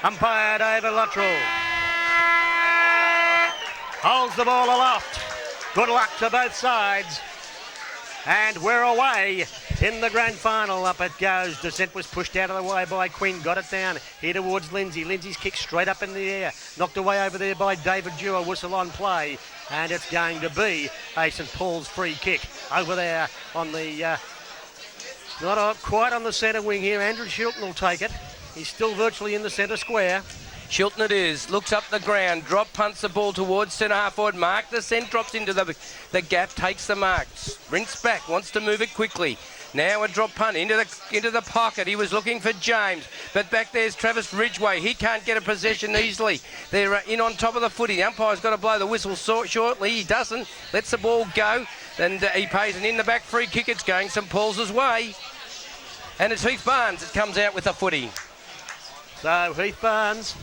Umpire David Luttrell holds the ball aloft. Good luck to both sides. And we're away in the grand final. Up it goes. Descent was pushed out of the way by Quinn. Got it down here towards Lindsay. Lindsay's kick straight up in the air. Knocked away over there by David Dewar. Whistle on play. And it's going to be a St Paul's free kick over there on the... not quite on the centre wing here. Andrew Shilton will take it. He's still virtually in the centre square. Shilton it is, looks up the ground, drop punts the ball towards centre half forward. Mark the centre, drops into the gap, takes the mark, sprints back, wants to move it quickly. Now a drop punt into the pocket. He was looking for James, but back there's Travis Ridgway. He can't get a possession easily. They're in on top of the footy. The umpire's got to blow the whistle shortly. He doesn't. Lets the ball go, and he pays an in-the-back free kick. It's going St Paul's way. And it's Heath Barnes that comes out with the footy. So Heath Barnes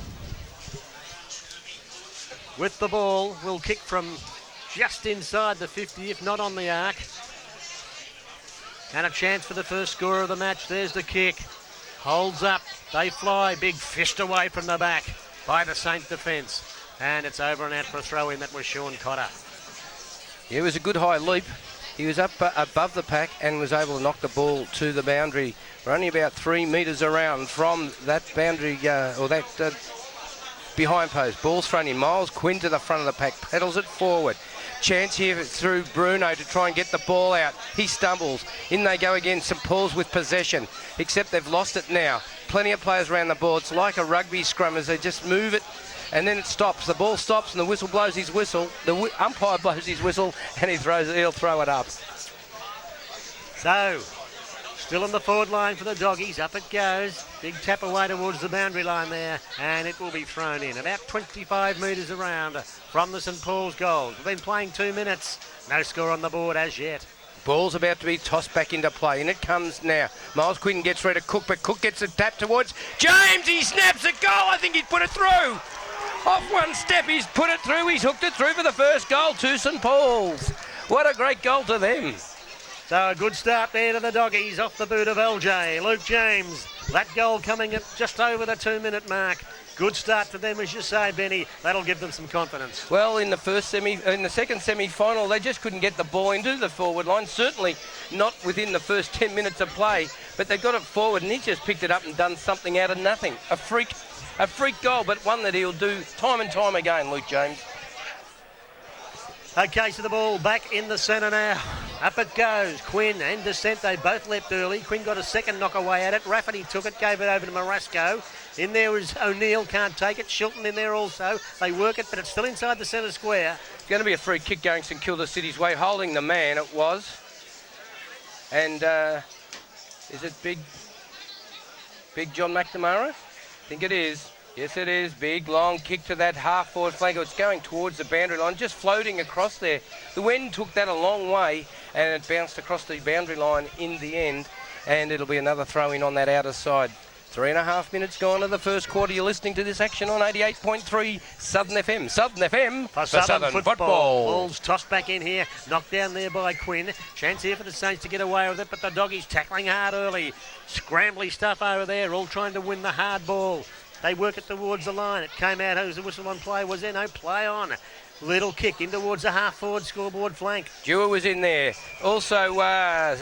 with the ball will kick from just inside the 50, if not on the arc. And a chance for the first score of the match. There's the kick. Holds up. They fly. Big fist away from the back by the Saint defence. And it's over and out for a throw-in. That was Sean Cotter. Yeah, it was a good high leap. He was up above the pack and was able to knock the ball to the boundary. We're only about 3 metres around from that boundary, or that behind post. Ball's thrown in. Miles Quinn to the front of the pack, pedals it forward. Chance here through Bruno to try and get the ball out. He stumbles. In they go again. St Paul's with possession, except they've lost it now. Plenty of players around the ball. It's like a rugby scrum as they just move it. And then it stops. The ball stops and the whistle blows his whistle. The umpire blows his whistle and he'll throw it up. So, still in the forward line for the doggies. Up it goes. Big tap away towards the boundary line there. And it will be thrown in. About 25 metres around from the St Paul's goals. We've been playing 2 minutes. No score on the board as yet. Ball's about to be tossed back into play, and it comes now. Miles Quinn gets ready to Cook, but Cook gets a tap towards James. He snaps a goal. I think he's put it through. Off one step, he's put it through. He's hooked it through for the first goal to St Paul's. What a great goal to them. So a good start there to the doggies off the boot of LJ. Luke James. That goal coming at just over the 2 minute mark. Good start to them, as you say, Benny. That'll give them some confidence. Well, in the second semi-final, they just couldn't get the ball into the forward line. Certainly not within the first 10 minutes of play. But they got it forward, and he just picked it up and done something out of nothing. A freak goal, but one that he'll do time and time again, Luke James. Okay, so the ball back in the centre now. Up it goes. Quinn and Descent, they both leapt early. Quinn got a second knock away at it. Rafferty took it, gave it over to Marasco. In there was O'Neill, can't take it. Shilton in there also. They work it, but it's still inside the centre square. It's going to be a free kick going St Kilda City's way. Holding the man, it was. And is it Big John McNamara? I think it is. Yes, it is. Big, long kick to that half-forward flank. It's going towards the boundary line, just floating across there. The wind took that a long way, and it bounced across the boundary line in the end, and it'll be another throw-in on that outer side. 3.5 minutes gone to the first quarter. You're listening to this action on 88.3 Southern FM. Southern FM for Southern football. Ball's tossed back in here. Knocked down there by Quinn. Chance here for the Saints to get away with it, but the doggies tackling hard early. Scrambly stuff over there, all trying to win the hard ball. They work it towards the line. It came out as the whistle on play. Was there no play on? Little kick in towards the half-forward scoreboard flank. Dewar was in there. Also,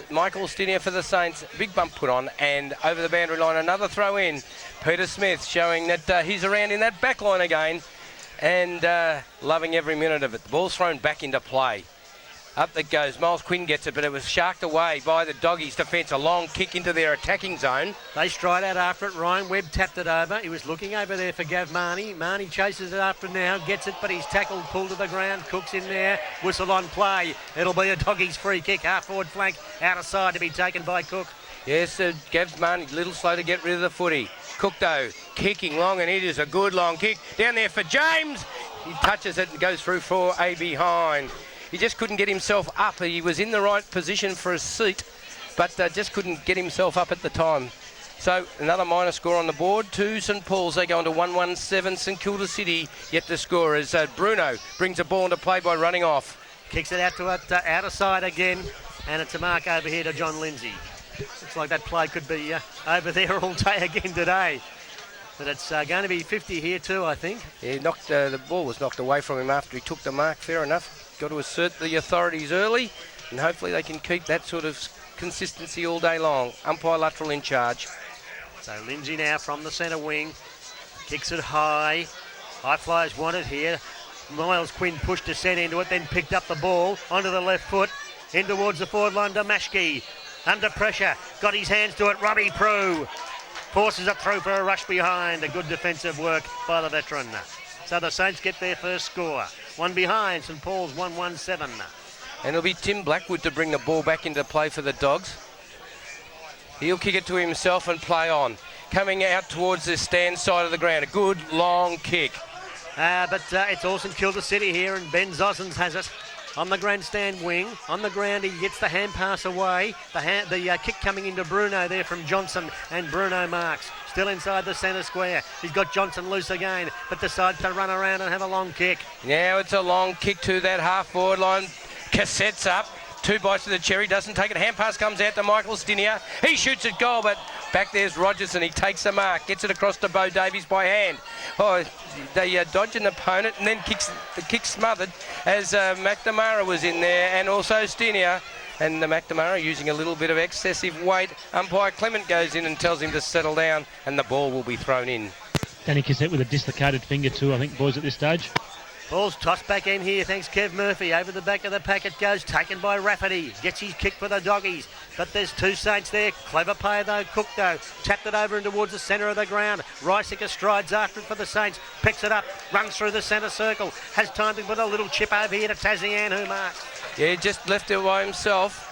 Michael Stinier for the Saints. Big bump put on, and over the boundary line, another throw in. Peter Smith showing that he's around in that back line again, and loving every minute of it. The ball's thrown back into play. Up it goes. Miles Quinn gets it, but it was sharked away by the doggies' defence. A long kick into their attacking zone. They stride out after it. Ryan Webb tapped it over. He was looking over there for Gav Marnie. Marnie chases it after now, gets it, but he's tackled, pulled to the ground. Cook's in there. Whistle on play. It'll be a doggies' free kick. Half-forward flank, outer side to be taken by Cook. Yes, Gav Marnie, a little slow to get rid of the footy. Cook, though, kicking long, and it is a good long kick. Down there for James. He touches it and goes through for a behind. He just couldn't get himself up. He was in the right position for a seat, but just couldn't get himself up at the time. So another minor score on the board to St Paul's. They go on to 1-1-7. St Kilda City yet to score as Bruno brings a ball into play by running off. Kicks it out to it, outer side again, and it's a mark over here to John Lindsay. Looks like that play could be over there all day again today. But it's going to be 50 here too, I think. Yeah, the ball was knocked away from him after he took the mark. Fair enough. Got to assert the authorities early, and hopefully they can keep that sort of consistency all day long. Umpire Luttrell in charge. So Lindsay now from the centre wing. Kicks it high. High flyers wanted here. Miles Quinn pushed a set into it, then picked up the ball onto the left foot. In towards the forward line, Damashki. Under pressure. Got his hands to it. Robbie Prue forces it through for a rush behind. A good defensive work by the veteran. So the Saints get their first score. One behind, St Paul's 1-1-7. And it'll be Tim Blackwood to bring the ball back into play for the Dogs. He'll kick it to himself and play on. Coming out towards the stand side of the ground. A good long kick. But it's all St Kilda City here, and Ben Zosens has it on the grandstand wing. On the ground, he gets the hand pass away. The kick coming into Bruno there from Johnson, and Bruno marks. Still inside the centre square. He's got Johnson loose again, but decides to run around and have a long kick. Now it's a long kick to that half-forward line. Cassette's up. 2 bites to the cherry, doesn't take it. Hand pass comes out to Michael Stinier. He shoots at goal, but back there's Rogers, and he takes the mark. Gets it across to Bo Davies by hand. Oh, they dodge an opponent, and then the kick smothered as McNamara was in there, and also Stinier. And the McNamara using a little bit of excessive weight. Umpire Clement goes in and tells him to settle down, and the ball will be thrown in. Danny Cassette with a dislocated finger too, I think, boys, at this stage. Ball's tossed back in here, thanks Kev Murphy. Over the back of the pack it goes, taken by Rafferty. Gets his kick for the Doggies, but there's 2 Saints there. Clever play though, Cook though. Tapped it over and towards the centre of the ground. Riesicker strides after it for the Saints. Picks it up, runs through the centre circle. Has time to put a little chip over here to Tazian, who marks. Yeah, just left it by himself.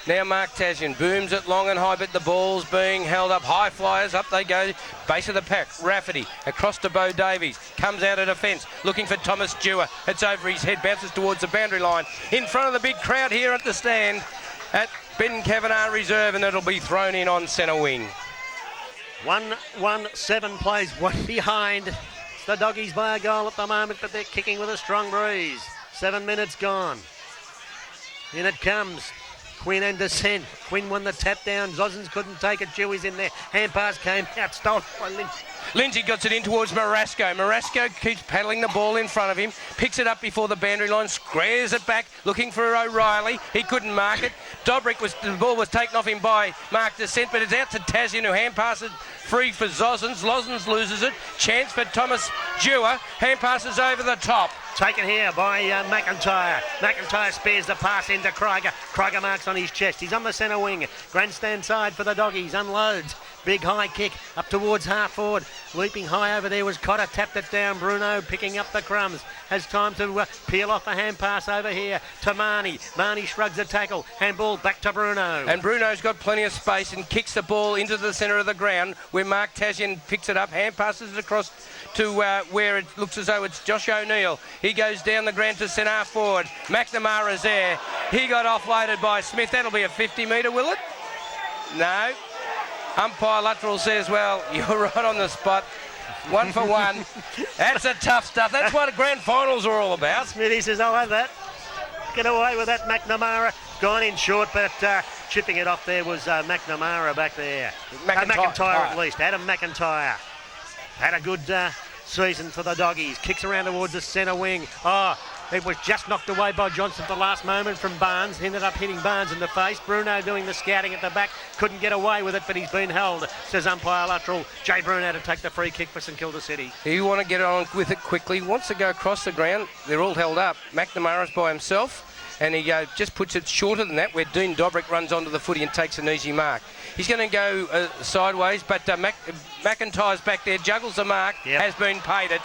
Now Mark Tashian booms it long and high, but the ball's being held up. High flyers, up they go. Base of the pack, Rafferty across to Bo Davies. Comes out of defence, looking for Thomas Dewar. It's over his head, bounces towards the boundary line. In front of the big crowd here at the stand at Ben Kavanagh Reserve, and it'll be thrown in on centre wing. 1-1-7 plays one behind. It's the Doggies by a goal at the moment, but they're kicking with a strong breeze. 7 minutes gone. In it comes. Quinn and descent. Quinn won the tap down. Zosens couldn't take it. Dewey's in there. Hand pass came out. Stolen by Lynch. Lindsay gets it in towards Marasco. Marasco keeps paddling the ball in front of him. Picks it up before the boundary line. Squares it back. Looking for O'Reilly. He couldn't mark it. The ball was taken off him by Mark Descent, but it's out to Tazian, who hand passes free for Zosens. Zosens loses it. Chance for Thomas Dewar. Hand passes over the top. Taken here by McIntyre. McIntyre spares the pass into Krieger. Krieger marks on his chest. He's on the centre wing. Grandstand side for the Doggies. Unloads. Big high kick up towards half forward. Leaping high over there was Cotter. Tapped it down. Bruno picking up the crumbs. Has time to peel off the hand pass over here to Marnie. Marnie shrugs the tackle. Handball back to Bruno. And Bruno's got plenty of space and kicks the ball into the centre of the ground where Mark Tashian picks it up. Hand passes it across to where it looks as though it's Josh O'Neill. He goes down the ground to centre half forward. McNamara's there. He got offloaded by Smith. That'll be a 50-metre, will it? No. Umpire Luttrell says, well, you're right on the spot. 1 for 1. That's a tough stuff. That's what grand finals are all about. Smithy says, I'll have that. Get away with that, McNamara. Gone in short, but chipping it off there was McNamara back there. McIntyre at least. Adam McIntyre. Had a good season for the Doggies. Kicks around towards the centre wing. Oh, it was just knocked away by Johnson at the last moment from Barnes. Ended up hitting Barnes in the face. Bruno doing the scouting at the back. Couldn't get away with it, but he's been held, says umpire Luttrell. Jay Bruno to take the free kick for St Kilda City. He want to get on with it quickly. Wants to go across the ground. They're all held up. McNamara's by himself. And he just puts it shorter than that, where Dean Dobrik runs onto the footy and takes an easy mark. He's going to go sideways, but McIntyre's back there, juggles the mark, has been paid it.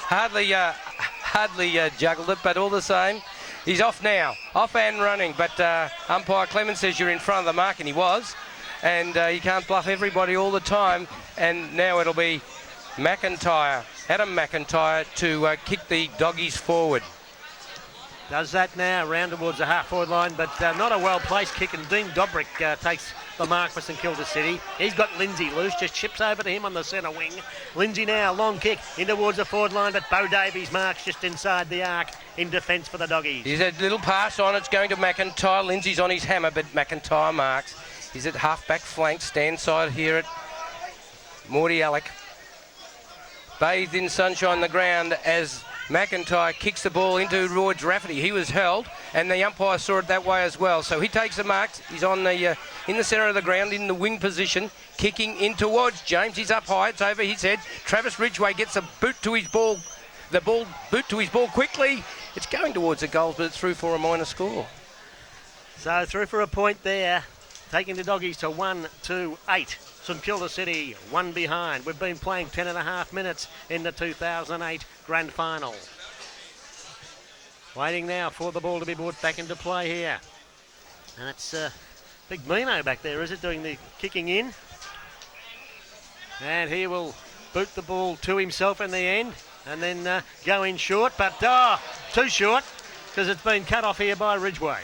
Hardly juggled it, but all the same, he's off now. Off and running, but umpire Clemens says you're in front of the mark, and he was. And you can't bluff everybody all the time. And now it'll be McIntyre, Adam McIntyre, to kick the Doggies forward. Does that now, round towards the half-forward line, but not a well-placed kick, and Dean Dobrik takes the mark for St Kilda City. He's got Lindsay loose, just chips over to him on the centre wing. Lindsay now, long kick in towards the forward line, but Bo Davies marks just inside the arc in defence for the Doggies. He's a little pass on, it's going to McIntyre. Lindsay's on his hammer, but McIntyre marks. He's at half-back flank, stand side here at Morty Alec. bathed in sunshine the ground as McIntyre kicks the ball into Roy Rafferty. He was held, and the umpire saw it that way as well. So he takes the mark. He's on the in the centre of the ground in the wing position, kicking in towards James. He's up high. It's over his head. Travis Ridgway gets a boot to his ball. Boot to his ball quickly. It's going towards the goals, but it's through for a minor score. So through for a point there, taking the doggies to 1-8. St Kilda City, one behind. We've been playing 10.5 minutes in the 2008 Grand Final. Waiting now for the ball to be brought back into play here. And it's Big Mino back there, is it, doing the kicking in? And he will boot the ball to himself in the end and then go in short, but too short because it's been cut off here by Ridgway.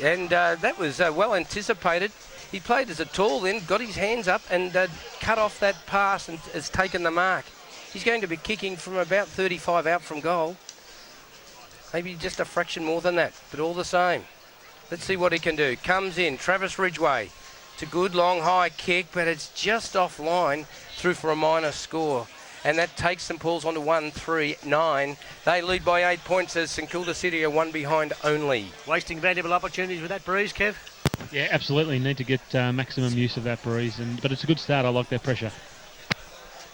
And that was well anticipated. He played as a tall then, got his hands up and cut off that pass and has taken the mark. He's going to be kicking from about 35 out from goal. Maybe just a fraction more than that, but all the same. Let's see what he can do. Comes in, Travis Ridgway. It's a good long high kick, but it's just offline, through for a minor score. And that takes St Paul's on to 1-3-9. They lead by 8 points as St Kilda City are one behind only. Wasting valuable opportunities with that breeze, Kev. Yeah, absolutely. Need to get maximum use of that breeze, but it's a good start. I like their pressure.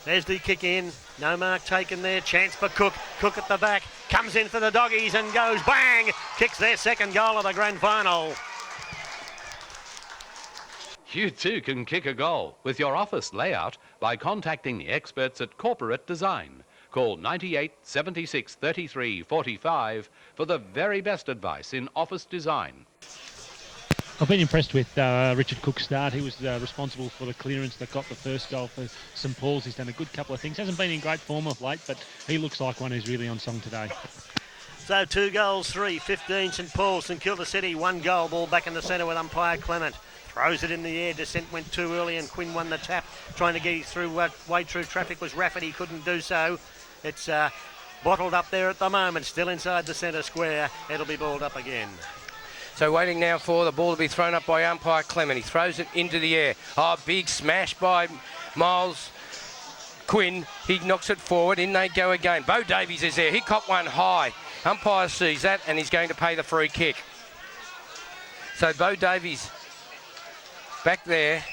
There's the kick in. No mark taken there. Chance for Cook. Cook at the back. Comes in for the doggies and goes bang. Kicks their second goal of the grand final. You too can kick a goal with your office layout by contacting the experts at Corporate Design. Call 98 76 33 45 for the very best advice in office design. I've been impressed with Richard Cook's start. He was responsible for the clearance that got the first goal for St Paul's. He's done a good couple of things. Hasn't been in great form of late, but he looks like one who's really on song today. So 2 goals, 3-15 St Paul's. St Kilda City, 1 goal. Ball back in the centre with umpire Clement. Throws it in the air. Descent went too early and Quinn won the tap. Trying to get through way through traffic was Rafferty. Couldn't do so. It's bottled up there at the moment. Still inside the centre square. It'll be balled up again. So waiting now for the ball to be thrown up by umpire Clement. He throws it into the air. Oh, big smash by Miles Quinn. He knocks it forward. In they go again. Bo Davies is there. He caught one high. Umpire sees that and he's going to pay the free kick. So Bo Davies back there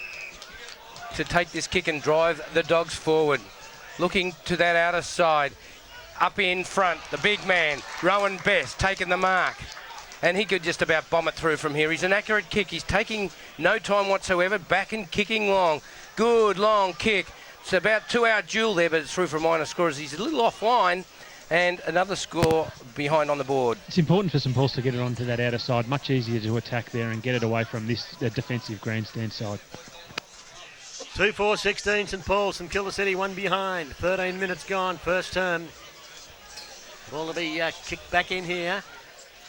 to take this kick and drive the Dogs forward. Looking to that outer side. Up in front, the big man, Rowan Best, taking the mark. And he could just about bomb it through from here. He's an accurate kick. He's taking no time whatsoever. Back and kicking long. Good long kick. It's about 2-hour duel there, but it's through for a minor score as he's a little offline. And another score behind on the board. It's important for St Paul's to get it onto that outer side. Much easier to attack there and get it away from this defensive grandstand side. 2-4-16 St Paul's. St Kilda City, 1 behind. 13 minutes gone, first term. Ball to be kicked back in here.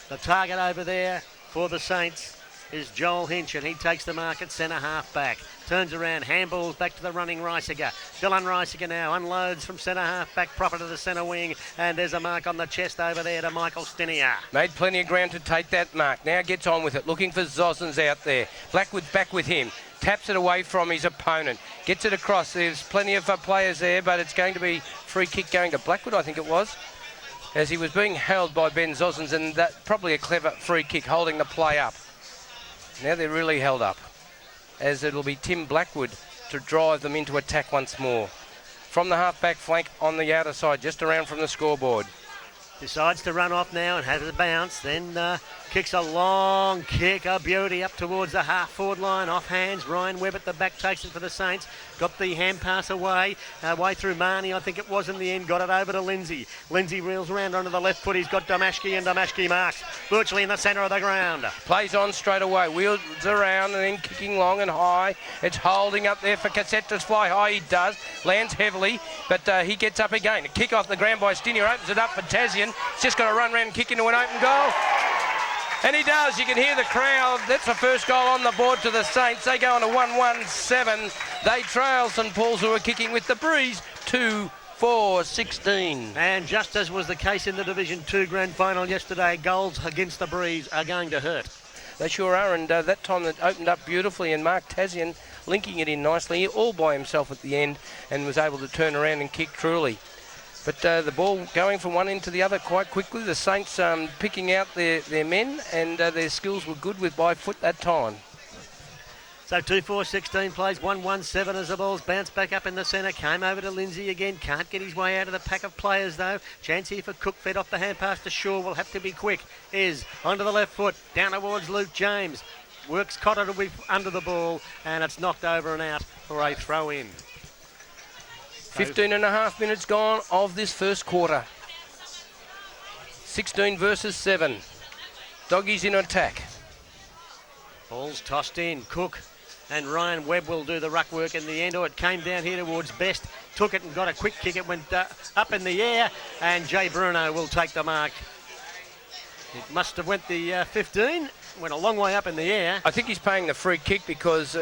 The target over there for the Saints is Joel Hinch, and he takes the mark at centre half back. Turns around, handballs back to the running Reisiger. Dylan Reisiger now unloads from centre half back proper to the centre wing, and there's a mark on the chest over there to Michael Stinier. Made plenty of ground to take that mark. Now gets on with it, looking for Zosens out there. Blackwood's back with him. Taps it away from his opponent. Gets it across. There's plenty of players there, but it's going to be free kick going to Blackwood, I think it was, as he was being held by Ben Zosens, and that probably a clever free kick holding the play up. Now they're really held up, as it'll be Tim Blackwood to drive them into attack once more. From the half-back flank on the outer side, just around from the scoreboard. Decides to run off now and has a bounce, then kicks a long kick, a beauty, up towards the half-forward line, off hands. Ryan Webb at the back takes it for the Saints. Got the hand pass away, way through Marnie, I think it was in the end. Got it over to Lindsay. Lindsay reels around onto the left foot. He's got Damashki, and Damashki marks virtually in the centre of the ground. Plays on straight away, wheels around and then kicking long and high. It's holding up there for Cassette to fly high. He does, lands heavily, but he gets up again. A kick off the ground by Stinier, opens it up for Tasman. He's just got to run around and kick into an open goal. And he does. You can hear the crowd. That's the first goal on the board to the Saints. They go on to 1-1-7. They trail St Paul's, who are kicking with the breeze, 2-4-16. And just as was the case in the Division 2 Grand Final yesterday, goals against the breeze are going to hurt. They sure are, and that time it opened up beautifully, and Mark Tasman linking it in nicely, all by himself at the end, and was able to turn around and kick truly. But the ball going from one end to the other quite quickly. The Saints picking out their men, and their skills were good with by foot that time. So 2-4-16 plays 1-1-7 as the ball's bounced back up in the centre. Came over to Lindsay again. Can't get his way out of the pack of players though. Chance here for Cook. Fed off the hand pass to Shaw. Will have to be quick. Is onto the left foot. Down towards Luke James. Works Cotter to be under the ball. And it's knocked over and out for a throw in. 15 and a half minutes gone of this first quarter. 16 versus 7. Doggies in attack. Ball's tossed in. Cook and Ryan Webb will do the ruck work in the end. It came down here towards Best. Took it and got a quick kick. It went up in the air. And Jay Bruno will take the mark. It must have went the 15. Went a long way up in the air. I think he's paying the free kick because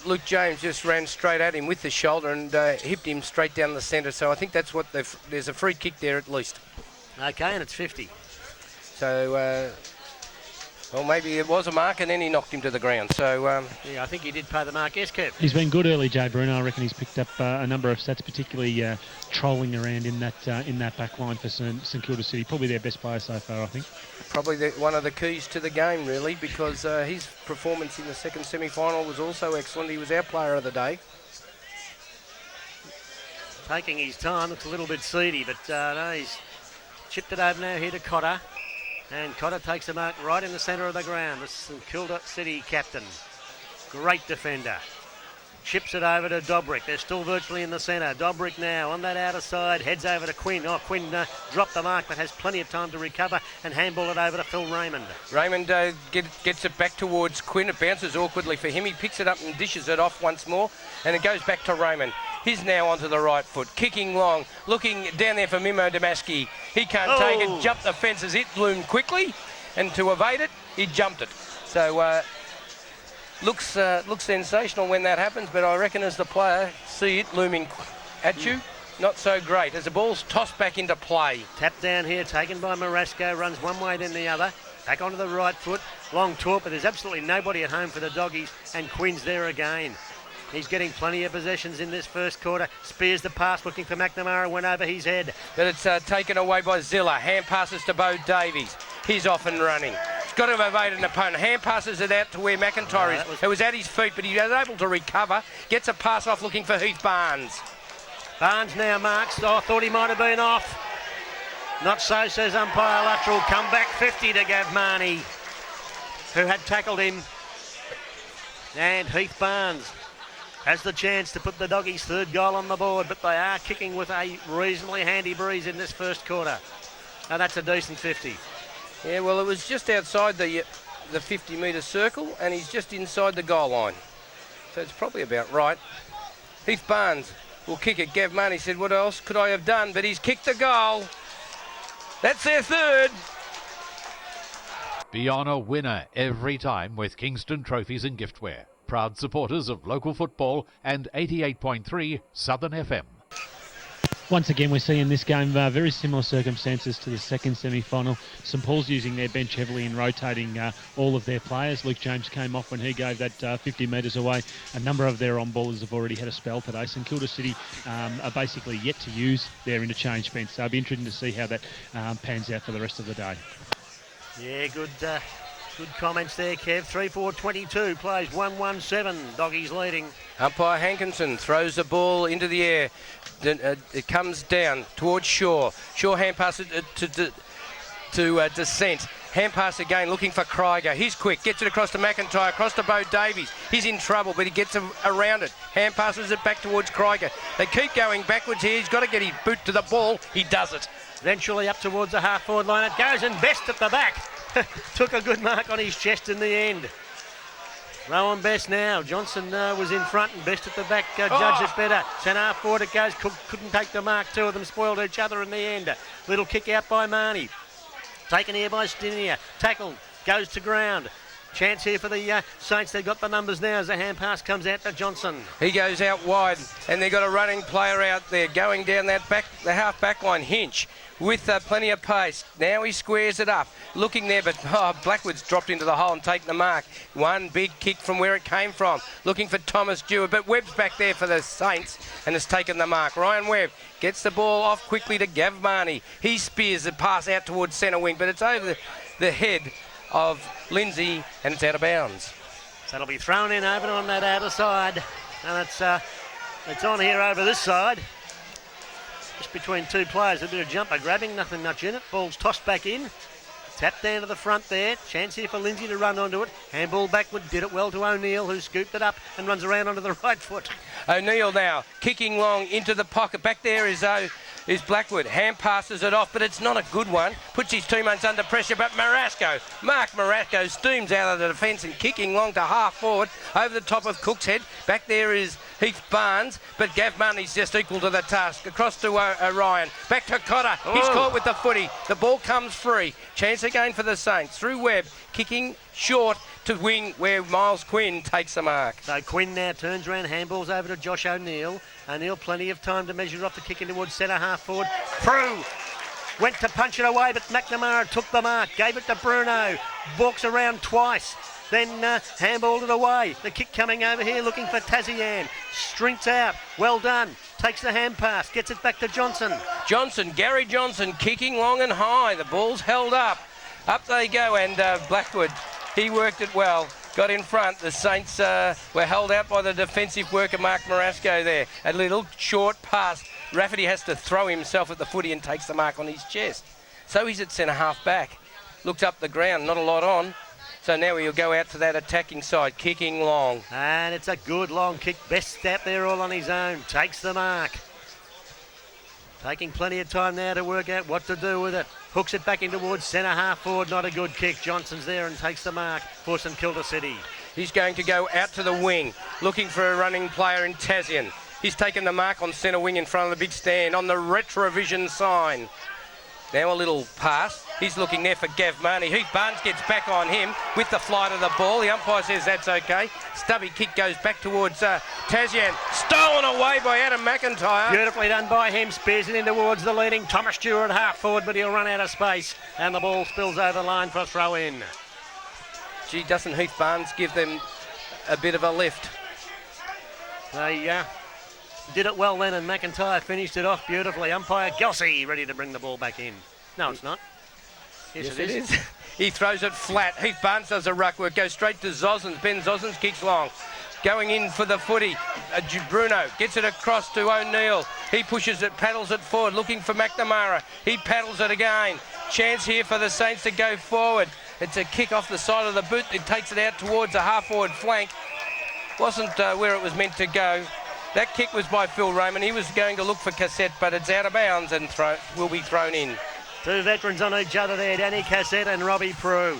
Luke James just ran straight at him with the shoulder and hipped him straight down the centre. So I think that's what there's a free kick there at least. Okay, and it's 50. So, well, maybe it was a mark and then he knocked him to the ground. So, yeah, I think he did pay the mark. Yes, Kev. He's been good early, Jay Bruno. I reckon he's picked up a number of stats, particularly trolling around in that back line for St Kilda City. Probably their best player so far, I think. probably one of the keys to the game, really, because his performance in the second semi-final was also excellent. He was our player of the day. Taking his time, looks a little bit seedy, but no, he's chipped it over now here to Cotter. And Cotter takes a mark right in the centre of the ground. The St Kilda City captain. Great defender. Chips it over to Dobrick. They're still virtually in the centre. Dobrick now on that outer side. Heads over to Quinn. Oh, Quinn dropped the mark but has plenty of time to recover and handball it over to Phil Raymond. Raymond gets it back towards Quinn. It bounces awkwardly for him. He picks it up and dishes it off once more. And it goes back to Raymond. He's now onto the right foot. Kicking long. Looking down there for Mimo Damaski. He can't take it. Jumped the fences. It loomed quickly. And to evade it, he jumped it. So... Looks sensational when that happens, but I reckon as the player, see it looming at you, not so great. As the ball's tossed back into play. Tap down here, taken by Marasco, runs one way then the other. Back onto the right foot, long talk, but there's absolutely nobody at home for the Doggies, and Quinn's there again. He's getting plenty of possessions in this first quarter. Spears the pass, looking for McNamara, went over his head. But it's taken away by Zilla. Hand passes to Bo Davies. He's off and running. He's got to evade an opponent. Hand passes it out to where McIntyre is. It was at his feet, but he was able to recover. Gets a pass off looking for Heath Barnes. Barnes now marks. Oh, I thought he might have been off. Not so, says umpire Luttrell. Come back 50 to Gavmani, who had tackled him. And Heath Barnes has the chance to put the Doggies' third goal on the board, but they are kicking with a reasonably handy breeze in this first quarter. Now that's a decent 50. Yeah, well, it was just outside the 50-metre circle, and he's just inside the goal line. So it's probably about right. Heath Barnes will kick it. Gav Marnie said, what else could I have done? But he's kicked the goal. That's their third. Be on a winner every time with Kingston Trophies and Giftware. Proud supporters of local football and 88.3 Southern FM. Once again, we're seeing this game very similar circumstances to the second semi-final. St Paul's using their bench heavily and rotating all of their players. Luke James came off when he gave that 50 metres away. A number of their on-ballers have already had a spell today. St Kilda City are basically yet to use their interchange bench. So it'll be interesting to see how that pans out for the rest of the day. Yeah, good comments there, Kev. 3-4-22, plays 1-1-7. Doggies leading. Umpire Hankinson throws the ball into the air. It comes down towards Shaw. Shaw hand passes to Descent. Hand pass again, looking for Krieger. He's quick, gets it across to McIntyre, across to Bo Davies. He's in trouble, but he gets around it. Hand passes it back towards Krieger. They keep going backwards here. He's got to get his boot to the ball. He does it. Eventually up towards the half-forward line. It goes and Best at the back. Took a good mark on his chest in the end. Rowan Best now. Johnson was in front and Best at the back. Judged it better. Sent half forward it goes. Couldn't take the mark. Two of them spoiled each other in the end. Little kick out by Marnie. Taken here by Stinia. Tackled. Goes to ground. Chance here for the Saints. They've got the numbers now as the hand pass comes out to Johnson. He goes out wide and they've got a running player out there going down that back, the half back line. Hinch with plenty of pace. Now he squares it up. Looking there, but Blackwood's dropped into the hole and taken the mark. One big kick from where it came from. Looking for Thomas Stewart, but Webb's back there for the Saints and has taken the mark. Ryan Webb gets the ball off quickly to Gav Marnie. He spears the pass out towards centre wing, but it's over the head of Lindsay and it's out of bounds. So it'll be thrown in over on that outer side. And it's on here over this side. Just between two players, a bit of jumper grabbing, nothing much in it. Ball's tossed back in. Tapped down to the front there. Chance here for Lindsay to run onto it. Handball backward, did it well to O'Neill, who scooped it up and runs around onto the right foot. O'Neill now kicking long into the pocket. Back there is Blackwood. Hand passes it off, but it's not a good one. Puts his teammates under pressure, but Mark Marasco steams out of the defence and kicking long to half forward over the top of Cook's head. Back there is Heath Barnes, but Gav Marnie's just equal to the task. Across to Ryan. Back to Cotter. He's caught with the footy. The ball comes free. Chance again for the Saints. Through Webb, kicking short to wing where Miles Quinn takes the mark. So Quinn now turns around, handballs over to Josh O'Neill. O'Neill plenty of time to measure up the kick in towards centre half forward. Prue went to punch it away, but McNamara took the mark, gave it to Bruno. Walks around twice, then handballed it away. The kick coming over here looking for Tazian. Strinks out, well done. Takes the hand pass, gets it back to Johnson. Gary Johnson kicking long and high. The ball's held up. Up they go, and Blackwood, he worked it well. Got in front. The Saints were held out by the defensive worker, Mark Marasco there. A little short pass. Rafferty has to throw himself at the footy and takes the mark on his chest. So he's at centre half back. Looks up the ground, not a lot on. So now he'll go out to that attacking side, kicking long. And it's a good long kick. Best step there all on his own. Takes the mark. Taking plenty of time now to work out what to do with it. Hooks it back in towards centre half forward. Not a good kick. Johnson's there and takes the mark for St Kilda City. He's going to go out to the wing, looking for a running player in Tazian. He's taken the mark on centre wing in front of the big stand on the retrovision sign. Now a little pass. He's looking there for Gav Marnie. Heath Barnes gets back on him with the flight of the ball. The umpire says that's okay. Stubby kick goes back towards Tazian. Stolen away by Adam McIntyre. Beautifully done by him. Spears it in towards the leading Thomas Stewart half forward, but he'll run out of space. And the ball spills over the line for a throw in. Gee, doesn't Heath Barnes give them a bit of a lift? They did it well then, and McIntyre finished it off beautifully. Umpire Gelsey ready to bring the ball back in. No, it's not. Yes, it is. He throws it flat. Heath Barnes does a ruck work, goes straight to Zosens. Ben Zosens kicks long. Going in for the footy. Bruno gets it across to O'Neill. He pushes it, paddles it forward, looking for McNamara. He paddles it again. Chance here for the Saints to go forward. It's a kick off the side of the boot. It takes it out towards a half-forward flank. Wasn't where it was meant to go. That kick was by Phil Raymond. He was going to look for Cassette, but it's out of bounds and will be thrown in. Two veterans on each other there, Danny Cassette and Robbie Prue.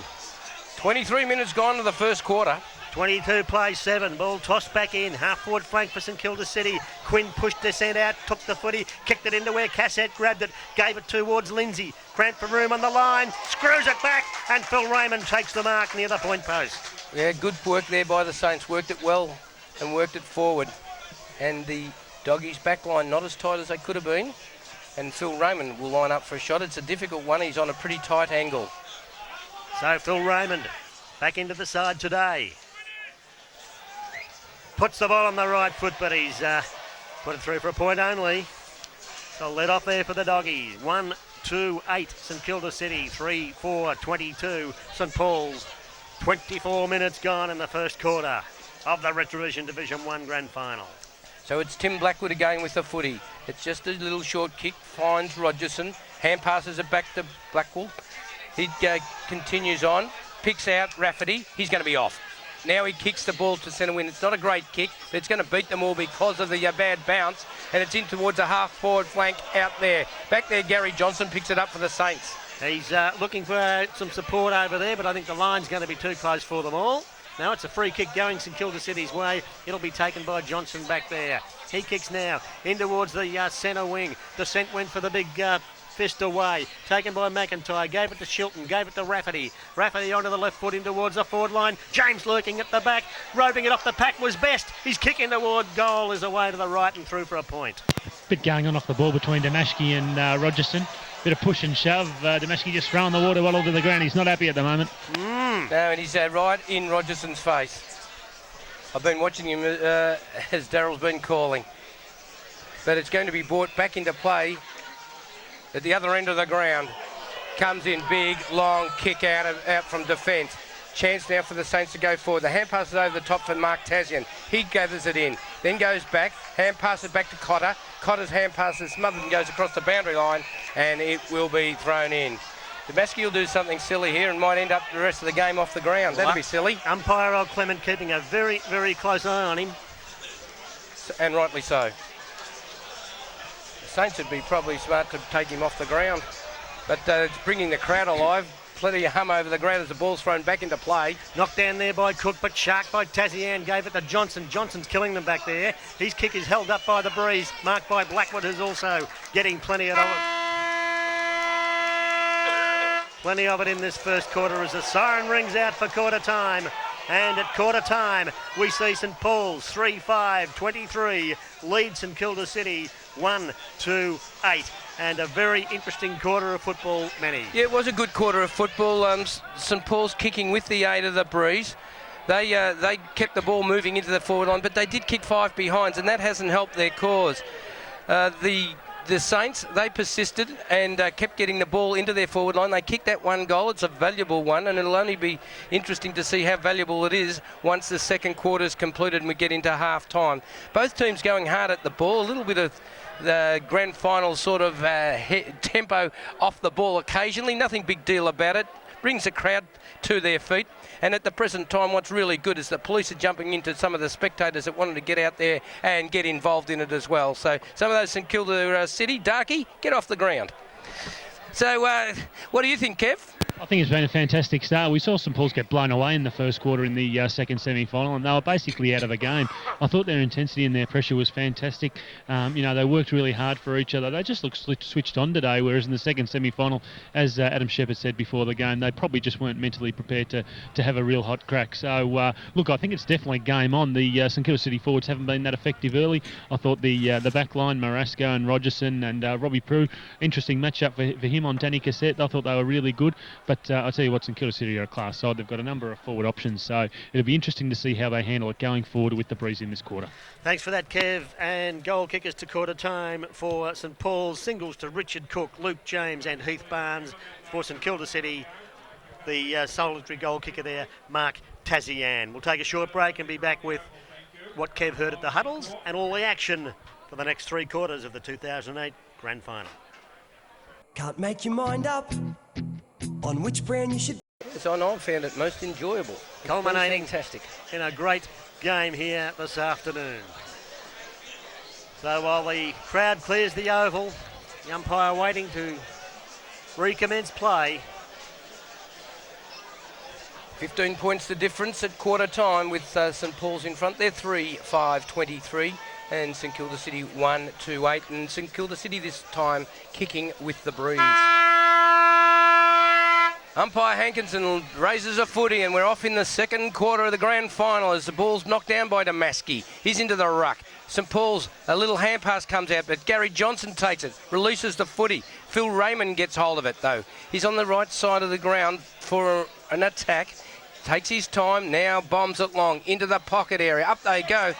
23 minutes gone to the first quarter. 22 plays 7. Ball tossed back in. Half-forward flank for St Kilda City. Quinn pushed descent out, took the footy, kicked it into where Cassette grabbed it, gave it towards Lindsay. Cramped for room on the line, screws it back, and Phil Raymond takes the mark near the point post. Yeah, good work there by the Saints. Worked it well and worked it forward. And the Doggies' back line not as tight as they could have been. And Phil Raymond will line up for a shot. It's a difficult one. He's on a pretty tight angle. So Phil Raymond back into the side today. Puts the ball on the right foot, but he's put it through for a point only. So let off there for the Doggies. 1-2-8 St Kilda City. 3-4-22 St Paul's. 24 minutes gone in the first quarter of the Retrovision Division 1 Grand Final. So it's Tim Blackwood again with the footy. It's just a little short kick, finds Rogerson, hand passes it back to Blackwell. He continues on, picks out Rafferty. He's going to be off. Now he kicks the ball to centre wing. It's not a great kick, but it's going to beat them all because of the bad bounce. And it's in towards a half-forward flank out there. Back there, Gary Johnson picks it up for the Saints. He's looking for some support over there, but I think the line's going to be too close for them all. Now it's a free kick going St Kilda City's way. It'll be taken by Johnson back there. He kicks now in towards the centre wing. Descent went for the big fist away. Taken by McIntyre. Gave it to Shilton. Gave it to Rafferty. Rafferty onto the left foot in towards the forward line. James lurking at the back. Roping it off the pack was best. He's kicking toward goal is away to the right and through for a point. Bit going on off the ball between Damashki and Rogerson. Bit of push and shove. Damasky just throwing the water well over the ground. He's not happy at the moment. No, and he's right in Rogerson's face. I've been watching him as Darryl's been calling. But it's going to be brought back into play at the other end of the ground. Comes in big, long kick out from defence. Chance now for the Saints to go forward. The hand passes over the top for Mark Tasman. He gathers it in, then goes back. Hand passes back to Cotter. Cotter's hand passes smothered and goes across the boundary line, and it will be thrown in. Damasky will do something silly here and might end up the rest of the game off the ground. That'd be silly. Umpire Old Clement keeping a very, very close eye on him. And rightly so. The Saints would be probably smart to take him off the ground. But it's bringing the crowd alive. Plenty of hum over the ground as the ball's thrown back into play. Knocked down there by Cook, but sharked by Tazian. Gave it to Johnson. Johnson's killing them back there. His kick is held up by the breeze, marked by Blackwood, who's also getting plenty of it. Plenty of it in this first quarter as the siren rings out for quarter time. And at quarter time, we see St Paul's 3-5-23 lead St Kilda City 1-8. And a very interesting quarter of football, Manny. Yeah, it was a good quarter of football. St Paul's kicking with the aid of the breeze. They kept the ball moving into the forward line, but they did kick 5 behinds, and that hasn't helped their cause. The Saints, they persisted and kept getting the ball into their forward line. They kicked that 1 goal. It's a valuable one, and it'll only be interesting to see how valuable it is once the second quarter is completed and we get into half-time. Both teams going hard at the ball, a little bit of the grand final sort of tempo off the ball occasionally. Nothing big deal about it. Brings the crowd to their feet. And at the present time, what's really good is the police are jumping into some of the spectators that wanted to get out there and get involved in it as well. So some of those St Kilda City, Darky, get off the ground. So what do you think, Kev? I think it's been a fantastic start. We saw St Paul's get blown away in the first quarter in the second semi-final, and they were basically out of the game. I thought their intensity and their pressure was fantastic. They worked really hard for each other. They just looked switched on today, whereas in the second semi-final, as Adam Shepherd said before the game, they probably just weren't mentally prepared to have a real hot crack. So, look, I think it's definitely game on. The St Kilda City forwards haven't been that effective early. I thought the back line, Marasco and Rogerson and Robbie Prue, interesting matchup for him on Danny Cassette. I thought they were really good. But I'll tell you what, St Kilda City are a class side. They've got a number of forward options, so it'll be interesting to see how they handle it going forward with the breeze in this quarter. Thanks for that, Kev. And goal kickers to quarter time for St Paul's. Singles to Richard Cook, Luke James and Heath Barnes. For St Kilda City, the solitary goal kicker there, Mark Tazian. We'll take a short break and be back with what Kev heard at the huddles and all the action for the next 3 quarters of the 2008 Grand Final. Can't make your mind up on which brand you should. Yes, I know, I've found it most enjoyable. Culminating fantastic in a great game here this afternoon. So while the crowd clears the oval, the umpire waiting to recommence play. 15 points the difference at quarter time with St Paul's in front. They're 3-5-23 and St Kilda City 1-8, and St Kilda City this time kicking with the breeze. Umpire Hankinson raises a footy and we're off in the second quarter of the grand final as the ball's knocked down by Damasky. He's into the ruck. St Paul's, a little hand pass comes out, but Gary Johnson takes it, releases the footy. Phil Raymond gets hold of it though. He's on the right side of the ground for an attack. Takes his time, now bombs it long into the pocket area. Up they go.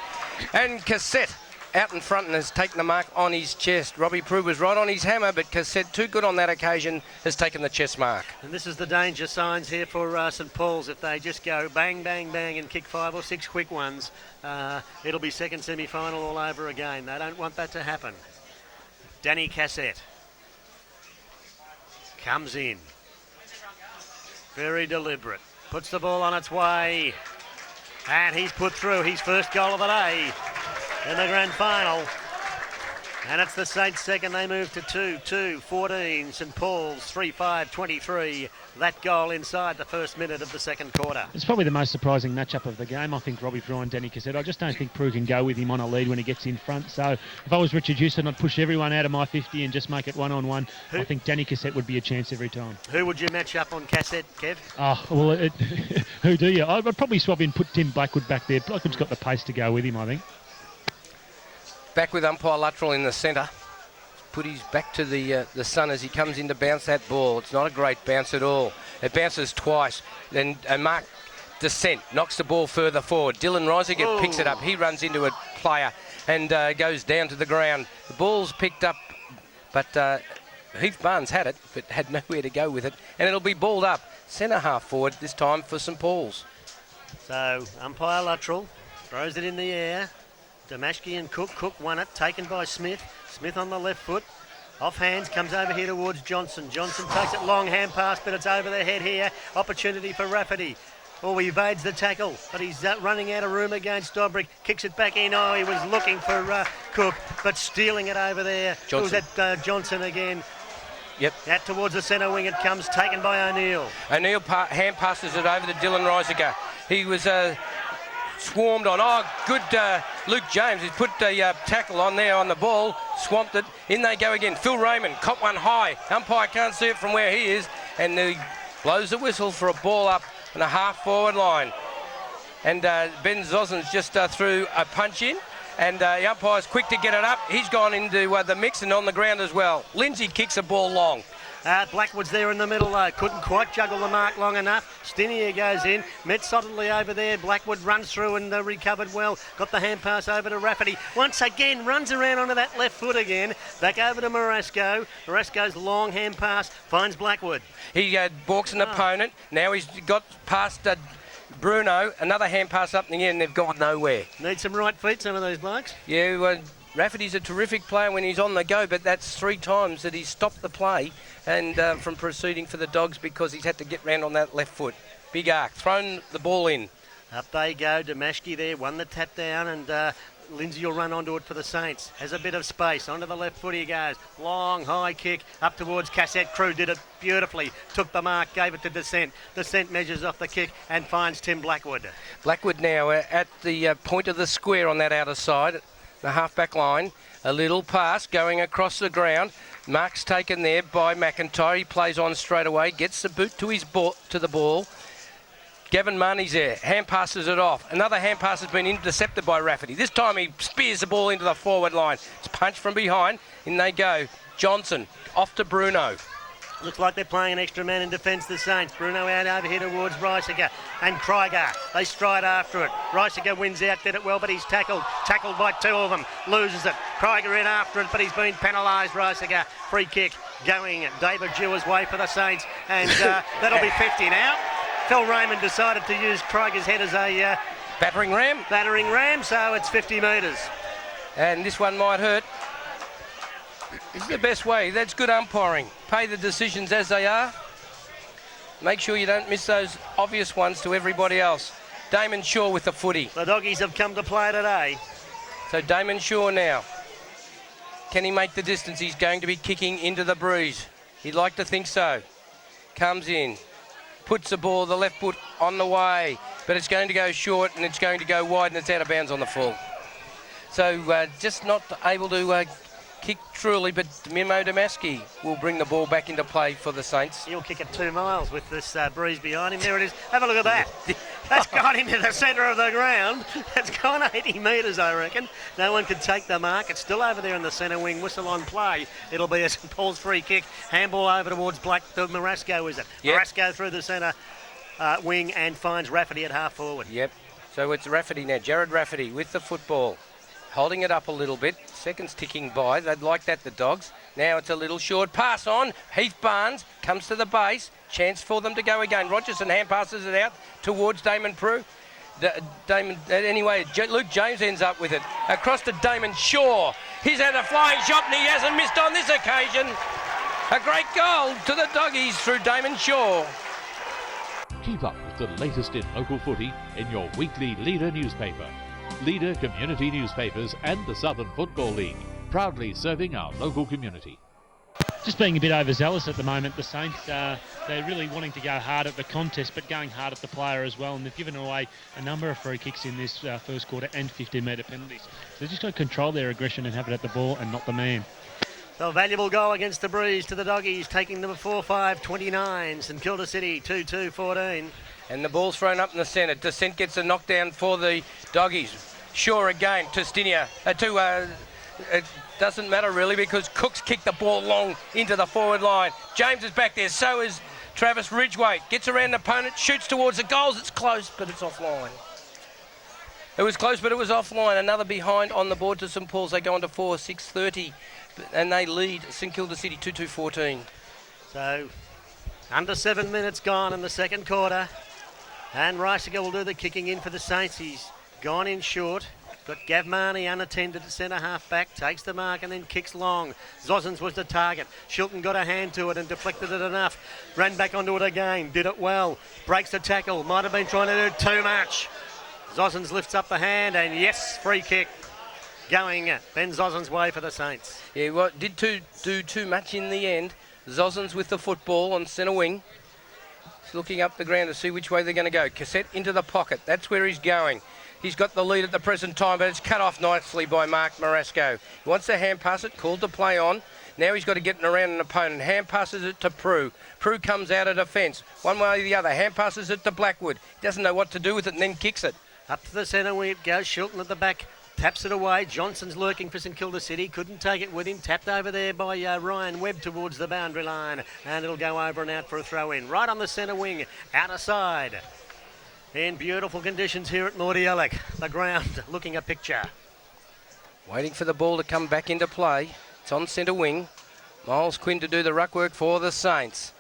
And Cassette out in front and has taken the mark on his chest. Robbie Prue was right on his hammer, but Cassette, too good on that occasion, has taken the chest mark. And this is the danger signs here for St Paul's. If they just go bang, bang, bang and kick 5 or 6 quick ones, it'll be second semi-final all over again. They don't want that to happen. Danny Cassette comes in. Very deliberate. Puts the ball on its way. And he's put through his first goal of the day in the grand final. And it's the Saints' second. They move to 2-2-14. St Paul's 3-5-23. That goal inside the first minute of the second quarter. It's probably the most surprising matchup of the game. I think Robbie Prue and Danny Cassette. I just don't think Prue can go with him on a lead when he gets in front. So if I was Richard Houston, I'd push everyone out of my 50 and just make it one-on-one. I think Danny Cassette would be a chance every time. Who would you match up on Cassette, Kev? Who do you? I'd probably swap in, put Tim Blackwood back there. Blackwood's got the pace to go with him, I think. Back with umpire Luttrell in the centre. put his back to the sun as he comes in to bounce that ball. It's not a great bounce at all. It bounces twice. Then Mark Descent knocks the ball further forward. Dylan Reisiger picks it up. He runs into a player and goes down to the ground. The ball's picked up, but Heath Barnes had it, but had nowhere to go with it. And it'll be balled up. Centre half forward this time for St Paul's. So umpire Luttrell throws it in the air. Damashki and Cook. Cook won it, taken by Smith. Smith on the left foot. Off hands, comes over here towards Johnson. Johnson takes it long hand pass, but it's over the head here. Opportunity for Rafferty. Oh, he evades the tackle, but he's running out of room against Dobrick. Kicks it back in. Oh, he was looking for Cook, but stealing it over there. Johnson. It was that Johnson again. Yep. Out towards the centre wing it comes, taken by O'Neill. O'Neill hand passes it over to Dylan Reisiger. He was swarmed on. Oh, good Luke James. He's put the tackle on there on the ball, swamped it. In they go again. Phil Raymond caught one high. Umpire can't see it from where he is, and he blows the whistle for a ball up on a half-forward line. And Ben Zosens just threw a punch in, and the umpire's quick to get it up. He's gone into the mix and on the ground as well. Lindsay kicks a ball long. Blackwood's there in the middle though, couldn't quite juggle the mark long enough. Stinier goes in, met solidly over there. Blackwood runs through and recovered well. Got the hand pass over to Rafferty. Once again, runs around onto that left foot again. Back over to Marasco. Marasco's long hand pass finds Blackwood. He balks an opponent. Now he's got past Bruno. Another hand pass up in the air and they've gone nowhere. Need some right feet, some of those blokes. Yeah, Rafferty's a terrific player when he's on the go, but that's 3 times that he's stopped the play and from proceeding for the Dogs because he's had to get round on that left foot. Big arc, thrown the ball in. Up they go. Damashki there, won the tap down, and Lindsay will run onto it for the Saints. Has a bit of space. Onto the left foot he goes. Long, high kick up towards Cassette. Crew did it beautifully. Took the mark, gave it to Descent. Descent measures off the kick and finds Tim Blackwood. Blackwood now at the point of the square on that outer side. The half-back line, a little pass going across the ground. Mark's taken there by McIntyre. He plays on straight away, gets the boot to his to the ball. Gavin Marnie's there, hand passes it off. Another hand pass has been intercepted by Rafferty. This time he spears the ball into the forward line. It's punched from behind, in they go. Johnson, off to Bruno. Looks like they're playing an extra man in defence, the Saints. Bruno out over here towards Reisiger and Krieger. They stride after it. Reisiger wins out, did it well, but he's tackled. Tackled by 2 of them. Loses it. Krieger in after it, but he's been penalised, Reisiger. Free kick going David Dewar's way for the Saints, and that'll be 50 now. Phil Raymond decided to use Krieger's head as a battering ram, so it's 50 metres. And this one might hurt. It's the best way. That's good umpiring. Pay the decisions as they are. Make sure you don't miss those obvious ones to everybody else. Damon Shaw with the footy. The Doggies have come to play today. So Damon Shaw now. Can he make the distance? He's going to be kicking into the breeze. He'd like to think so. Comes in. Puts the ball, the left foot on the way. But it's going to go short and it's going to go wide and it's out of bounds on the full. So just not able to kick truly, but Mimo Damaski will bring the ball back into play for the Saints. He'll kick it 2 miles with this breeze behind him. There it is. Have a look at that. That's gone into the centre of the ground. It's gone 80 metres, I reckon. No one could take the mark. It's still over there in the centre wing. Whistle on play. It'll be a St Paul's free kick. Handball over towards Marasco, is it? Yep. Marasco through the centre wing and finds Rafferty at half forward. Yep. So it's Rafferty now. Jared Rafferty with the football. Holding it up a little bit. Seconds ticking by. They'd like that, the Dogs. Now it's a little short pass on. Heath Barnes comes to the base. Chance for them to go again. Rogerson hand passes it out towards Damon Prue. Anyway, Luke James ends up with it. Across to Damon Shaw. He's had a flying shot and he hasn't missed on this occasion. A great goal to the Doggies through Damon Shaw. Keep up with the latest in local footy in your weekly Leader newspaper. Leader Community Newspapers and the Southern Football League, proudly serving our local community. Just being a bit overzealous at the moment, the Saints. They're really wanting to go hard at the contest, but going hard at the player as well. And they've given away a number of free kicks in this first quarter and 15-metre penalties. So they've just got to control their aggression and have it at the ball and not the man. So a valuable goal against the breeze to the Doggies, taking them 4-5-29. St Kilda City 2-2-14. And the ball's thrown up in the centre. Descent gets a knockdown for the Doggies. Shaw again to Stinier, to It doesn't matter really because Cook's kicked the ball long into the forward line. James is back there, so is Travis Ridgway. Gets around the opponent, shoots towards the goals. It's close, but it's offline. It was close, but it was offline. Another behind on the board to St Paul's. They go on to 4-6-30, and they lead St Kilda City 2-2-14. So, under 7 minutes gone in the second quarter. And Reisiger will do the kicking in for the Saints. He's gone in short. Got Gav Marnie unattended at centre half back, takes the mark and then kicks long. Zozens was the target. Shilton got a hand to it and deflected it enough. Ran back onto it again, did it well. Breaks the tackle, might have been trying to do too much. Zozens lifts up the hand and yes, free kick. Going Ben Zozens' way for the Saints. Yeah, well, did do too much in the end. Zozens with the football on centre wing. He's looking up the ground to see which way they're going to go. Cassette into the pocket. That's where he's going. He's got the lead at the present time, but it's cut off nicely by Mark Marasco. He wants to hand pass it, called to play on. Now he's got to get it around an opponent. Hand passes it to Prue. Prue comes out of defence. One way or the other. Hand passes it to Blackwood. He doesn't know what to do with it and then kicks it. Up to the centre wing it goes. Shilton at the back. Taps it away. Johnson's lurking for St Kilda City. Couldn't take it with him. Tapped over there by Ryan Webb towards the boundary line. And it'll go over and out for a throw in. Right on the centre wing. Outer side. In beautiful conditions here at Mordialloc. The ground looking a picture. Waiting for the ball to come back into play. It's on centre wing. Miles Quinn to do the ruck work for the Saints.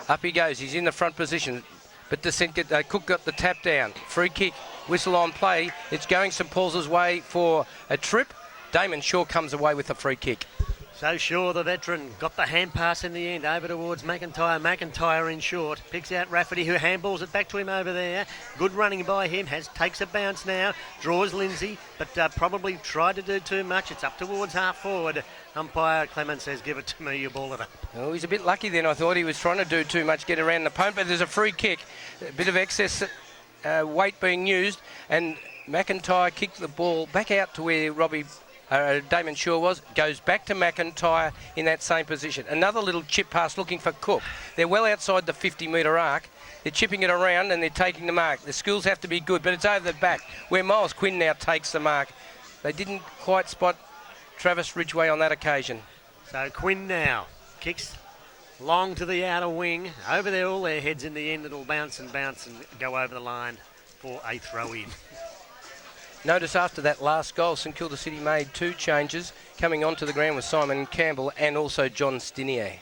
Up he goes. He's in the front position. But Cook got the tap down. Free kick. Whistle on play. It's going St Paul's way for a trip. Damon Shaw comes away with a free kick. So Shaw, the veteran, got the hand pass in the end over towards McIntyre. McIntyre in short. Picks out Rafferty, who handballs it back to him over there. Good running by him. Takes a bounce now. Draws Lindsay, but probably tried to do too much. It's up towards half forward. Umpire Clemens says, give it to me, you ball it up. Oh, he's a bit lucky then. I thought he was trying to do too much, get around the opponent, but there's a free kick. A bit of excess weight being used, and McIntyre kicked the ball back out to where Damon Shaw was, goes back to McIntyre in that same position. Another little chip pass looking for Cook. They're well outside the 50-metre arc. They're chipping it around and they're taking the mark. The skills have to be good, but it's over the back where Miles Quinn now takes the mark. They didn't quite spot Travis Ridgway on that occasion. So Quinn now kicks long to the outer wing. Over there, all their heads in the end. It'll bounce and go over the line for a throw-in. Notice after that last goal, St Kilda City made two changes. Coming onto the ground with Simon Campbell and also John Stinier.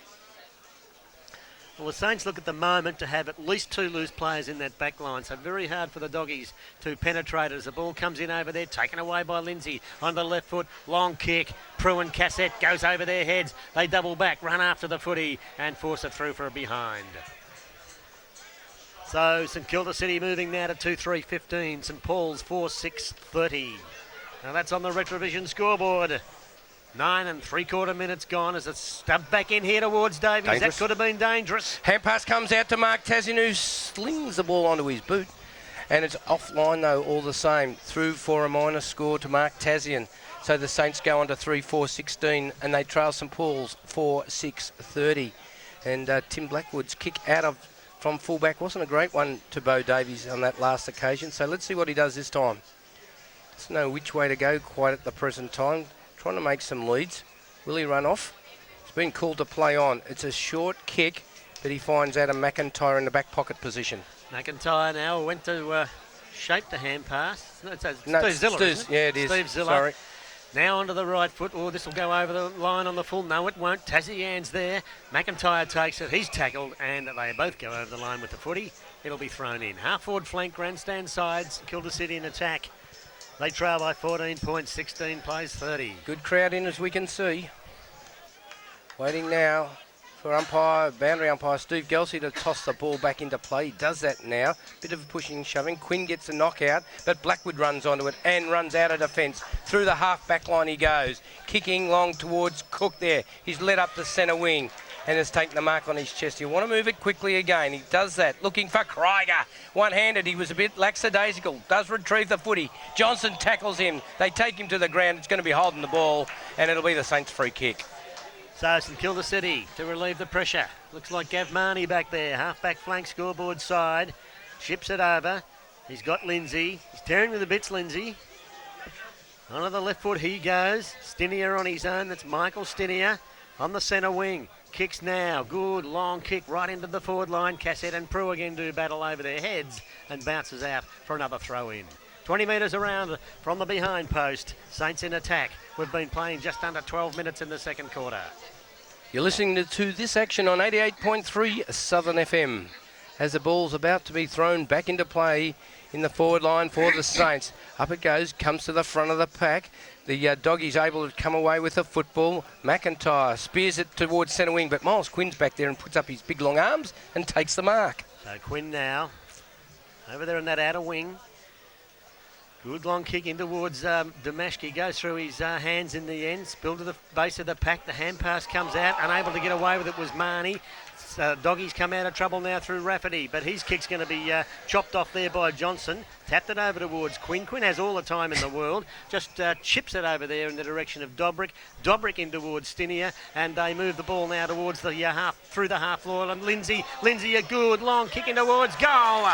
Well, the Saints look at the moment to have at least two loose players in that back line, so very hard for the doggies to penetrate as the ball comes in over there, taken away by Lindsay on the left foot, long kick. Prue and Cassette goes over their heads. They double back, run after the footy and force it through for a behind. So St Kilda City moving now to 2-3-15. St Paul's 4-6-30. Now that's on the Retrovision scoreboard. 9 3/4 minutes gone as it's stubbed back in here towards Davies. Dangerous. That could have been dangerous. Hand pass comes out to Mark Tassin, who slings the ball onto his boot. And it's offline though all the same. Through for a minor score to Mark Tassin. So the Saints go on to 3-4-16 and they trail St Paul's 4-6-30. And Tim Blackwood's kick from fullback wasn't a great one to Bo Davies on that last occasion. So let's see what he does this time. Doesn't know which way to go quite at the present time. Trying to make some leads. Will he run off? It's been called to play on. It's a short kick, but he finds Adam McIntyre in the back pocket position. McIntyre now went to shape the hand pass. No, it's No, Steve Ziller, isn't it? Yeah, it is. Steve Ziller. Sorry. Now onto the right foot. Oh, this will go over the line on the full. No, it won't. Tazian's there. McIntyre takes it. He's tackled, and they both go over the line with the footy. It'll be thrown in. Half forward flank, grandstand sides. Kilda City in attack. They trail by 14 points. 16 plays 30. Good crowd in as we can see. Waiting now for boundary umpire Steve Gelsey to toss the ball back into play. He does that now. Bit of pushing and shoving. Quinn gets a knockout, but Blackwood runs onto it and runs out of defence. Through the half back line he goes. Kicking long towards Cook there. He's led up the centre wing and has taken the mark on his chest. You want to move it quickly again. He does that. Looking for Krieger. One-handed. He was a bit lackadaisical. Does retrieve the footy. Johnson tackles him. They take him to the ground. It's going to be holding the ball and it'll be the Saints' free kick. So St Kilda City to relieve the pressure. Looks like Gav Marnie back there. Half-back flank scoreboard side. Ships it over. He's got Lindsay. He's tearing with the bits, Lindsay. Onto the left foot he goes. Stinier on his own. That's Michael Stinier on the centre wing. Kicks now. Good long kick right into the forward line. Cassette and Prue again do battle over their heads and bounces out for another throw in. 20 metres around from the behind post. Saints in attack. We've been playing just under 12 minutes in the second quarter. You're listening to this action on 88.3 Southern FM. As the ball's about to be thrown back into play in the forward line for the Saints. Up it goes, comes to the front of the pack. The Doggies able to come away with the football. McIntyre spears it towards centre wing, but Miles Quinn's back there and puts up his big long arms and takes the mark. So Quinn now over there in that outer wing. Good long kick in towards Damashki. Goes through his hands in the end. Spilled to the base of the pack. The hand pass comes out. Unable to get away with it was Marnie. Doggies come out of trouble now through Rafferty, but his kick's going to be chopped off there by Johnson. Tapped it over towards Quinn. Quinn has all the time in the world. Just chips it over there in the direction of Dobrick. Dobrick in towards Stinier, and they move the ball now towards the half, through the half line. And Lindsay a good long kick in towards goal.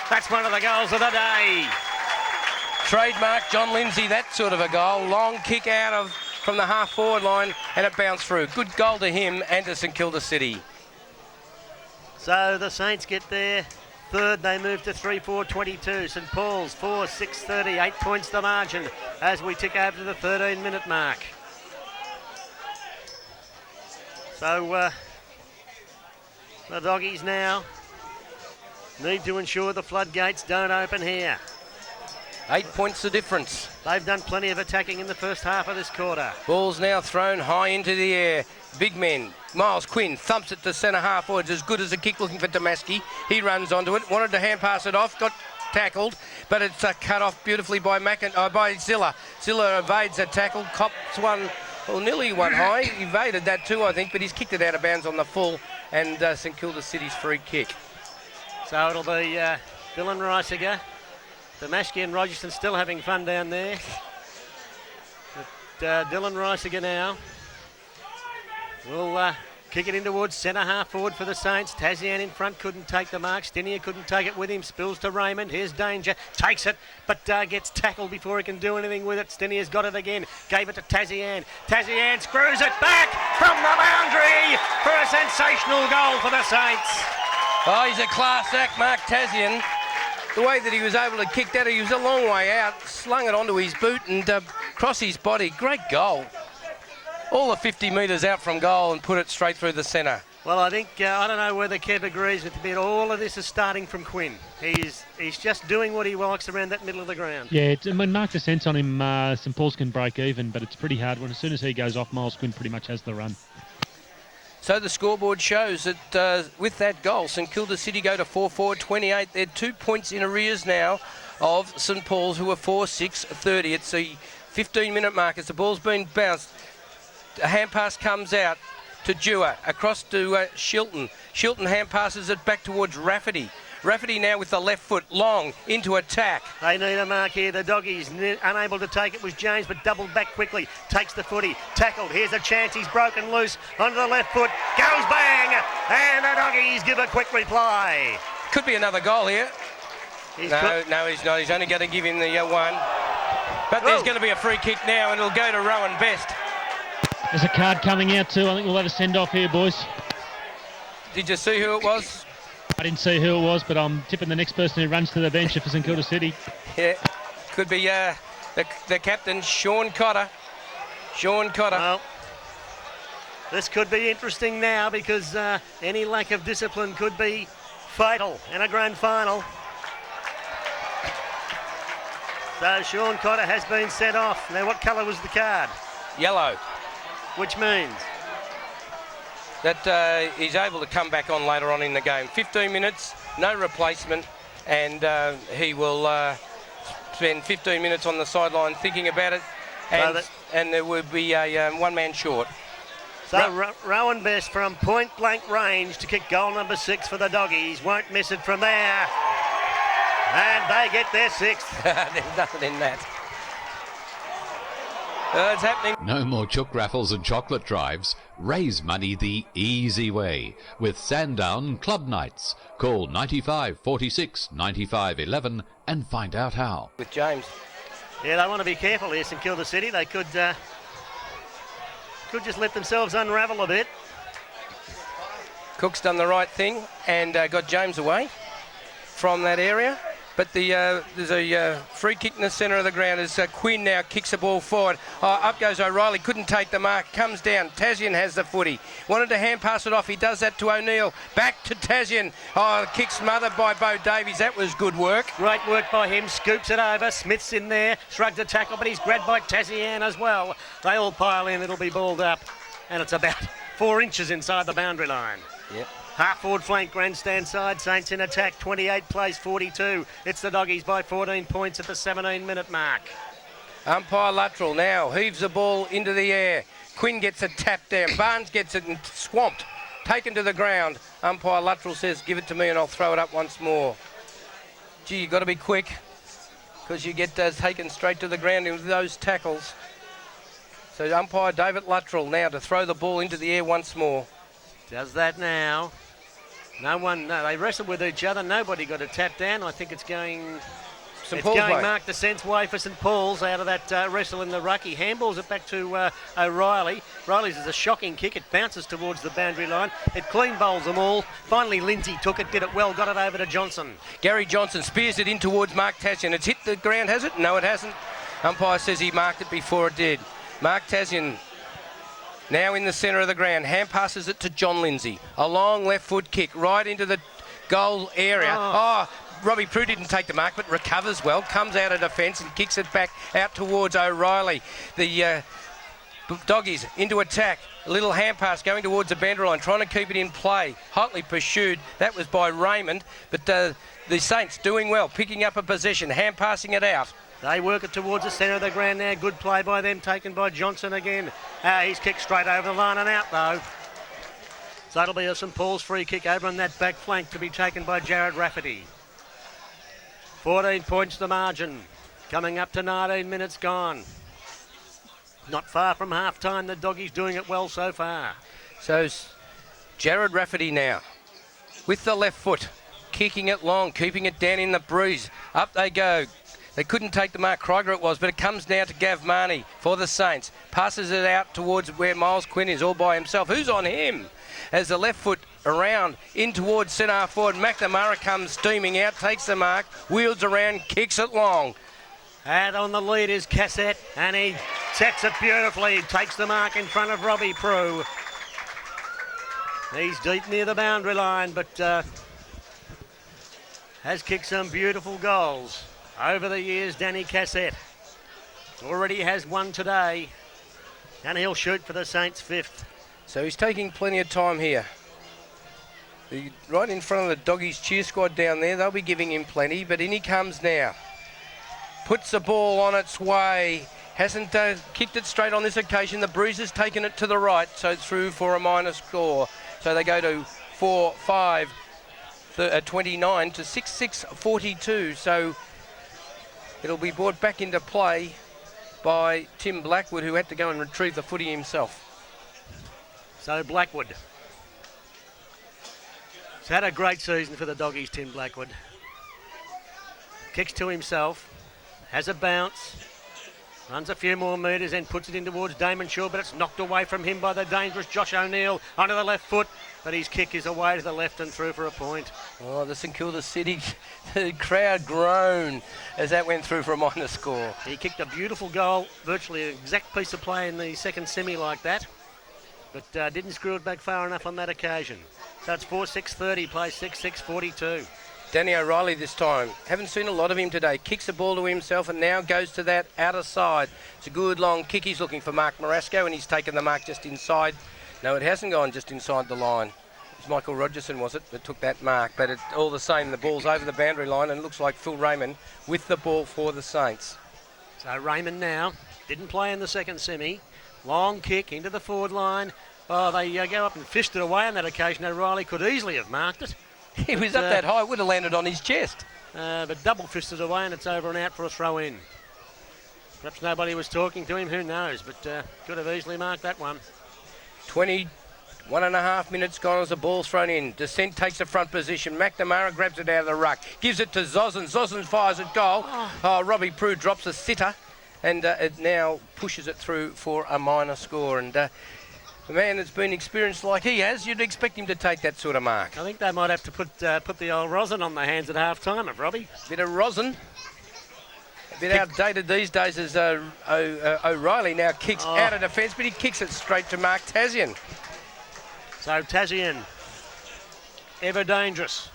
That's one of the goals of the day. Trademark John Lindsay, that sort of a goal. Long kick out from the half forward line, and it bounced through. Good goal to him and to St Kilda City. So the Saints get their third. They move to 3-4-22. St Paul's 4-6-30. 8 points the margin as we tick over to the 13-minute mark. So the Doggies now need to ensure the floodgates don't open here. 8 points the difference. They've done plenty of attacking in the first half of this quarter. Ball's now thrown high into the air. Big men. Miles Quinn thumps it to centre half forwards, as good as a kick looking for Damaski. He runs onto it, wanted to hand pass it off, got tackled, but it's cut off beautifully by by Zilla. Zilla evades a tackle, cops one, well, nearly one high. Evaded that too, I think, but he's kicked it out of bounds on the full, and St Kilda City's free kick. So it'll be Dylan Reisiger. Damashki and Rogerson still having fun down there. But Dylan Reisiger now will kick it in towards centre half forward for the Saints. Tazian in front couldn't take the mark. Stinier couldn't take it with him. Spills to Raymond. Here's danger. Takes it, but gets tackled before he can do anything with it. Stinier's got it again. Gave it to Tazian. Tazian screws it back from the boundary for a sensational goal for the Saints. Oh, he's a class act, Mark Tazian. The way that he was able to kick that, he was a long way out, slung it onto his boot and across his body. Great goal. All the 50 metres out from goal and put it straight through the centre. Well, I think, I don't know whether Kev agrees with me, but all of this is starting from Quinn. He's just doing what he likes around that middle of the ground. Yeah, Mark the sense on him, St Paul's can break even, but it's pretty hard when as soon as he goes off, Miles Quinn pretty much has the run. So the scoreboard shows that with that goal, St Kilda City go to 4-4-28. They're 2 points in arrears now of St Paul's, who are 4-6-30. It's the 15-minute mark as the ball's been bounced. A hand pass comes out to Dewar, across to Shilton. Shilton hand passes it back towards Rafferty. Rafferty now with the left foot long into attack. They need a mark here. The Doggies unable to take it was James, but doubled back quickly. Takes the footy. Tackled. Here's a chance. He's broken loose onto the left foot. Goes bang! And the Doggies give a quick reply. Could be another goal here. No, he's not. He's only going to give him the one. But there's going to be a free kick now, and it'll go to Rowan Best. There's a card coming out too. I think we'll have a send-off here, boys. Did you see who it was? I didn't see who it was, but I'm tipping the next person who runs to the bench for St Kilda City. Yeah, could be the captain, Sean Cotter. Sean Cotter. Well, this could be interesting now because any lack of discipline could be fatal in a grand final. So Sean Cotter has been sent off. Now, what colour was the card? Yellow. Which means? That he's able to come back on later on in the game. 15 minutes, no replacement, and he will spend 15 minutes on the sideline thinking about it, and there will be a one man short. So Rowan Best from point blank range to kick goal number 6 for the Doggies. Won't miss it from there. And they get their 6th. There's nothing in that. It's happening. No more chook raffles and chocolate drives. Raise money the easy way with Sandown Club Nights. Call 95 46 95 11 and find out how. With James. Yeah, they want to be careful here, St Kilda City. They could just let themselves unravel a bit. Cook's done the right thing and got James away from that area. But there's a free kick in the centre of the ground as Quinn now kicks the ball forward. Up goes O'Reilly, couldn't take the mark, comes down. Tasman has the footy. Wanted to hand pass it off, he does that to O'Neill. Back to Tasman. The kick smothered by Bo Davies, that was good work. Great work by him, scoops it over. Smith's in there, shrugs a tackle, but he's grabbed by Tasman as well. They all pile in, it'll be balled up. And it's about 4 inches inside the boundary line. Yep. Half forward flank, grandstand side, Saints in attack, 28 plays 42. It's the Doggies by 14 points at the 17-minute mark. Umpire Luttrell now heaves the ball into the air. Quinn gets a tap down. Barnes gets it and swamped, taken to the ground. Umpire Luttrell says, give it to me and I'll throw it up once more. Gee, you've got to be quick because you get taken straight to the ground with those tackles. So umpire David Luttrell now to throw the ball into the air once more. Does that now. No, they wrestled with each other. Nobody got a tap down. I think it's going... St Paul's way. Mark Descent's way for St Paul's out of that wrestle in the rucky. Handballs it back to O'Reilly. Riley's is a shocking kick. It bounces towards the boundary line. It clean bowls them all. Finally, Lindsay took it, did it well, got it over to Johnson. Gary Johnson spears it in towards Mark Tasman. It's hit the ground, has it? No, it hasn't. Umpire says he marked it before it did. Mark Tasman now in the centre of the ground. Hand passes it to John Lindsay. A long left foot kick right into the goal area. Robbie Prue didn't take the mark but recovers well. Comes out of defence and kicks it back out towards O'Reilly. The Doggies into attack. A little hand pass going towards the boundary line, trying to keep it in play. Hotly pursued. That was by Raymond. But the Saints doing well, picking up a possession, hand passing it out. They work it towards the centre of the ground now. Good play by them, taken by Johnson again. He's kicked straight over the line and out though. So that'll be a St Paul's free kick over on that back flank to be taken by Jared Rafferty. 14 points the margin. Coming up to 19 minutes gone. Not far from half time. The Doggies doing it well so far. So Jared Rafferty now with the left foot, kicking it long, keeping it down in the breeze. Up they go. They couldn't take the mark, Krieger it was, but it comes now to Gav Marnie for the Saints. Passes it out towards where Miles Quinn is all by himself. Who's on him? As the left foot around in towards centre forward, McNamara comes steaming out, takes the mark, wheels around, kicks it long. And on the lead is Cassette, and he sets it beautifully. Takes the mark in front of Robbie Prue. He's deep near the boundary line, but has kicked some beautiful goals. Over the years, Danny Cassette already has one today, and he'll shoot for the Saints' 5th. So he's taking plenty of time here. Right in front of the Doggies cheer squad down there, they'll be giving him plenty, but in he comes now. Puts the ball on its way, hasn't kicked it straight on this occasion. The Bruiser's taken it to the right, so through for a minor score. So they go to 4-5, 29 to 6-6, 42. So it'll be brought back into play by Tim Blackwood, who had to go and retrieve the footy himself. So Blackwood. He's had a great season for the Doggies, Tim Blackwood. Kicks to himself, has a bounce, runs a few more metres and puts it in towards Damon Shaw, but it's knocked away from him by the dangerous Josh O'Neill onto the left foot. But his kick is away to the left and through for a point. Oh, the St Kilda City the crowd groaned as that went through for a minor score. He kicked a beautiful goal, virtually an exact piece of play in the second semi like that, but didn't screw it back far enough on that occasion. So it's 4-6-30, plays 6-6-42. Danny O'Reilly this time. Haven't seen a lot of him today. Kicks the ball to himself and now goes to that outer side. It's a good long kick. He's looking for Mark Marasco and he's taken the mark just inside. No, it hasn't gone just inside the line. It was Michael Rogerson, was it, that took that mark. But all the same, the ball's over the boundary line and it looks like Phil Raymond with the ball for the Saints. So Raymond now, didn't play in the second semi. Long kick into the forward line. Oh, they go up and fist it away on that occasion. O'Reilly could easily have marked it. He was up that high, would have landed on his chest. But double fisted away and it's over and out for a throw in. Perhaps nobody was talking to him, who knows, but could have easily marked that one. 21.5 minutes gone as the ball's thrown in. Descent takes the front position. McNamara grabs it out of the ruck. Gives it to Zosens. Zosens fires at goal. Oh, Robbie Prue drops a sitter. and it now pushes it through for a minor score. And a man that's been experienced like he has, you'd expect him to take that sort of mark. I think they might have to put the old rosin on their hands at half time, Robbie. Bit of rosin. A bit outdated these days as O'Reilly now kicks out of defence, but he kicks it straight to Mark Tazian. So Tazian, ever dangerous.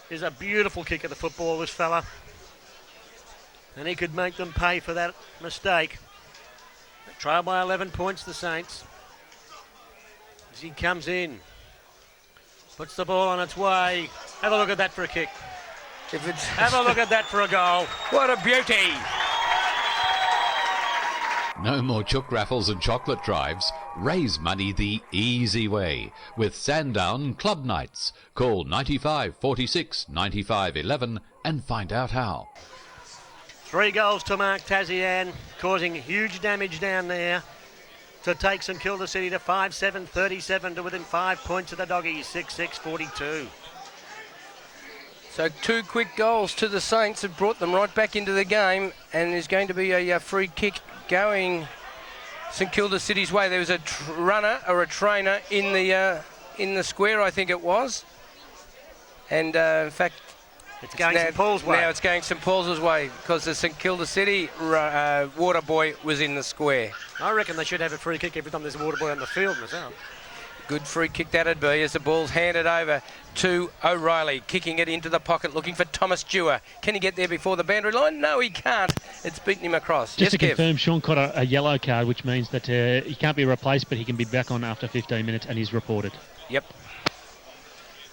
Is a beautiful kick of the football, this fella. And he could make them pay for that mistake. Trail by 11 points, the Saints. As he comes in, puts the ball on its way. Have a look at that for a kick. Have a look at that for a goal. What a beauty. No more chook raffles and chocolate drives. Raise money the easy way with Sandown Club Nights. Call 95 46 95 11 and find out how. 3 goals to Mark Tazian, causing huge damage down there to take St Kilda City to 5-7-37 to within 5 points of the Doggies, 6-6-42. So 2 quick goals to the Saints have brought them right back into the game, and there's going to be a free kick going St Kilda City's way. There was a runner or a trainer in the square, I think it was, and in fact it's going St Paul's way. Now it's going St Paul's way because the St Kilda City water boy was in the square. I reckon they should have a free kick every time there's a water boy on the field myself. Good free kick that'd be as the ball's handed over to O'Reilly, kicking it into the pocket, looking for Thomas Dewar. Can he get there before the boundary line? No, he can't. It's beaten him across. Just yes, to Kev. confirm, Sean caught a yellow card, which means that he can't be replaced, but he can be back on after 15 minutes, and he's reported. Yep.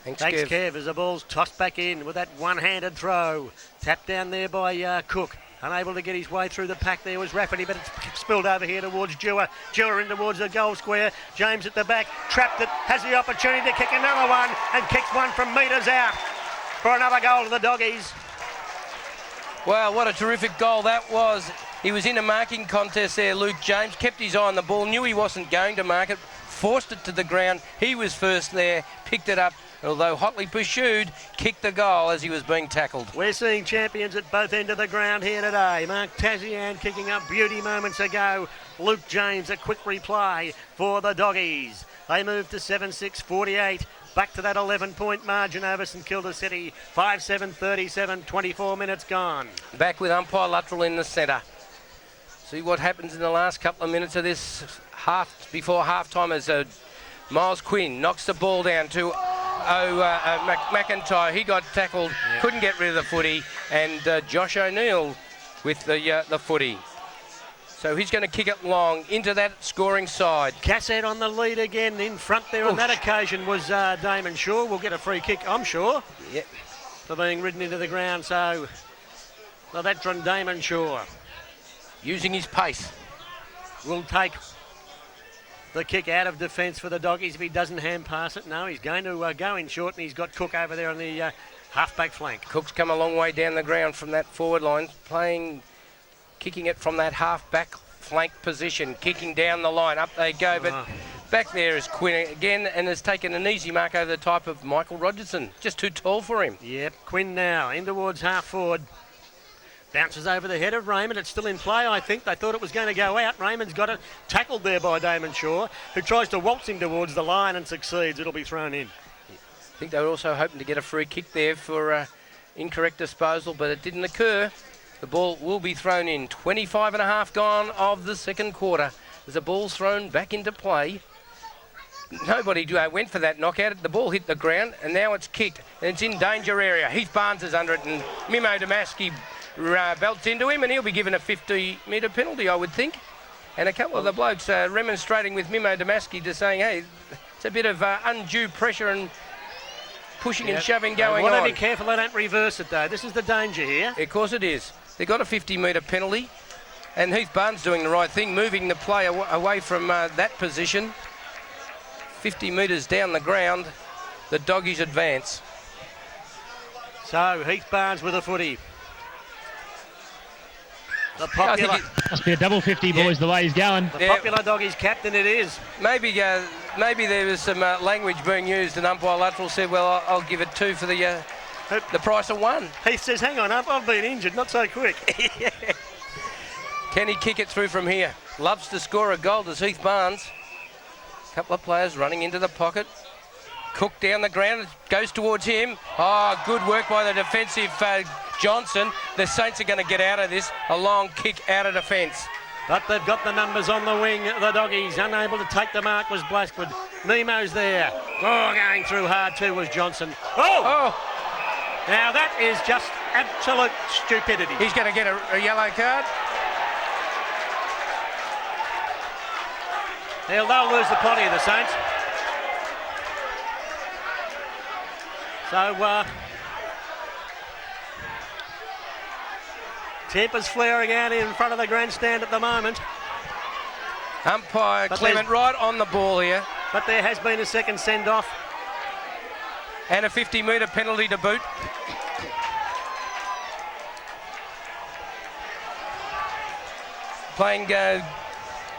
Thanks, Kev, as the ball's tossed back in with that one-handed throw. Tapped down there by Cook. Unable to get his way through the pack there was Rafferty, but it's spilled over here towards Dewar. Dewar in towards the goal square. James at the back, trapped it, has the opportunity to kick another one, and kicks one from metres out for another goal to the Doggies. Wow, what a terrific goal that was. He was in a marking contest there, Luke James, kept his eye on the ball, knew he wasn't going to mark it, forced it to the ground. He was first there, picked it up, although hotly pursued, kicked the goal as he was being tackled. We're seeing champions at both ends of the ground here today. Mark Tazian kicking up beauty moments ago. Luke James, a quick reply for the Doggies. They move to 7-6-48. Back to that 11-point margin over St Kilda City. 5-7-37, 24 minutes gone. Back with umpire Luttrell in the centre. See what happens in the last couple of minutes of this before half-time as Miles Quinn knocks the ball down to McIntyre. He got tackled, couldn't get rid of the footy, and Josh O'Neill with the footy. So he's going to kick it long into that scoring side. Cassett on the lead again in front there on that occasion was Damon Shaw. We'll get a free kick, I'm sure, Yep. for being ridden into the ground. So the veteran Damon Shaw Using his pace. will take the kick out of defence for the Doggies if he doesn't hand pass it. No, he's going to go in short, and he's got Cook over there on the half-back flank. Cook's come a long way down the ground from that forward line, kicking it from that half-back flank position, kicking down the line. Up they go, but back there is Quinn again, and has taken an easy mark over the type of Michael Rogerson. Just too tall for him. Yep, Quinn now in towards half-forward. Bounces over the head of Raymond. It's still in play, I think. They thought it was going to go out. Raymond's got it tackled there by Damon Shaw, who tries to waltz him towards the line and succeeds. It'll be thrown in. I think they were also hoping to get a free kick there for incorrect disposal, but it didn't occur. The ball will be thrown in. 25 and a half gone of the second quarter as the ball's thrown back into play. Nobody went for that knockout. The ball hit the ground, and now it's kicked, and it's in danger area. Heath Barnes is under it, and Mimo Damaski belts into him, and he'll be given a 50-metre penalty, I would think. And a couple of the blokes remonstrating with Mimo Damaski, just saying, hey, it's a bit of undue pressure and pushing and shoving going on. Want to be careful they don't reverse it, though. This is the danger here. Of course it is. They got a 50-metre penalty, and Heath Barnes doing the right thing, moving the play away from that position. 50 metres down the ground, the Doggies advance. So Heath Barnes with a footy. The popular, Must be a double 50, boys, the way he's going. the popular Doggies captain it is. Maybe there was some language being used, and umpire Luttrell said, well, I'll give it 2 for the price of 1. Heath says, hang on, I've been injured, not so quick. Can he kick it through from here? Loves to score a goal, does Heath Barnes. Couple of players running into the pocket. Cook down the ground, goes towards him. Oh, good work by the defensive Johnson. The Saints are going to get out of this. A long kick out of defence. But they've got the numbers on the wing, the Doggies. Unable to take the mark was Blackwood. Nemo's there. Oh, going through hard too was Johnson. Oh! Now that is just absolute stupidity. He's going to get a yellow card. They'll lose the plot here, the Saints. So, tempers flaring out in front of the grandstand at the moment. Umpire But Clement right on the ball here. But there has been a second send-off. And a 50-metre penalty to boot. Playing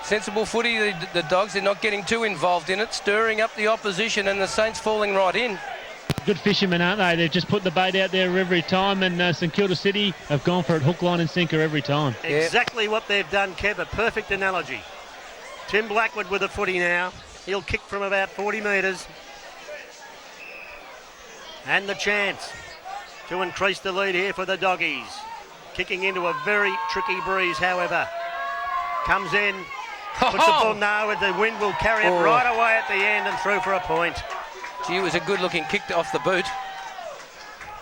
sensible footy, the Dogs. They're not getting too involved in it, stirring up the opposition, and the Saints falling right in. Good fishermen, aren't they? They've just put the bait out there every time, and St Kilda City have gone for it hook, line and sinker every time. Exactly what they've done, Kev. A perfect analogy. Tim Blackwood with the footy now. He'll kick from about 40 metres. And the chance to increase the lead here for the Doggies. Kicking into a very tricky breeze, however. Comes in, puts the ball now, the wind will carry it right away at the end and through for a point. Gee, it was a good-looking kick off the boot,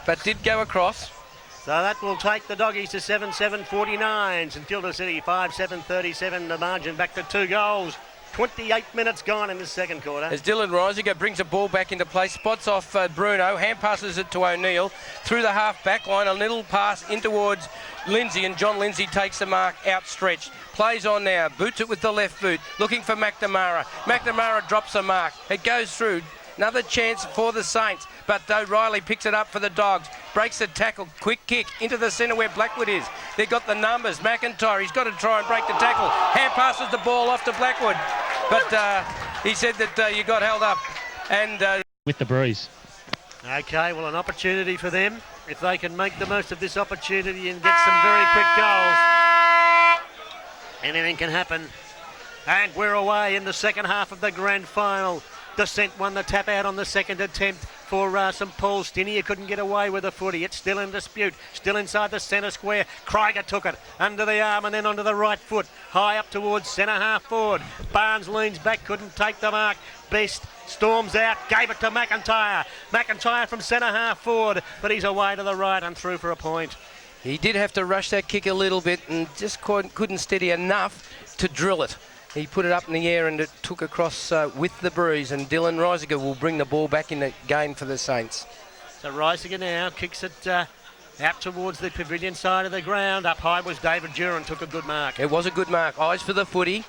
but did go across. So that will take the Doggies to 7-7-49. St Kilda City 5-7-37. The margin back to 2 goals. 28 minutes gone in the second quarter. As Dylan Reisiger brings the ball back into play, spots off Bruno, hand passes it to O'Neill through the half back line, a little pass in towards Lindsay, and John Lindsay takes the mark outstretched. Plays on now, boots it with the left boot, looking for McNamara. McNamara drops the mark. It goes through. Another chance for the Saints, but O'Reilly picks it up for the Dogs. Breaks the tackle, quick kick into the centre where Blackwood is. They've got the numbers. McIntyre, he's got to try and break the tackle. Hand passes the ball off to Blackwood, but he said that you got held up. And with the breeze. Okay, well, an opportunity for them. If they can make the most of this opportunity and get some very quick goals, anything can happen. And we're away in the second half of the grand final. Descent won the tap out on the second attempt for St Paul. Stinier couldn't get away with the footy. It's still in dispute. Still inside the centre square. Krieger took it under the arm and then onto the right foot. High up towards centre half forward. Barnes leans back, couldn't take the mark. Best storms out, gave it to McIntyre. McIntyre from centre half forward, but he's away to the right and through for a point. he did have to rush that kick a little bit and just couldn't steady enough to drill it. He put it up in the air and it took across with the breeze, and Dylan Reisiger will bring the ball back in the game for the Saints. So Reisiger now kicks it out towards the pavilion side of the ground. Up high was David Duran, took a good mark. It was a good mark. Eyes for the footy.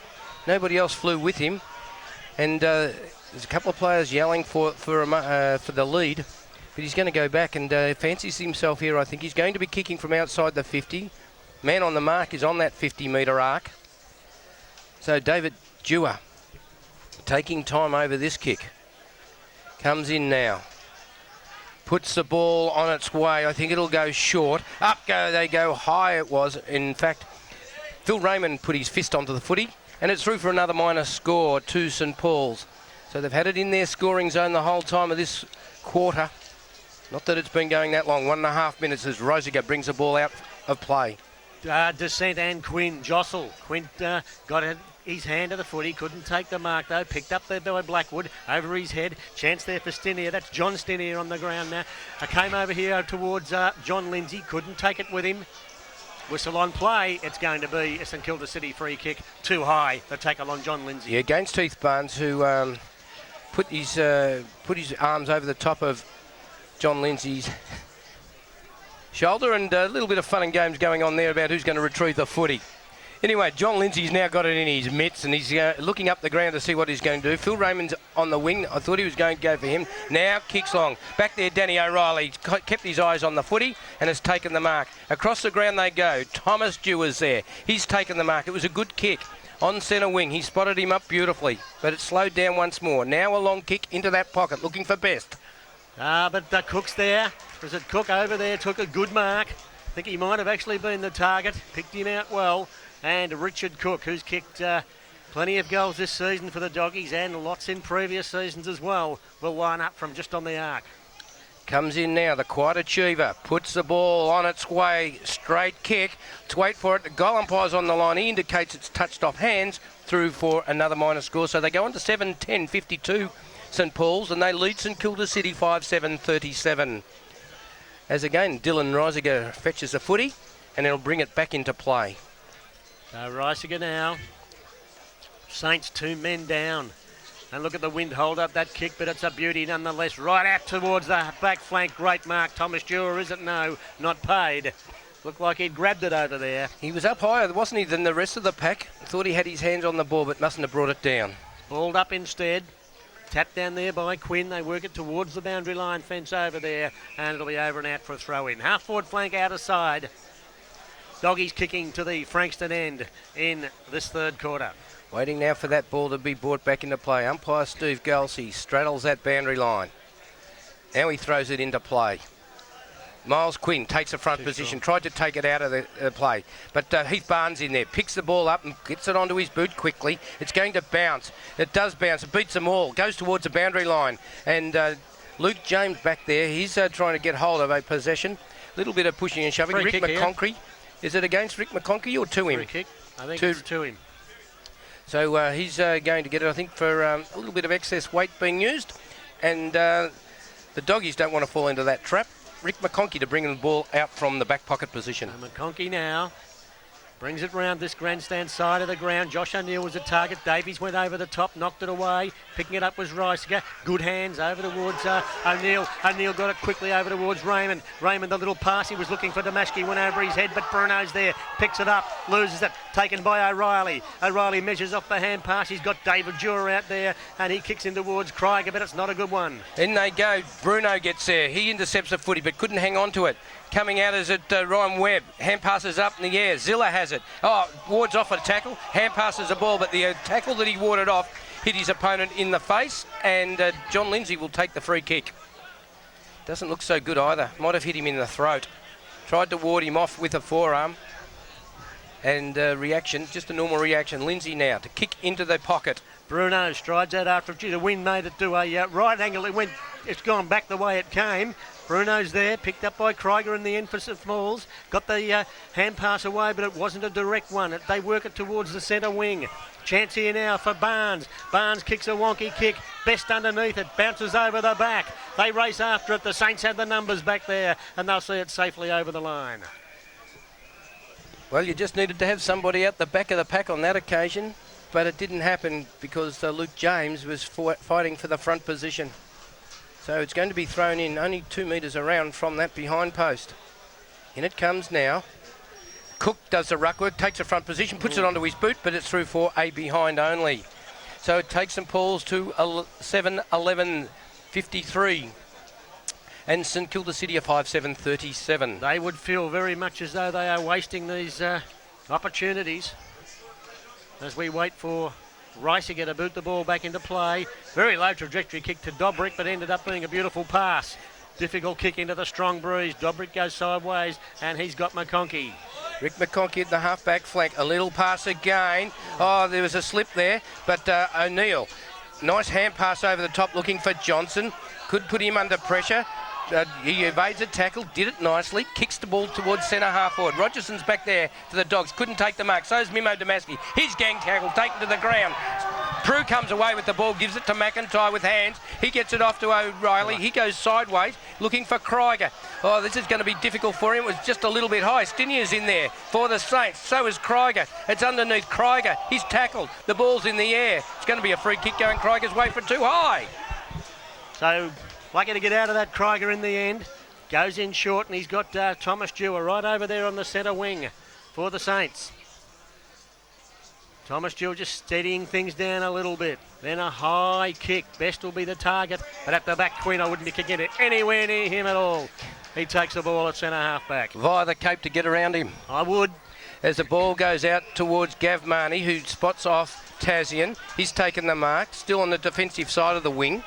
Nobody else flew with him. And there's a couple of players yelling for the lead. But he's going to go back and fancies himself here. I think he's going to be kicking from outside the 50. Man on the mark is on that 50-metre arc. So David Dewar taking time over this kick. Comes in now. Puts the ball on its way. I think it'll go short. Up go they go. High it was. In fact, Phil Raymond put his fist onto the footy, and it's through for another minor score to St Paul's. So they've had it in their scoring zone the whole time of this quarter. Not that it's been going that long. 1.5 minutes as Reisiger brings the ball out of play. Descent and Quinn jostle. Quinn got his hand to the footy, couldn't take the mark though. Picked up there by Blackwood over his head. Chance there for Stinier. That's John Stinier on the ground now. Came over here towards John Lindsay. Couldn't take it with him. Whistle on play. It's going to be a St Kilda City free kick. Too high. The tackle on John Lindsay. Yeah, against Heath Barnes, who put his arms over the top of John Lindsay's shoulder, and a little bit of fun and games going on there about who's going to retrieve the footy. Anyway, John Lindsay's now got it in his mitts and he's looking up the ground to see what he's going to do. Phil Raymond's on the wing. I thought he was going to go for him. Now kicks long. Back there, Danny O'Reilly kept his eyes on the footy and has taken the mark. Across the ground they go. Thomas Dewar's there. He's taken the mark. It was a good kick. On centre wing, he spotted him up beautifully, but it slowed down once more. Now a long kick into that pocket, looking for Best. But Cook's there. Was it Cook over there? Took a good mark. I think he might have actually been the target. Picked him out well. and Richard Cook, who's kicked plenty of goals this season for the Doggies and lots in previous seasons as well, will line up from just on the arc. Comes in now, the quiet achiever, puts the ball on its way, straight kick. Let's wait for it. The goal umpire's on the line. He indicates it's touched off hands, through for another minor score. So they go on to 7-10-52 St Paul's, and they lead St Kilda City 5-7-37. As again, Dylan Reisiger fetches a footy, and it'll bring it back into play. So Reisiger now. Saints 2 men down. And look at the wind hold up that kick, but it's a beauty nonetheless. Right out towards the back flank. Great mark. Thomas Dewar, is it? No, not paid. Looked like he'd grabbed it over there. He was up higher, wasn't he, than the rest of the pack? Thought he had his hands on the ball, but mustn't have brought it down. Balled up instead. Tapped down there by Quinn. They work it towards the boundary line fence over there, and it'll be over and out for a throw-in. Half forward flank out of side. Doggies kicking to the Frankston end in this third quarter. Waiting now for that ball to be brought back into play. Umpire Steve Galsey straddles that boundary line. Now he throws it into play. Miles Quinn takes the front position, tried to take it out of the play. But Heath Barnes in there, picks the ball up and gets it onto his boot quickly. It's going to bounce. It does bounce. It beats them all. Goes towards the boundary line. And Luke James back there, he's trying to get hold of a possession. A little bit of pushing and shoving. Free Rick McConkey. Is it against Rick McConkey or to him? Free kick. I think it's to him. So he's going to get it, I think, for a little bit of excess weight being used. And the Doggies don't want to fall into that trap. Rick McConkey to bring the ball out from the back pocket position. And McConkey now brings it round this grandstand side of the ground. Josh O'Neill was a target. Davies went over the top, knocked it away. Picking it up was Reisiger. Good hands over towards O'Neill. O'Neill got it quickly over towards Raymond. Raymond, the little pass he was looking for Damaski, went over his head, but Bruno's there. Picks it up, loses it. Taken by O'Reilly. O'Reilly measures off the hand pass. He's got David Dewar out there, and he kicks in towards Krieger, but it's not a good one. In they go. Bruno gets there. He intercepts the footy, but couldn't hang on to it. Coming out is it Ryan Webb. Hand passes up in the air. Zilla has it. Oh, wards off a tackle. Hand passes the ball, but the tackle that he warded off hit his opponent in the face, and John Lindsay will take the free kick. Doesn't look so good either. Might have hit him in the throat. Tried to ward him off with a forearm. And reaction, just a normal reaction. Lindsay now to kick into the pocket. Bruno strides out after the wind made it do a right angle. It's gone back the way it came. Bruno's there, picked up by Krieger in the end for St Falls. Got the hand pass away, but it wasn't a direct one. They work it towards the centre wing. Chance here now for Barnes. Barnes kicks a wonky kick. Best underneath it. Bounces over the back. They race after it. The Saints have the numbers back there, and they'll see it safely over the line. Well, you just needed to have somebody out the back of the pack on that occasion, but it didn't happen because Luke James was fighting for the front position. So it's going to be thrown in only 2 metres around from that behind post. In it comes now. Cook does the ruck work, takes the front position, puts it onto his boot, but it's through for a behind only. So it takes St Paul's to 7-11-53. And St Kilda City are 5-7-37. They would feel very much as though they are wasting these opportunities as we wait for Reisiger to boot the ball back into play. Very low trajectory kick to Dobrick, but ended up being a beautiful pass. Difficult kick into the strong breeze. Dobrick goes sideways, and he's got McConkey. Rick McConkey at the half-back flank. A little pass again. Oh, there was a slip there, but O'Neill. Nice hand pass over the top looking for Johnson. Could put him under pressure. He evades a tackle, did it nicely, kicks the ball towards centre half forward. Rogerson's back there for the Dogs, couldn't take the mark. So's Mimo Damaski. His gang tackle taken to the ground. Prue comes away with the ball, gives it to McIntyre with hands. He gets it off to O'Reilly. He goes sideways, looking for Krieger. Oh, this is going to be difficult for him. It was just a little bit high. Stinier's in there for the Saints. So is Krieger. It's underneath Krieger. He's tackled. The ball's in the air. It's going to be a free kick going Krieger's way for too high. So lucky to get out of that, Krieger in the end. Goes in short, and he's got Thomas Dewar right over there on the centre wing for the Saints. Thomas Dewar just steadying things down a little bit. Then a high kick. Best will be the target. But at the back, Queen, I wouldn't be kicking it anywhere near him at all. He takes the ball at centre half back. Via the cape to get around him. I would. As the ball goes out towards Gav Marnie, who spots off Tasman. He's taken the mark. Still on the defensive side of the wing.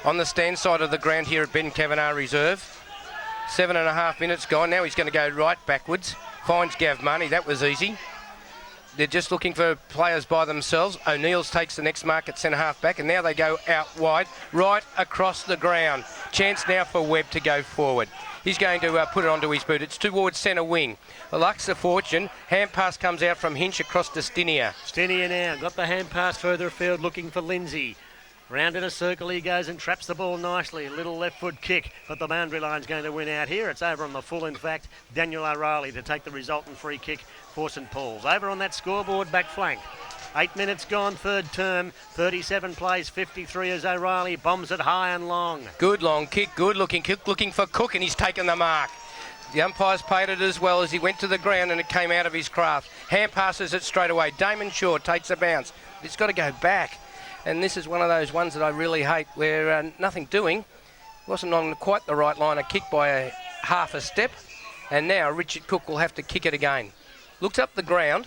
On the stand side of the ground here at Ben Kavanagh Reserve. 7.5 minutes gone. Now he's going to go right backwards. Finds Gav Marnie. That was easy. They're just looking for players by themselves. O'Neill's takes the next mark at centre half back, and now they go out wide, right across the ground. Chance now for Webb to go forward. He's going to put it onto his boot. It's towards centre wing. Luxa Fortune. Hand pass comes out from Hinch across to Stinia. Stinia now got the hand pass further afield looking for Lindsay. Round in a circle he goes and traps the ball nicely. A little left foot kick, but the boundary line's going to win out here. It's over on the full, in fact. Daniel O'Reilly to take the resultant free kick for St Paul's. Over on that scoreboard back flank. 8 minutes gone, third term. 37 plays, 53 as O'Reilly bombs it high and long. Good long kick, good looking kick, looking for Cook, and he's taken the mark. The umpires paid it as well as he went to the ground and it came out of his craft. Hand passes it straight away. Damon Shaw takes a bounce. It's got to go back. And this is one of those ones that I really hate where nothing doing. Wasn't on quite the right line. A kick by a half a step. And now Richard Cook will have to kick it again. Looks up the ground.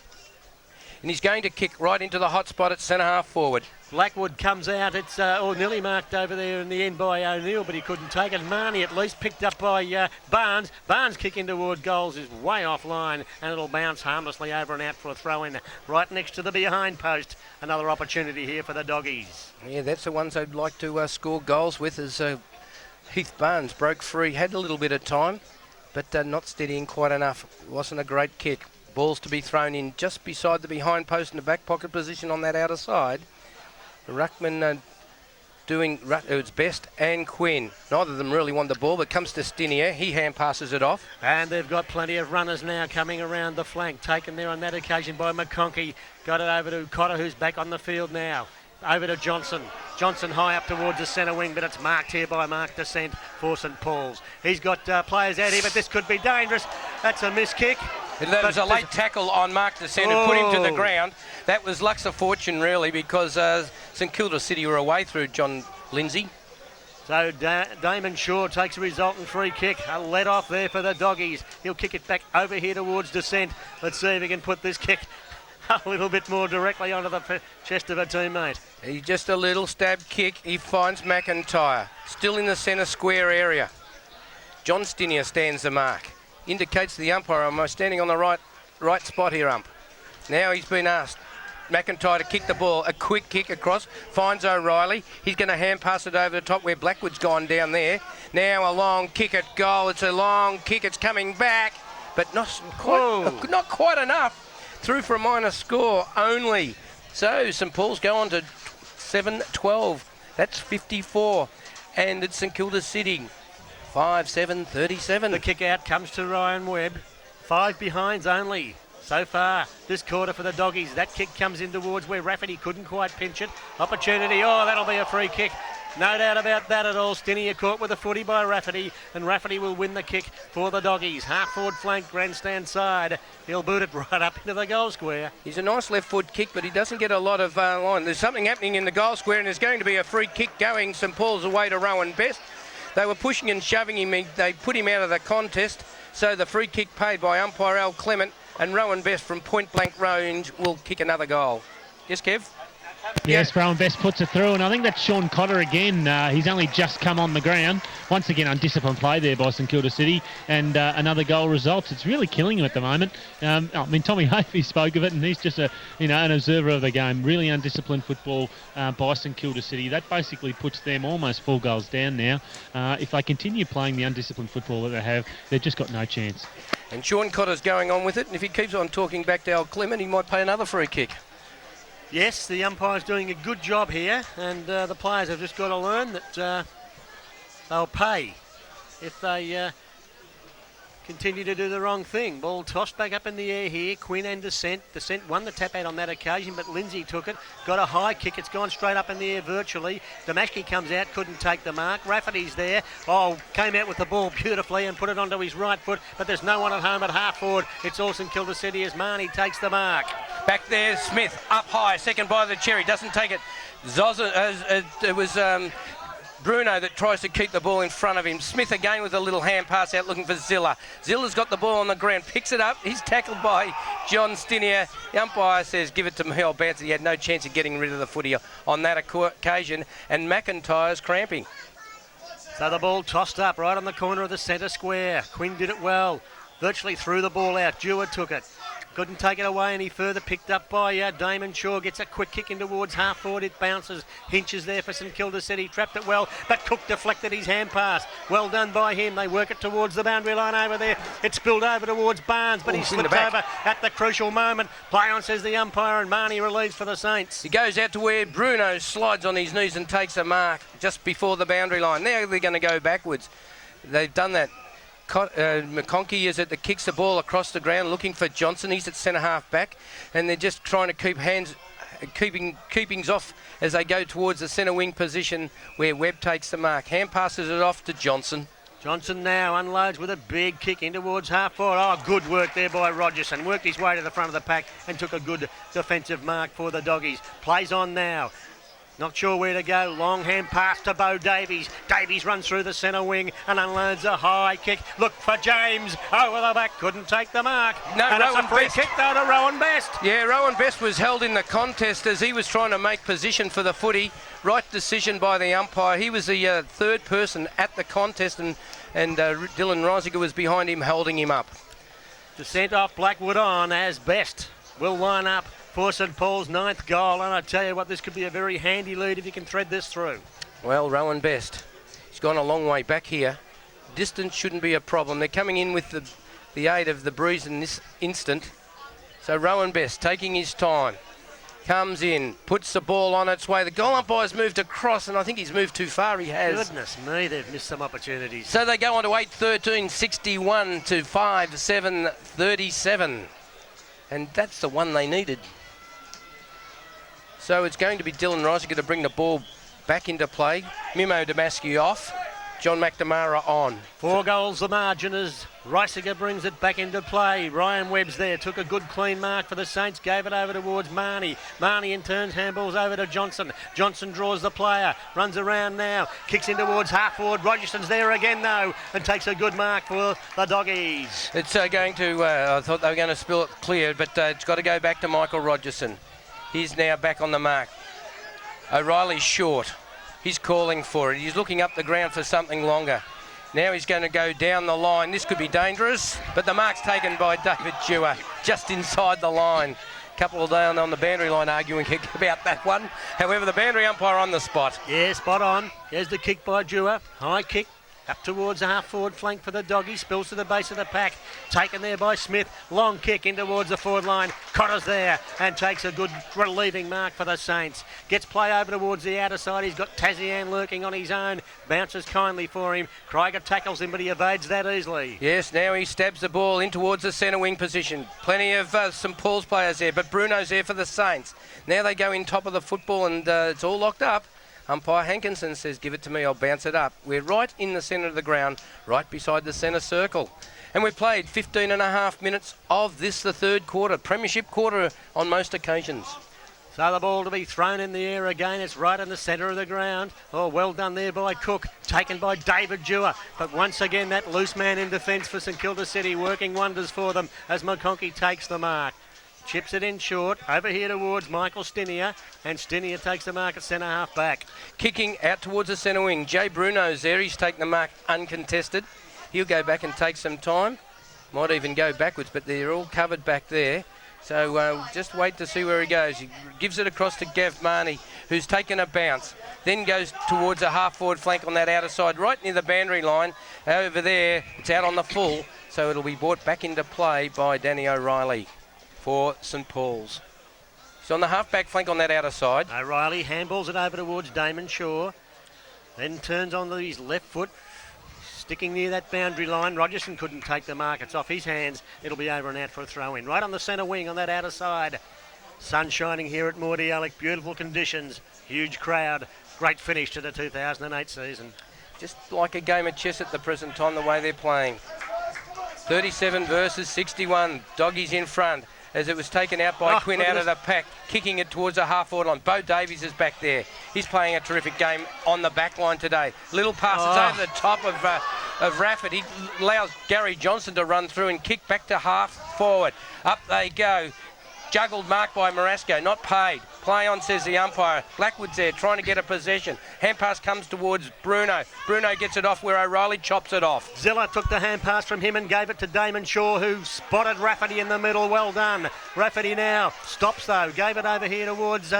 And he's going to kick right into the hot spot at centre half forward. Blackwood comes out. It's nearly marked over there in the end by O'Neill, but he couldn't take it. Marnie at least picked up by Barnes. Barnes kicking toward goals is way offline, and it'll bounce harmlessly over and out for a throw-in right next to the behind post. Another opportunity here for the Doggies. Yeah, that's the ones I'd like to score goals with as Heath Barnes broke free. Had a little bit of time, but not steadying quite enough. Wasn't a great kick. Balls to be thrown in just beside the behind post in the back pocket position on that outer side. Ruckman doing its best, and Quinn. Neither of them really want the ball, but comes to Stinia. He hand passes it off. And they've got plenty of runners now coming around the flank. Taken there on that occasion by McConkey. Got it over to Cotter, who's back on the field now. Over to Johnson. Johnson high up towards the centre wing, but it's marked here by Mark Descent for St Paul's. He's got players out here, but this could be dangerous. That's a miss kick. That was a late tackle on Mark Descent and put him to the ground. That was Luxa Fortune, really, because St Kilda City were away through John Lindsay. So Damon Shaw takes a resultant free kick. A let off there for the Doggies. He'll kick it back over here towards Descent. Let's see if he can put this kick a little bit more directly onto the chest of a teammate. He's just a little stab kick. He finds McIntyre. Still in the centre square area. John Stinia stands the mark. Indicates to the umpire, am I standing on the right spot here, ump? Now he's been asked. McIntyre to kick the ball. A quick kick across. Finds O'Reilly. He's going to hand pass it over the top where Blackwood's gone down there. Now a long kick at goal. It's a long kick. It's coming back, but not quite enough. Through for a minor score only. So St Paul's go on to 7-12. That's 54. And it's St Kilda City. 5-7-37. The kick out comes to Ryan Webb. 5 behinds only so far this quarter for the Doggies. That kick comes in towards where Rafferty couldn't quite pinch it. Opportunity. Oh, that'll be a free kick. No doubt about that at all. Stinia caught with a footy by Rafferty, and Rafferty will win the kick for the Doggies. Half forward flank, grandstand side. He'll boot it right up into the goal square. He's a nice left foot kick, but he doesn't get a lot of line. There's something happening in the goal square, and there's going to be a free kick going St Paul's away to Rowan Best. They were pushing and shoving him. They put him out of the contest. So the free kick paid by umpire Al Clement, and Rowan Best from point blank range will kick another goal. Yes, Kev? Yes, Rowan Best puts it through, and I think that's Sean Cotter again. He's only just come on the ground. Once again, undisciplined play there by St Kilda City, and another goal results. It's really killing him at the moment. Tommy Hafey spoke of it, and he's just an observer of the game. Really undisciplined football by St Kilda City. That basically puts them almost 4 goals down now. If they continue playing the undisciplined football that they have, they've just got no chance. And Sean Cotter's going on with it, and if he keeps on talking back to Al Clement, he might pay another free kick. Yes, the umpire's doing a good job here, and the players have just got to learn that they'll pay if they continue to do the wrong thing. Ball tossed back up in the air here. Quinn and Descent. Descent won the tap out on that occasion, but Lindsay took it. Got a high kick. It's gone straight up in the air virtually. Damashki comes out, couldn't take the mark. Rafferty's there. Came out with the ball beautifully and put it onto his right foot, but there's no one at home at half forward. It's all St Kilda City as Marnie takes the mark. Back there, Smith, up high, second by the cherry, doesn't take it. It was Bruno that tries to keep the ball in front of him. Smith again with a little hand pass out looking for Zilla. Zilla's got the ball on the ground, picks it up. He's tackled by John Stinia. The umpire says, give it to Mel Bounce. He had no chance of getting rid of the footy on that occasion, and McIntyre's cramping. So the ball tossed up right on the corner of the centre square. Quinn did it well. Virtually threw the ball out. Dewar took it. Couldn't take it away any further. Picked up by Damon Shaw. Gets a quick kick in towards half forward. It bounces. Hinches there for St Kilda City. Trapped it well, but Cook deflected his hand pass. Well done by him. They work it towards the boundary line over there. It's spilled over towards Barnes, but he slipped over at the crucial moment. Play on, says the umpire, and Marnie relieves for the Saints. He goes out to where Bruno slides on his knees and takes a mark just before the boundary line. Now they're going to go backwards. They've done that. McConkey is it that kicks the ball across the ground looking for Johnson. He's at centre half back, and they're just trying to keep keepings off as they go towards the centre wing position where Webb takes the mark. Hand passes it off to Johnson. Johnson now unloads with a big kick in towards half forward. Oh, good work there by Rogerson. Worked his way to the front of the pack and took a good defensive mark for the Doggies. Plays on now. Not sure where to go. Long hand pass to Bo Davies. Davies runs through the centre wing and unloads a high kick. Look for James. Over the back. Couldn't take the mark. No, and Rowan it's a free Best. kick though to Rowan Best. Yeah, Rowan Best was held in the contest as he was trying to make position for the footy. Right decision by the umpire. He was the third person at the contest, and Dylan Reisiger was behind him holding him up. Descent off Blackwood on as Best will line up for St Paul's 9th goal, and I tell you what, this could be a very handy lead if you can thread this through. Well, Rowan Best, he's gone a long way back here. Distance shouldn't be a problem. They're coming in with the aid of the breeze in this instant. So Rowan Best taking his time, comes in, puts the ball on its way. The goal umpire's moved across, and I think he's moved too far. He has. Goodness me, they've missed some opportunities. So they go on to 8-13, 61 to 5-7, 37. And that's the one they needed. So it's going to be Dylan Reisiger to bring the ball back into play. Mimo Damaski off. John McNamara on. 4 goals the margin as Reisiger brings it back into play. Ryan Webb's there, took a good clean mark for the Saints, gave it over towards Marnie. Marnie in turn handballs over to Johnson. Johnson draws the player, runs around now, kicks in towards half forward. Rogerson's there again though, and takes a good mark for the Doggies. It's going to, I thought they were going to spill it clear, but it's got to go back to Michael Rogerson. He's now back on the mark. O'Reilly's short. He's calling for it. He's looking up the ground for something longer. Now he's going to go down the line. This could be dangerous, but the mark's taken by David Dewar just inside the line. Couple of down on the boundary line arguing about that one. However, the boundary umpire on the spot. Yeah, spot on. There's the kick by Dewar. High kick. Up towards the half-forward flank for the Doggies. Spills to the base of the pack. Taken there by Smith. Long kick in towards the forward line. Cotter's there and takes a good relieving mark for the Saints. Gets play over towards the outer side. He's got Tazian lurking on his own. Bounces kindly for him. Krieger tackles him, but he evades that easily. Yes, now he stabs the ball in towards the centre wing position. Plenty of St Paul's players there, but Bruno's there for the Saints. Now they go in top of the football and it's all locked up. Umpire Hankinson says, give it to me, I'll bounce it up. We're right in the centre of the ground, right beside the centre circle. And we've played 15 and a half minutes of this, the third quarter, premiership quarter on most occasions. So the ball to be thrown in the air again. It's right in the centre of the ground. Oh, well done there by Cook. Taken by David Dewar. But once again, that loose man in defence for St Kilda City working wonders for them as McConkey takes the mark. Chips it in short, over here towards Michael Stinier, and Stinier takes the mark at centre half back. Kicking out towards the centre wing. Jay Bruno's there, he's taken the mark uncontested. He'll go back and take some time. Might even go backwards, but they're all covered back there. So just wait to see where he goes. He gives it across to Gav Marnie, who's taken a bounce. Then goes towards a half-forward flank on that outer side, right near the boundary line. Over there, it's out on the full, so it'll be brought back into play by Danny O'Reilly for St Paul's. He's on the half-back flank on that outer side. O'Reilly handballs it over towards Damon Shaw. Then turns on his left foot, sticking near that boundary line. Rogerson couldn't take the mark. It's off his hands. It'll be over and out for a throw-in. Right on the centre wing on that outer side. Sun shining here at Mordialloc. Beautiful conditions. Huge crowd. Great finish to the 2008 season. Just like a game of chess at the present time, the way they're playing. 37 versus 61. Doggies in front as it was taken out by Quinn out of the pack, kicking it towards the half-forward line. Bo Davies is back there. He's playing a terrific game on the back line today. Little passes over the top of Rafford. He allows Gary Johnson to run through and kick back to half-forward. Up they go. Juggled mark by Marasco, not paid. Play on, says the umpire. Blackwood's there trying to get a possession. Hand pass comes towards Bruno. Bruno gets it off where O'Reilly chops it off. Zilla took the hand pass from him and gave it to Damon Shaw, who spotted Rafferty in the middle. Well done. Rafferty now stops though. Gave it over here towards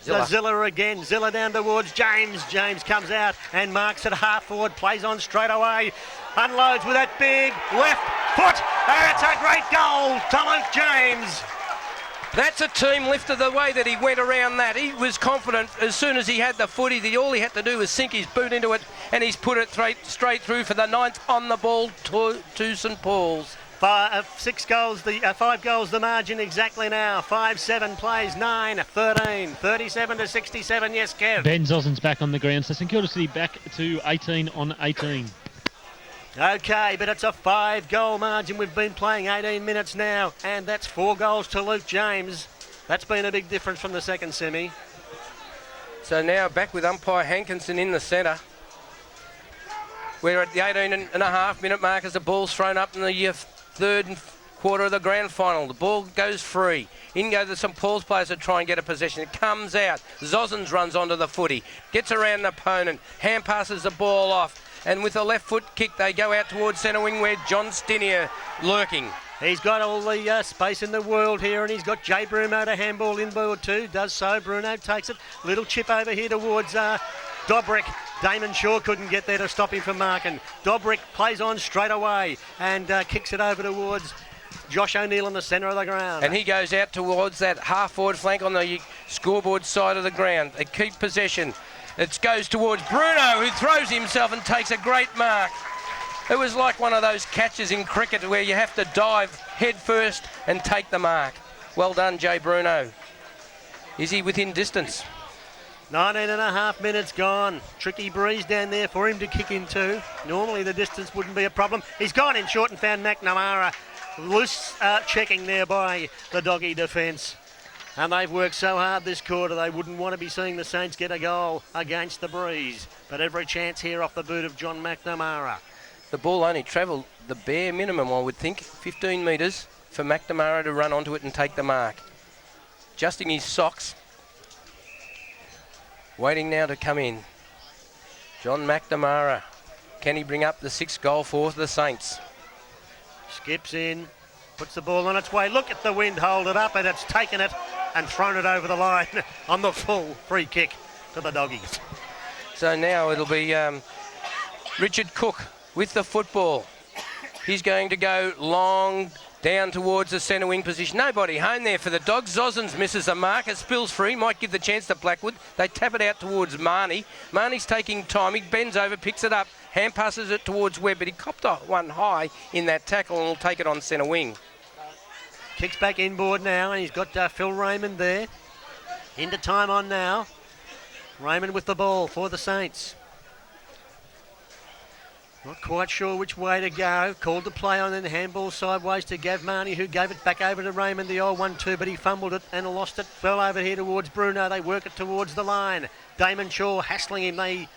Zilla again. Zilla down towards James. James comes out and marks it half forward. Plays on straight away. Unloads with that big left foot. And it's a great goal to Luke James. That's a team lifter, the way that he went around that. He was confident as soon as he had the footy. All he had to do was sink his boot into it, and he's put it straight through for the 9th on the ball to St Paul's. 5 goals the margin exactly now. 5-7 plays 9-13, 37 to 67. Yes, Kev. Ben Zossen's back on the ground, so St Kilda City back to 18 on 18. Okay, but it's a 5-goal margin. We've been playing 18 minutes now, and that's 4 goals to Luke James. That's been a big difference from the second semi. So now back with umpire Hankinson in the centre. We're at the 18.5-minute mark as the ball's thrown up in the third quarter of the grand final. The ball goes free. In go the St Paul's players to try and get a possession. It comes out. Zossens runs onto the footy. Gets around an opponent. Hand passes the ball off. And with a left foot kick, they go out towards centre wing where John Stinier lurking. He's got all the space in the world here, and he's got Jay Bruno to handball inboard too. Does so. Bruno takes it. Little chip over here towards Dobrick. Damon Shaw couldn't get there to stop him from marking. Dobrick plays on straight away and kicks it over towards Josh O'Neill in the centre of the ground. And he goes out towards that half-forward flank on the scoreboard side of the ground. They keep possession. It goes towards Bruno, who throws himself and takes a great mark. It was like one of those catches in cricket where you have to dive head first and take the mark. Well done, Jay Bruno. Is he within distance? 19.5 minutes gone. Tricky breeze down there for him to kick into. Normally the distance wouldn't be a problem. He's gone in short and found McNamara. Loose checking there by the Doggy defence. And they've worked so hard this quarter, they wouldn't want to be seeing the Saints get a goal against the breeze. But every chance here off the boot of John McNamara. The ball only travelled the bare minimum, I would think, 15 metres for McNamara to run onto it and take the mark. Adjusting his socks. Waiting now to come in. John McNamara. Can he bring up the 6th goal for the Saints? Skips in, puts the ball on its way. Look at the wind hold it up, and it's taken it and thrown it over the line on the full free kick to the Doggies. So now it'll be Richard Cook with the football. He's going to go long down towards the centre wing position. Nobody home there for the Dogs. Zossens misses the mark. It spills free. Might give the chance to Blackwood. They tap it out towards Marnie. Marnie's taking time. He bends over, picks it up, hand passes it towards Webb, but he copped one high in that tackle and will take it on centre wing. Kicks back inboard now, and he's got Phil Raymond there. Into time on now. Raymond with the ball for the Saints. Not quite sure which way to go. Called the play on and handball sideways to Gav Marnie, who gave it back over to Raymond, the old 1-2, but he fumbled it and lost it. Fell over here towards Bruno. They work it towards the line. Damon Shaw hassling him. They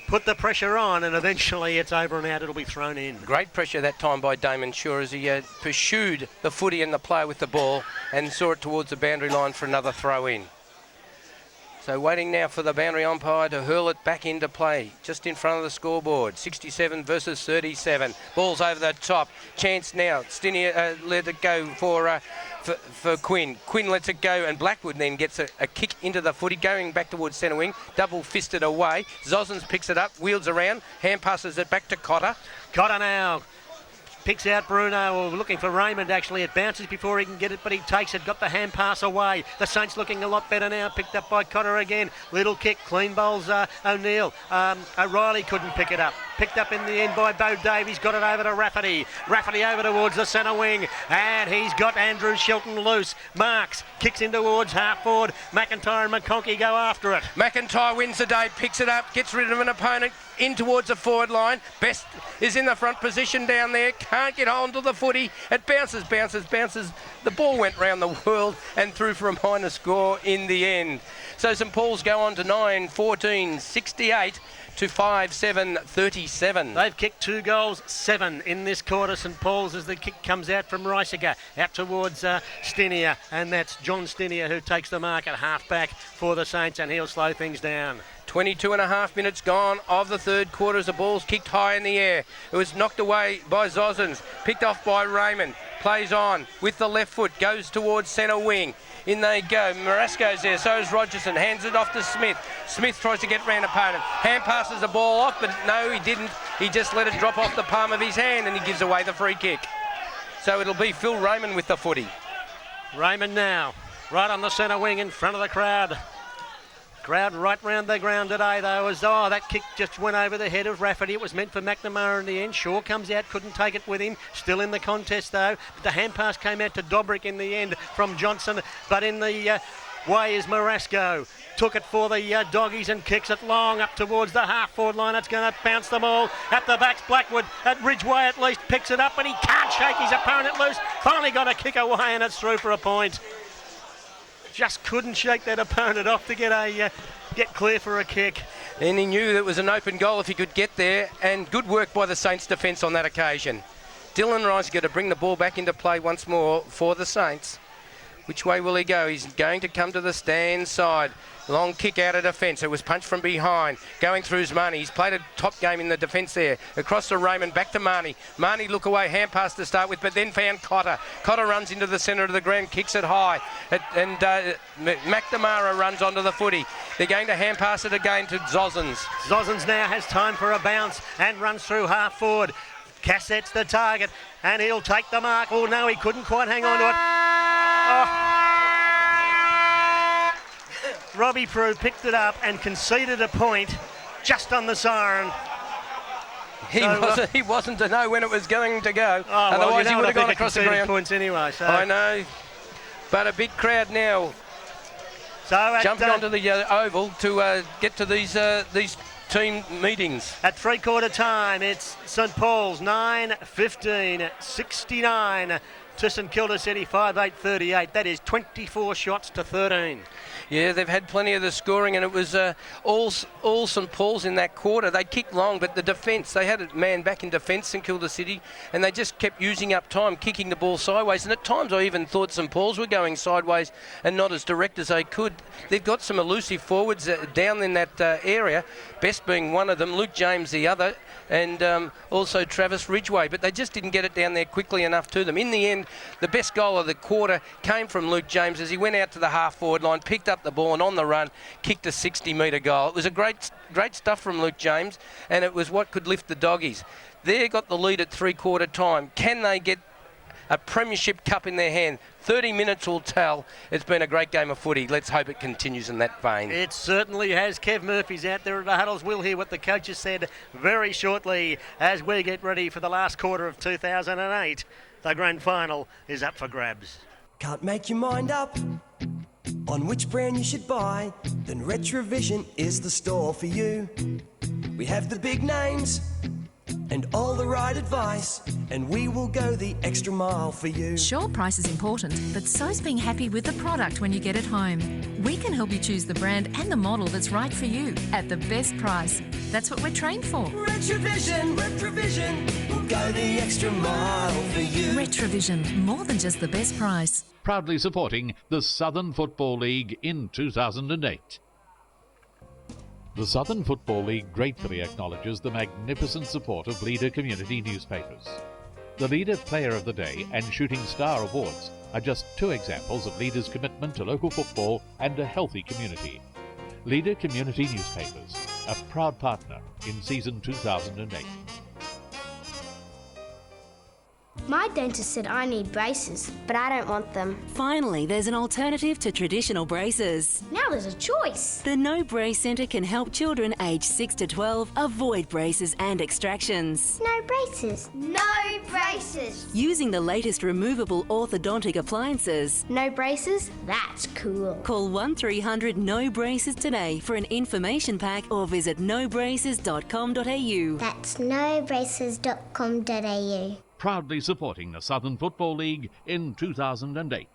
put the pressure on, and eventually it's over and out. It'll be thrown in. Great pressure that time by Damon Shaw as he pursued the footy and the player with the ball and saw it towards the boundary line for another throw in. So waiting now for the boundary umpire to hurl it back into play, just in front of the scoreboard. 67 versus 37. Ball's over the top. Chance now. Stinier let it go for Quinn. Quinn lets it go, and Blackwood then gets a kick into the footy, going back towards centre wing. Double fisted away. Zossens picks it up, wheels around, hand passes it back to Cotter. Cotter now. Picks out Bruno, or looking for Raymond actually. It bounces before he can get it, but he takes it. Got the hand pass away. The Saints looking a lot better now. Picked up by Cotter again. Little kick, clean bowls O'Neill. O'Reilly couldn't pick it up. Picked up in the end by Bo Davies. Got it over to Rafferty. Rafferty over towards the centre wing. And he's got Andrew Shelton loose. Marks. Kicks in towards half forward. McIntyre and McConkey go after it. McIntyre wins the day. Picks it up. Gets rid of an opponent. In towards the forward line. Best is in the front position down there. Can't get hold of the footy. It bounces. The ball went round the world and through for a minor score in the end. So St Paul's go on to 9-14, 68 to 5-7-37. They've kicked 2 goals, 7 in this quarter. St Paul's as the kick comes out from Riesiger out towards Stinier, and that's John Stinier who takes the mark at half-back for the Saints, and he'll slow things down. 22 and a half minutes gone of the third quarter as the ball's kicked high in the air. It was knocked away by Zozens, picked off by Raymond, plays on with the left foot, goes towards centre wing. In they go. Marasco's there, so is Rogerson. Hands it off to Smith. Smith tries to get round opponent. Hand passes the ball off, but no, he didn't. He just let it drop off the palm of his hand, and he gives away the free kick. So it'll be Phil Raymond with the footy. Raymond now, right on the centre wing in front of the crowd. Crowd right round the ground today, though, as that kick just went over the head of Rafferty. It was meant for McNamara in the end. Shaw comes out, couldn't take it with him. Still in the contest, though. But the hand pass came out to Dobrick in the end from Johnson. But in the way is Marasco. Took it for the doggies and kicks it long up towards the half-forward line. It's going to bounce them all. At the back's Blackwood. At Ridgeway at least picks it up, but he can't shake his opponent loose. Finally got a kick away, and it's through for a point. Just couldn't shake that opponent off to get clear for a kick. And he knew that was an open goal if he could get there, and good work by the Saints defence on that occasion. Dylan Riesiger to bring the ball back into play once more for the Saints. Which way will he go? He's going to come to the stand side. Long kick out of defence. It was punched from behind. Going through Marnie. He's played a top game in the defence there. Across to Raymond. Back to Marnie. Marnie look away. Hand pass to start with, but then found Cotter. Cotter runs into the centre of the ground. Kicks it high. And McNamara runs onto the footy. They're going to hand pass it again to Zozens. Zozens now has time for a bounce and runs through half forward. Cassette's the target, and he'll take the mark. Oh, no, he couldn't quite hang on to it. Oh. Robbie Prue picked it up and conceded a point just on the siren. He wasn't to know when it was going to go. Oh, well, otherwise he would have gone across the ground. Points anyway. So. I know, but a big crowd now. So jumping onto the oval to get to these team meetings. At three-quarter time, it's St Paul's 9-15, 69 to St Kilda City 5-8-38. That is 24 shots to 13. Yeah, they've had plenty of the scoring, and it was all St Paul's in that quarter. They kicked long, but the defence, they had a man back in defence, St Kilda City, and they just kept using up time, kicking the ball sideways. And at times I even thought St Paul's were going sideways and not as direct as they could. They've got some elusive forwards down in that area, Best being one of them, Luke James the other, and also Travis Ridgeway, but they just didn't get it down there quickly enough to them. In the end, the best goal of the quarter came from Luke James as he went out to the half-forward line, picked up the ball and on the run, kicked a 60-metre goal. It was a great stuff from Luke James, and it was what could lift the doggies. They got the lead at three-quarter time. Can they get a premiership cup in their hand? 30 minutes will tell. It's been a great game of footy. Let's hope it continues in that vein. It certainly has. Kev Murphy's out there at the huddles. We'll hear what the coaches said very shortly as we get ready for the last quarter of 2008. The grand final is up for grabs. Can't make your mind up on which brand you should buy? Then Retrovision is the store for you. We have the big names and all the right advice, and we will go the extra mile for you. Sure, price is important, but so's being happy with the product when you get it home. We can help you choose the brand and the model that's right for you at the best price. That's what we're trained for. Retrovision, we'll go the extra mile for you. Retrovision, more than just the best price. Proudly supporting the Southern Football League in 2008. The Southern Football League gratefully acknowledges the magnificent support of Leader community newspapers. The Leader Player of the Day and Shooting Star Awards are just two examples of Leader's commitment to local football and a healthy community. Leader Community Newspapers, a proud partner in season 2008. My dentist said I need braces, but I don't want them. Finally, there's an alternative to traditional braces. Now there's a choice. The No Brace Centre can help children aged 6 to 12 avoid braces and extractions. No braces. No braces. Using the latest removable orthodontic appliances. No braces? That's cool. Call 1300 No Braces today for an information pack or visit nobraces.com.au. That's nobraces.com.au. Proudly supporting the Southern Football League in 2008.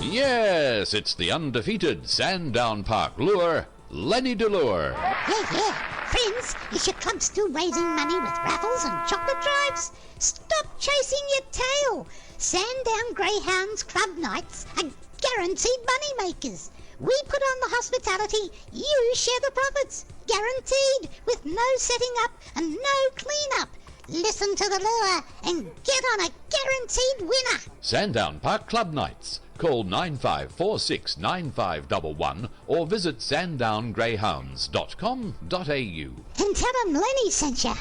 Yes, it's the undefeated Sandown Park lure, Lenny Delure. Friends, is your club still raising money with raffles and chocolate drives? Stop chasing your tail. Sandown Greyhounds Club Nights are guaranteed money makers. We put on the hospitality, you share the profits. Guaranteed, with no setting up and no clean-up. Listen to the lure and get on a guaranteed winner. Sandown Park Club Nights. Call 9546 9511 or visit sandowngreyhounds.com.au. And tell them Lenny sent you.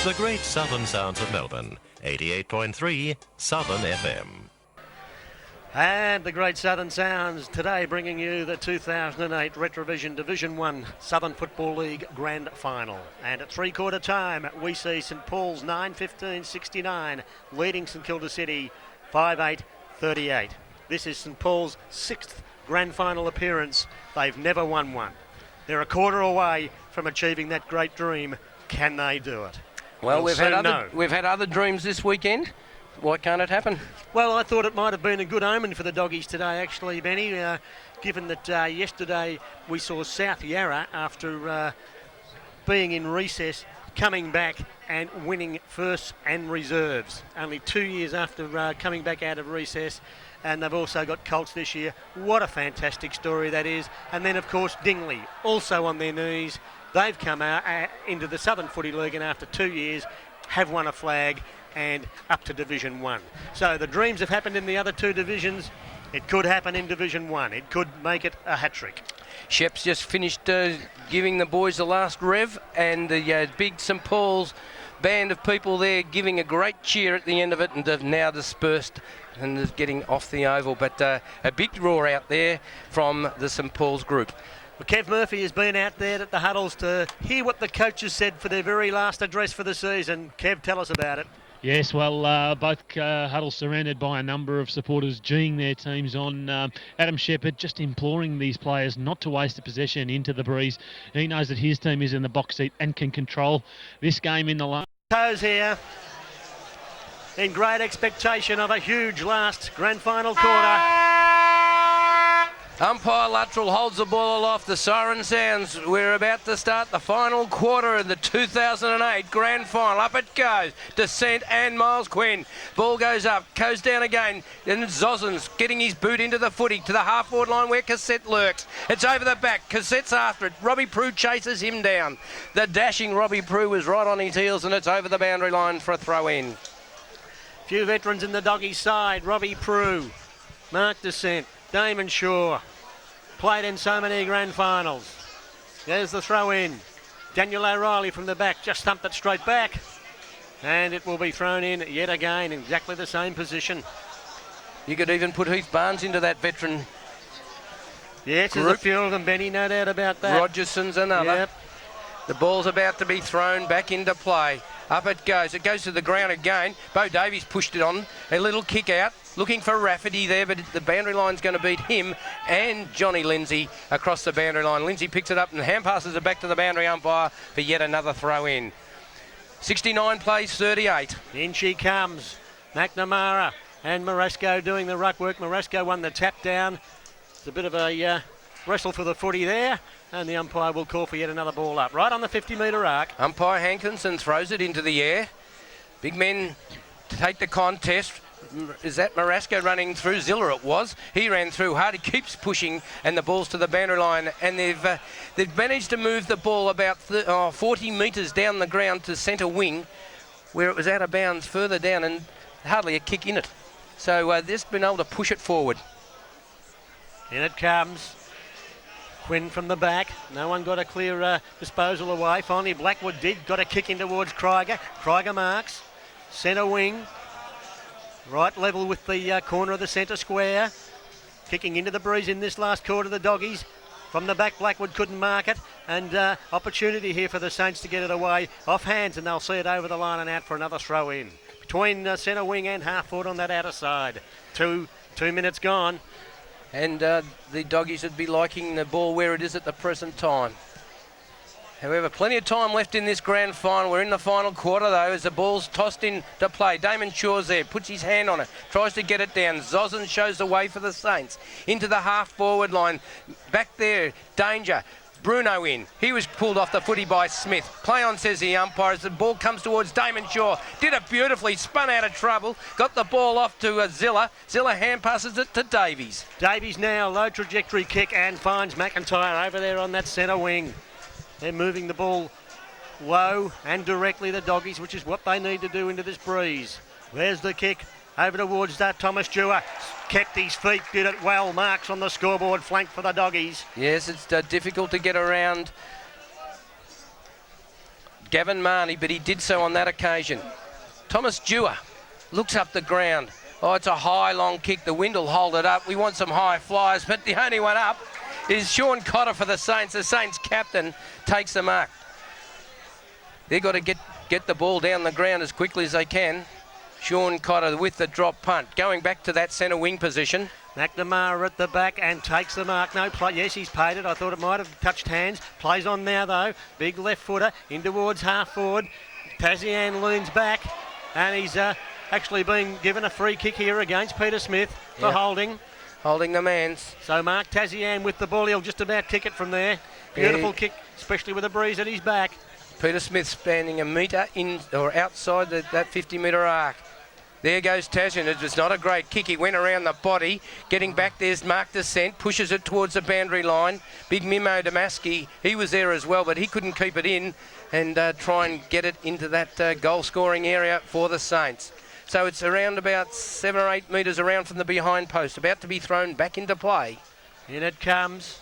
The great southern sounds of Melbourne. 88.3 Southern FM. And the great Southern Sounds today bringing you the 2008 Retrovision Division 1 Southern Football League Grand Final. And at three-quarter time, we see St Paul's 9-15-69 leading St Kilda City 5-8-38. This is St Paul's sixth Grand Final appearance. They've never won one. They're a quarter away from achieving that great dream. Can they do it? Well, we've had other dreams this weekend. Why can't it happen? Well, I thought it might have been a good omen for the doggies today, actually, Benny, given that yesterday we saw South Yarra, after being in recess, coming back and winning firsts and reserves. Only 2 years after coming back out of recess, and they've also got Colts this year. What a fantastic story that is. And then, of course, Dingley, also on their knees. They've come out into the Southern Footy League and after 2 years have won a flag and up to Division 1. So the dreams have happened in the other two divisions. It could happen in Division 1. It could make it a hat-trick. Shep's just finished giving the boys the last rev, and the big St Paul's band of people there giving a great cheer at the end of it, and they've now dispersed and is getting off the oval. But a big roar out there from the St Paul's group. Well, Kev Murphy has been out there at the huddles to hear what the coaches said for their very last address for the season. Kev, tell us about it. Yes, well, both huddles surrounded by a number of supporters geeing their teams on. Adam Shepherd just imploring these players not to waste a possession into the breeze. He knows that his team is in the box seat and can control this game in the last. Toes here in great expectation of a huge last grand final quarter. Umpire Luttrell holds the ball aloft. The siren sounds. We're about to start the final quarter of the 2008 Grand Final. Up it goes. Descent and Miles Quinn. Ball goes up, goes down again. And Zozens getting his boot into the footy to the half-forward line where Cassette lurks. It's over the back. Cassette's after it. Robbie Prue chases him down. The dashing Robbie Prue was right on his heels, and it's over the boundary line for a throw-in. Few veterans in the doggies' side. Robbie Prue, Mark Descent, Damon Shaw, played in so many grand finals. There's the throw in. Daniel O'Reilly from the back just thumped it straight back. And it will be thrown in yet again in exactly the same position. You could even put Heath Barnes into that veteran. Yes, there's a few of them, Benny, no doubt about that. Rogerson's another. Yep. The ball's about to be thrown back into play. Up it goes. It goes to the ground again. Bo Davies pushed it on. A little kick out. Looking for Rafferty there, but the boundary line's going to beat him and Johnny Lindsay across the boundary line. Lindsay picks it up and hand passes it back to the boundary umpire for yet another throw in. 69 plays 38. In she comes. McNamara and Moresco doing the ruck work. Moresco won the tap down. It's a bit of a wrestle for the footy there. And the umpire will call for yet another ball up. Right on the 50-metre arc. Umpire Hankinson throws it into the air. Big men take the contest. Is that Marasco running through? Zilla it was. He ran through hard. He keeps pushing, and the ball's to the boundary line. And they've managed to move the ball about 40 metres down the ground to centre wing, where it was out of bounds further down, and hardly a kick in it. So they've just been able to push it forward. In it comes. Quinn from the back. No one got a clear disposal away. Finally, Blackwood did. Got a kick in towards Krieger. Krieger marks. Centre wing. Right level with the corner of the centre square. Kicking into the breeze in this last quarter, the doggies. From the back, Blackwood couldn't mark it. And opportunity here for the Saints to get it away. Off hands, and they'll see it over the line and out for another throw in. Between centre wing and half forward on that outer side. 2 minutes gone. And the doggies would be liking the ball where it is at the present time. However, plenty of time left in this grand final. We're in the final quarter, though, as the ball's tossed in to play. Damon Shaw's there, puts his hand on it, tries to get it down. Zozin shows the way for the Saints. Into the half-forward line. Back there, danger. Bruno in. He was pulled off the footy by Smith. Play on, says the umpire, as the ball comes towards Damon Shaw. Did it beautifully, spun out of trouble, got the ball off to Zilla. Zilla hand passes it to Davies. Davies now, low trajectory kick and finds McIntyre over there on that centre wing. They're moving the ball low and directly, the doggies, which is what they need to do into this breeze. There's the kick over towards that. Thomas Dewar kept his feet, did it well. Marks on the scoreboard, flank for the doggies. Yes, it's difficult to get around Gavin Marnie, but he did so on that occasion. Thomas Dewar looks up the ground. Oh, it's a high, long kick. The wind will hold it up. We want some high flyers, but the only one up is Sean Cotter for the Saints. The Saints captain takes the mark. They've got to get the ball down the ground as quickly as they can. Sean Cotter with the drop punt. Going back to that centre wing position. McNamara at the back and takes the mark. No play. Yes, he's paid it. I thought it might have touched hands. Plays on now, though. Big left footer in towards half forward. Tazian leans back and he's actually been given a free kick here against Peter Smith for holding. Holding the man's. So Mark Tazian with the ball. He'll just about kick it from there. Beautiful kick, especially with a breeze at his back. Peter Smith spanning a metre in or outside that 50-metre arc. There goes Tazian. It was not a great kick. He went around the body. Getting back, there's Mark Descent. Pushes it towards the boundary line. Big Mimo Damaski, he was there as well, but he couldn't keep it in and try and get it into that goal-scoring area for the Saints. So it's around about 7 or 8 metres around from the behind post, about to be thrown back into play. In it comes.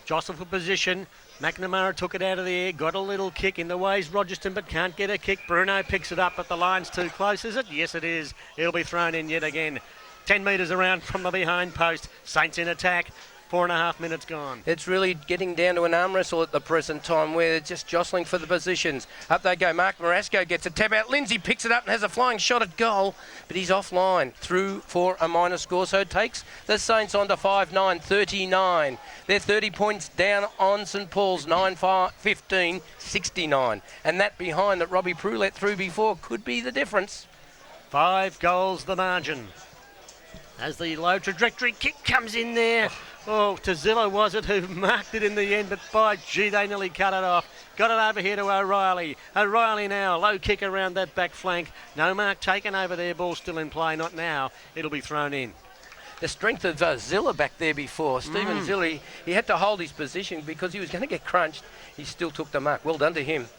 Jostle for position. McNamara took it out of the air, got a little kick in the ways Rogerson, but can't get a kick. Bruno picks it up, but the line's too close, is it? Yes, it is. He'll be thrown in yet again. 10 metres around from the behind post. Saints in attack. 4.5 minutes gone. It's really getting down to an arm wrestle at the present time where they're just jostling for the positions. Up they go. Mark Marasco gets a tap out. Lindsay picks it up and has a flying shot at goal, but he's offline. Through for a minor score, so it takes the Saints on to 5-9, 39. They're 30 points down on St Paul's, 9-15, 69. And that behind that Robbie Prue let through before could be the difference. 5 goals the margin. As the low trajectory kick comes in there. Oh, Tazillo was it who marked it in the end, but by gee, they nearly cut it off. Got it over here to O'Reilly. O'Reilly now, low kick around that back flank. No mark taken over there, ball still in play, not now. It'll be thrown in. The strength of Zilla back there before. Stephen Zilla, he had to hold his position because he was going to get crunched. He still took the mark. Well done to him.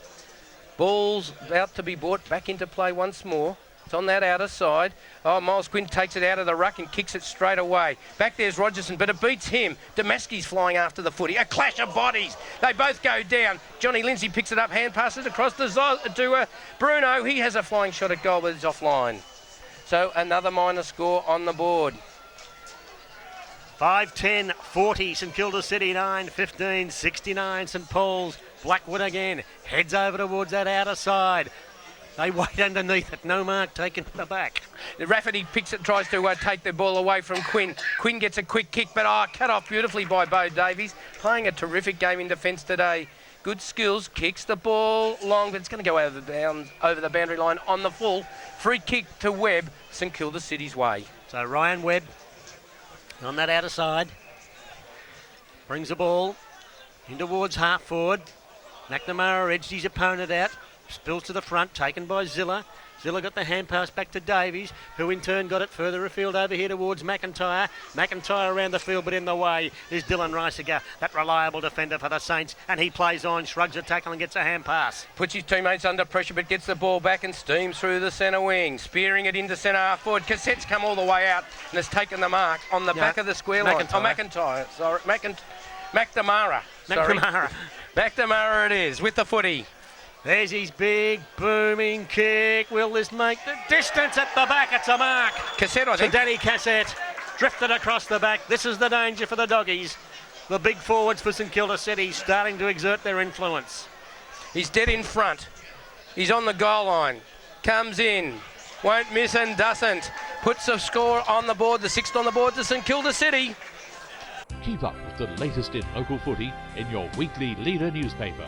Ball's about to be brought back into play once more. It's on that outer side. Oh, Miles Quinn takes it out of the ruck and kicks it straight away. Back there's Rogerson, but it beats him. Damaski's flying after the footy. A clash of bodies. They both go down. Johnny Lindsay picks it up, hand passes across to Bruno. He has a flying shot at goal, but it's offline. So another minor score on the board. 5-10, 40, St Kilda City, 9-15, 69, St Paul's. Blackwood again, heads over towards that outer side. They wait underneath it. No mark taken to the back. Rafferty picks it, tries to take the ball away from Quinn. Quinn gets a quick kick, but cut off beautifully by Bo Davies. Playing a terrific game in defence today. Good skills, kicks the ball long, but it's going to go over the boundary line on the full. Free kick to Webb, St Kilda City's way. So Ryan Webb on that outer side. Brings the ball in towards half forward. McNamara edged his opponent out. Spills to the front, taken by Zilla. Zilla got the hand pass back to Davies, who in turn got it further afield over here towards McIntyre. McIntyre around the field, but in the way is Dylan Reisiger, that reliable defender for the Saints, and he plays on, shrugs a tackle and gets a hand pass. Puts his teammates under pressure, but gets the ball back and steams through the centre wing, spearing it into centre half forward. Cassette's come all the way out and has taken the mark on the back of the square line. McIntyre. Sorry, McNamara. McNamara. McNamara it is with the footy. There's his big booming kick. Will this make the distance at the back? It's a mark. Cassette, I think. So Danny Cassette drifted across the back. This is the danger for the doggies. The big forwards for St Kilda City starting to exert their influence. He's dead in front. He's on the goal line. Comes in. Won't miss and doesn't. Puts a score on the board, the 6th on the board to St Kilda City. Keep up with the latest in local footy in your weekly Leader newspaper.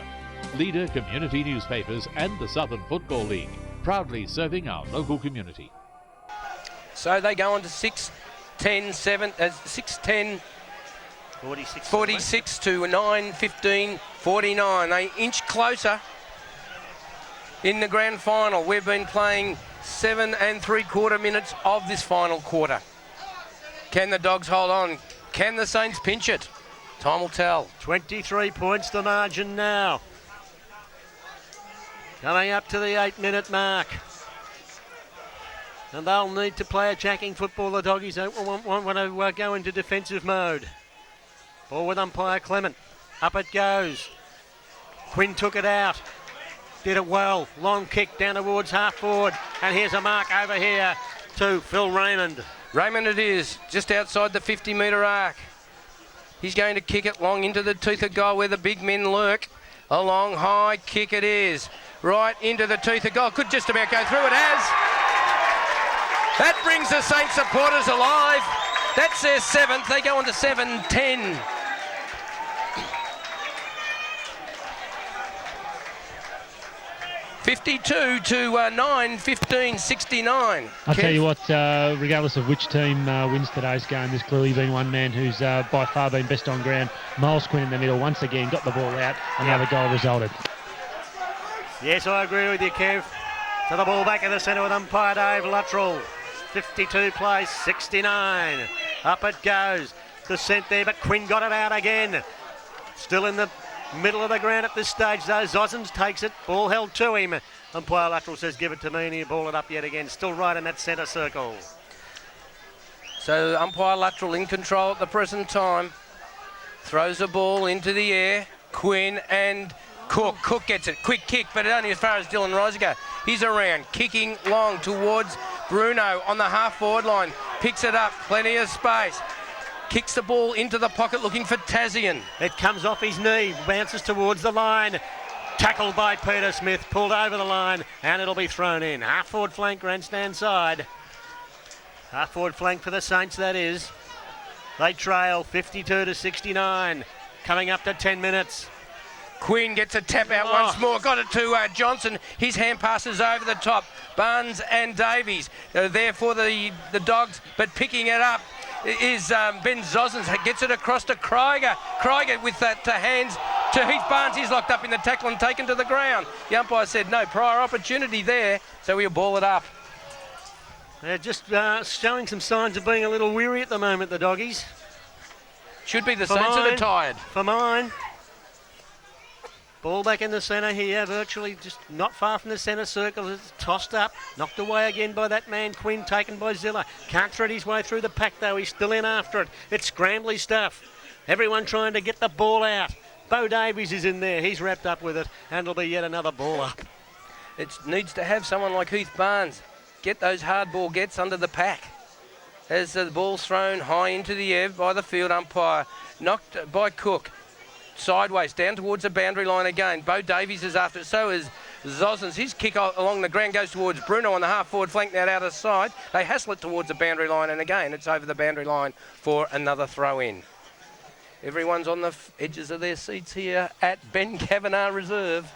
Leader Community Newspapers and the Southern Football League, proudly serving our local community. So they go on to 6-10, 46 to 9-15, 49. They inch closer in the grand final. We've been playing 7 3/4 minutes of this final quarter. Can the Dogs hold on? Can the Saints pinch it? Time will tell. 23 points the margin now. Coming up to the 8-minute mark. And they'll need to play attacking football. The Doggies don't want to go into defensive mode. Ball with umpire Clement. Up it goes. Quinn took it out. Did it well. Long kick down towards half forward. And here's a mark over here to Phil Raymond. Raymond it is, just outside the 50-metre arc. He's going to kick it long into the teeth of goal where the big men lurk. A long high kick it is. Right into the teeth of goal. Could just about go through. It has. That brings the Saints supporters alive. That's their 7th. They go on to 7-10. (52 to 9-15, 69). I'll tell you what, regardless of which team wins today's game, there's clearly been one man who's by far been best on ground. Miles Quinn in the middle, once again, got the ball out. Another goal resulted. Yes, I agree with you, Kev. So the ball back in the centre with umpire Dave Luttrell. 52 plays, 69. Up it goes. Descent there, but Quinn got it out again. Still in the middle of the ground at this stage, though. Zosens takes it. Ball held to him. Umpire Luttrell says, give it to me, and he'll ball it up yet again. Still right in that centre circle. So umpire Luttrell in control at the present time. Throws the ball into the air. Quinn and Cook. Cook gets it. Quick kick, but only as far as Dylan Reisiger. He's around, kicking long towards Bruno on the half-forward line. Picks it up. Plenty of space. Kicks the ball into the pocket looking for Tassie. It comes off his knee, bounces towards the line. Tackled by Peter Smith, pulled over the line, and it'll be thrown in. Half-forward flank, grandstand side. Half-forward flank for the Saints, that is. They trail 52 to 69. Coming up to 10 minutes. Quinn gets a tap out once more. Got it to Johnson. His hand passes over the top. Barnes and Davies there for the Dogs, but picking it up is Ben Zosens. Gets it across to Krieger. Krieger with that hands to Heath Barnes. He's locked up in the tackle and taken to the ground. The umpire said no prior opportunity there, so we'll ball it up. They're just showing some signs of being a little weary at the moment, the Doggies. Should be the Saints that are tired. For mine. Ball back in the centre here, virtually just not far from the centre circle. It's tossed up, knocked away again by that man Quinn, taken by Zilla. Can't thread his way through the pack though, he's still in after it. It's scrambly stuff. Everyone trying to get the ball out. Bo Davies is in there, he's wrapped up with it, and it'll be yet another ball up. It needs to have someone like Heath Barnes get those hard ball gets under the pack. As the ball's thrown high into the air by the field umpire, knocked by Cook. Sideways, down towards the boundary line again. Bo Davies is after it, so is Zosens. His kick along the ground goes towards Bruno on the half-forward flank, now out of sight. They hassle it towards the boundary line, and again, it's over the boundary line for another throw-in. Everyone's on the edges of their seats here at Ben Kavanagh Reserve.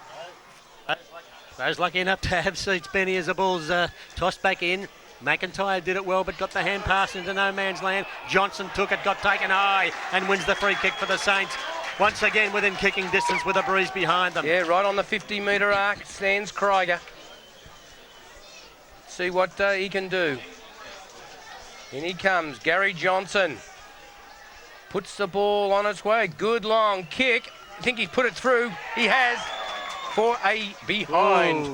Those lucky enough to have seats, Benny, as the ball's tossed back in. McIntyre did it well, but got the hand pass into no man's land. Johnson took it, got taken high, and wins the free kick for the Saints. Once again within kicking distance with a breeze behind them. Yeah, right on the 50-metre arc stands Krieger. See what he can do. In he comes, Gary Johnson. Puts the ball on its way. Good long kick. I think he's put it through. He has. For a behind.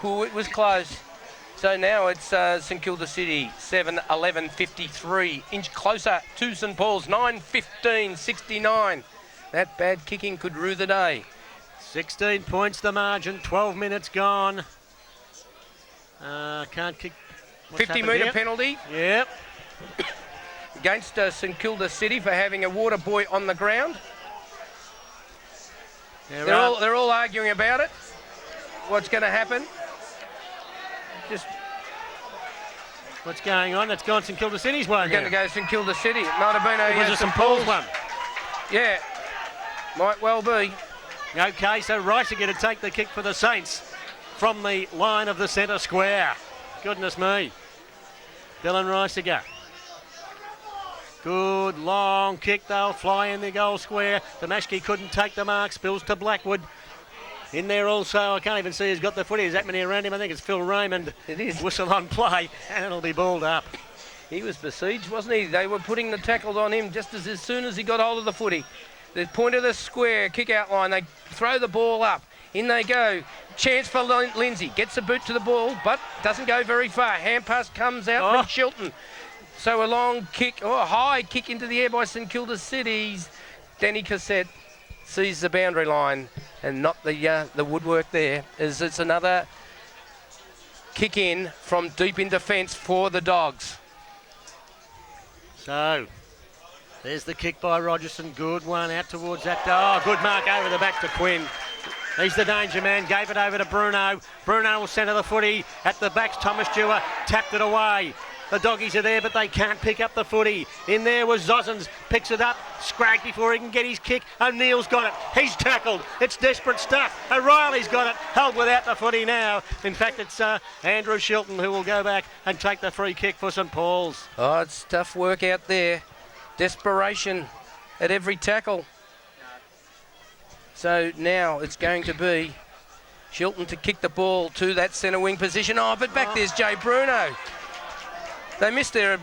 Ooh, it was close. So now it's St Kilda City, 7-11-53. Inch closer to St Paul's, 9-15-69. That bad kicking could rue the day. 16 points the margin, 12 minutes gone. Can't kick. 50-metre penalty. Yep. Against St Kilda City for having a water buoy on the ground. Yeah, they're all arguing about it. What's going to happen? Just what's going on? That's gone St Kilda City's way. Going to go St Kilda City. It might have been a St Paul's one. Yeah, might well be. Okay, so Reisiger to take the kick for the Saints from the line of the centre square. Goodness me. Dylan Reisiger. Good long kick. They'll fly in the goal square. Damashki couldn't take the mark. Spills to Blackwood. In there also, I can't even see who's got the footy. There's that many around him. I think it's Phil Raymond. It is. Whistle on play, and it'll be balled up. He was besieged, wasn't he? They were putting the tackles on him just as soon as he got hold of the footy. The point of the square, kick out line, they throw the ball up. In they go. Chance for Lindsay. Gets the boot to the ball, but doesn't go very far. Hand pass comes out from Shilton. So a long kick, a high kick into the air by St Kilda City's. Danny Cassette sees the boundary line and not the woodwork there. As it's another kick in from deep in defence for the Dogs. So, there's the kick by Rogerson. Good one out towards that. Oh, good mark over the back to Quinn. He's the danger man. Gave it over to Bruno. Bruno will centre the footy. At the back's Thomas Dewar. Tapped it away. The Doggies are there, but they can't pick up the footy. In there was Zozens. Picks it up. Scragged before he can get his kick. O'Neill's got it. He's tackled. It's desperate stuff. O'Reilly's got it. Held without the footy now. In fact, it's Andrew Shilton who will go back and take the free kick for St Paul's. Oh, it's tough work out there. Desperation at every tackle. So now it's going to be Shilton to kick the ball to that centre wing position. Oh, but back there's Jay Bruno. They missed their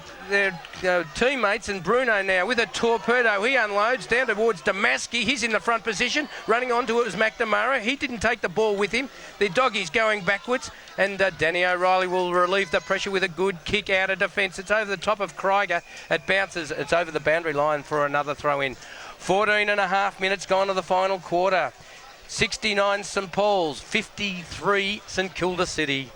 teammates, and Bruno now with a torpedo. He unloads down towards Damaski. He's in the front position. Running onto it was McNamara. He didn't take the ball with him. The Doggies going backwards, and Danny O'Reilly will relieve the pressure with a good kick out of defence. It's over the top of Krieger. It bounces. It's over the boundary line for another throw-in. 14 and a half minutes gone to the final quarter. 69 St Paul's, 53 St Kilda City.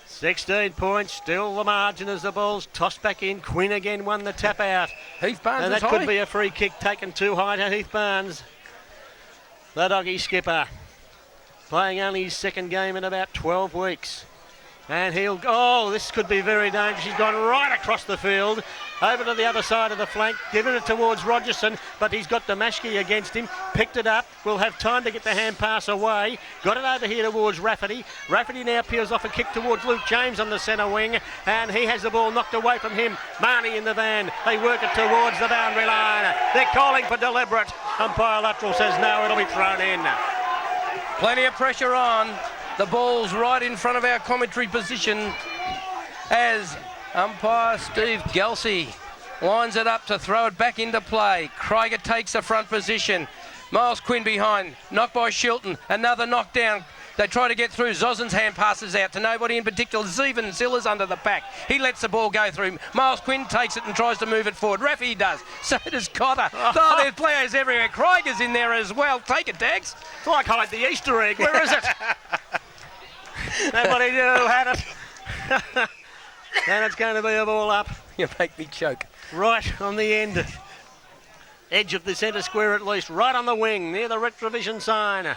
16 points, still the margin as the ball's tossed back in. Quinn again won the tap out. Heath Barnes and is that high. could be a free kick taken too high to Heath Barnes. The Doggy skipper, playing only his second game in about 12 weeks. And this could be very dangerous. He's gone right across the field, over to the other side of the flank, giving it towards Rogerson, but he's got Damashki against him, picked it up, will have time to get the hand pass away, got it over here towards Rafferty. Rafferty now peels off a kick towards Luke James on the centre wing, and he has the ball knocked away from him. Marnie in the van, they work it towards the boundary line. They're calling for deliberate. Umpire Luttrell says no, it'll be thrown in. Plenty of pressure on. The ball's right in front of our commentary position as umpire Steve Gelsey lines it up to throw it back into play. Krieger takes the front position. Miles Quinn behind. Knocked by Shilton. Another knockdown. They try to get through. Zozen's hand passes out to nobody in particular. Zeven Zilla's under the pack. He lets the ball go through. Miles Quinn takes it and tries to move it forward. Raffy does. So does Cotter. Oh, there's players everywhere. Krieger's in there as well. Take it, Dags. It's like hide the Easter egg. Where is it? Nobody knew who had it. And it's going to be a ball up. You make me choke. Right on the end. Edge of the centre square at least. Right on the wing near the retrovision sign.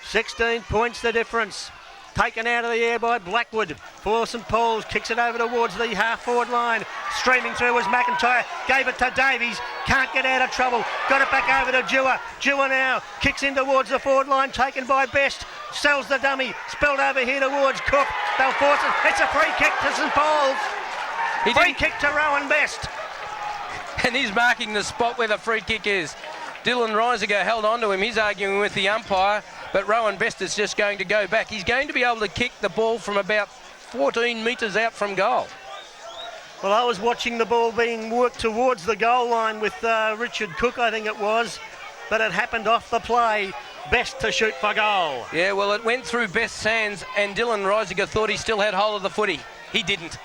16 points the difference. Taken out of the air by Blackwood. For St Paul's, kicks it over towards the half-forward line. Streaming through was McIntyre. Gave it to Davies. Can't get out of trouble. Got it back over to Dewar. Dewar now kicks in towards the forward line. Taken by Best. Sells the dummy. Spilled over here towards Cook. They'll force it. It's a free kick to St Paul's. Free kick to Rowan Best. And he's marking the spot where the free kick is. Dylan Reisiger held on to him. He's arguing with the umpire, but Rowan Best is just going to go back. He's going to be able to kick the ball from about 14 metres out from goal. Well, I was watching the ball being worked towards the goal line with Richard Cook, I think it was, but it happened off the play. Best to shoot for goal. Yeah, well, it went through Best's hands, and Dylan Reisiger thought he still had hold of the footy. He didn't.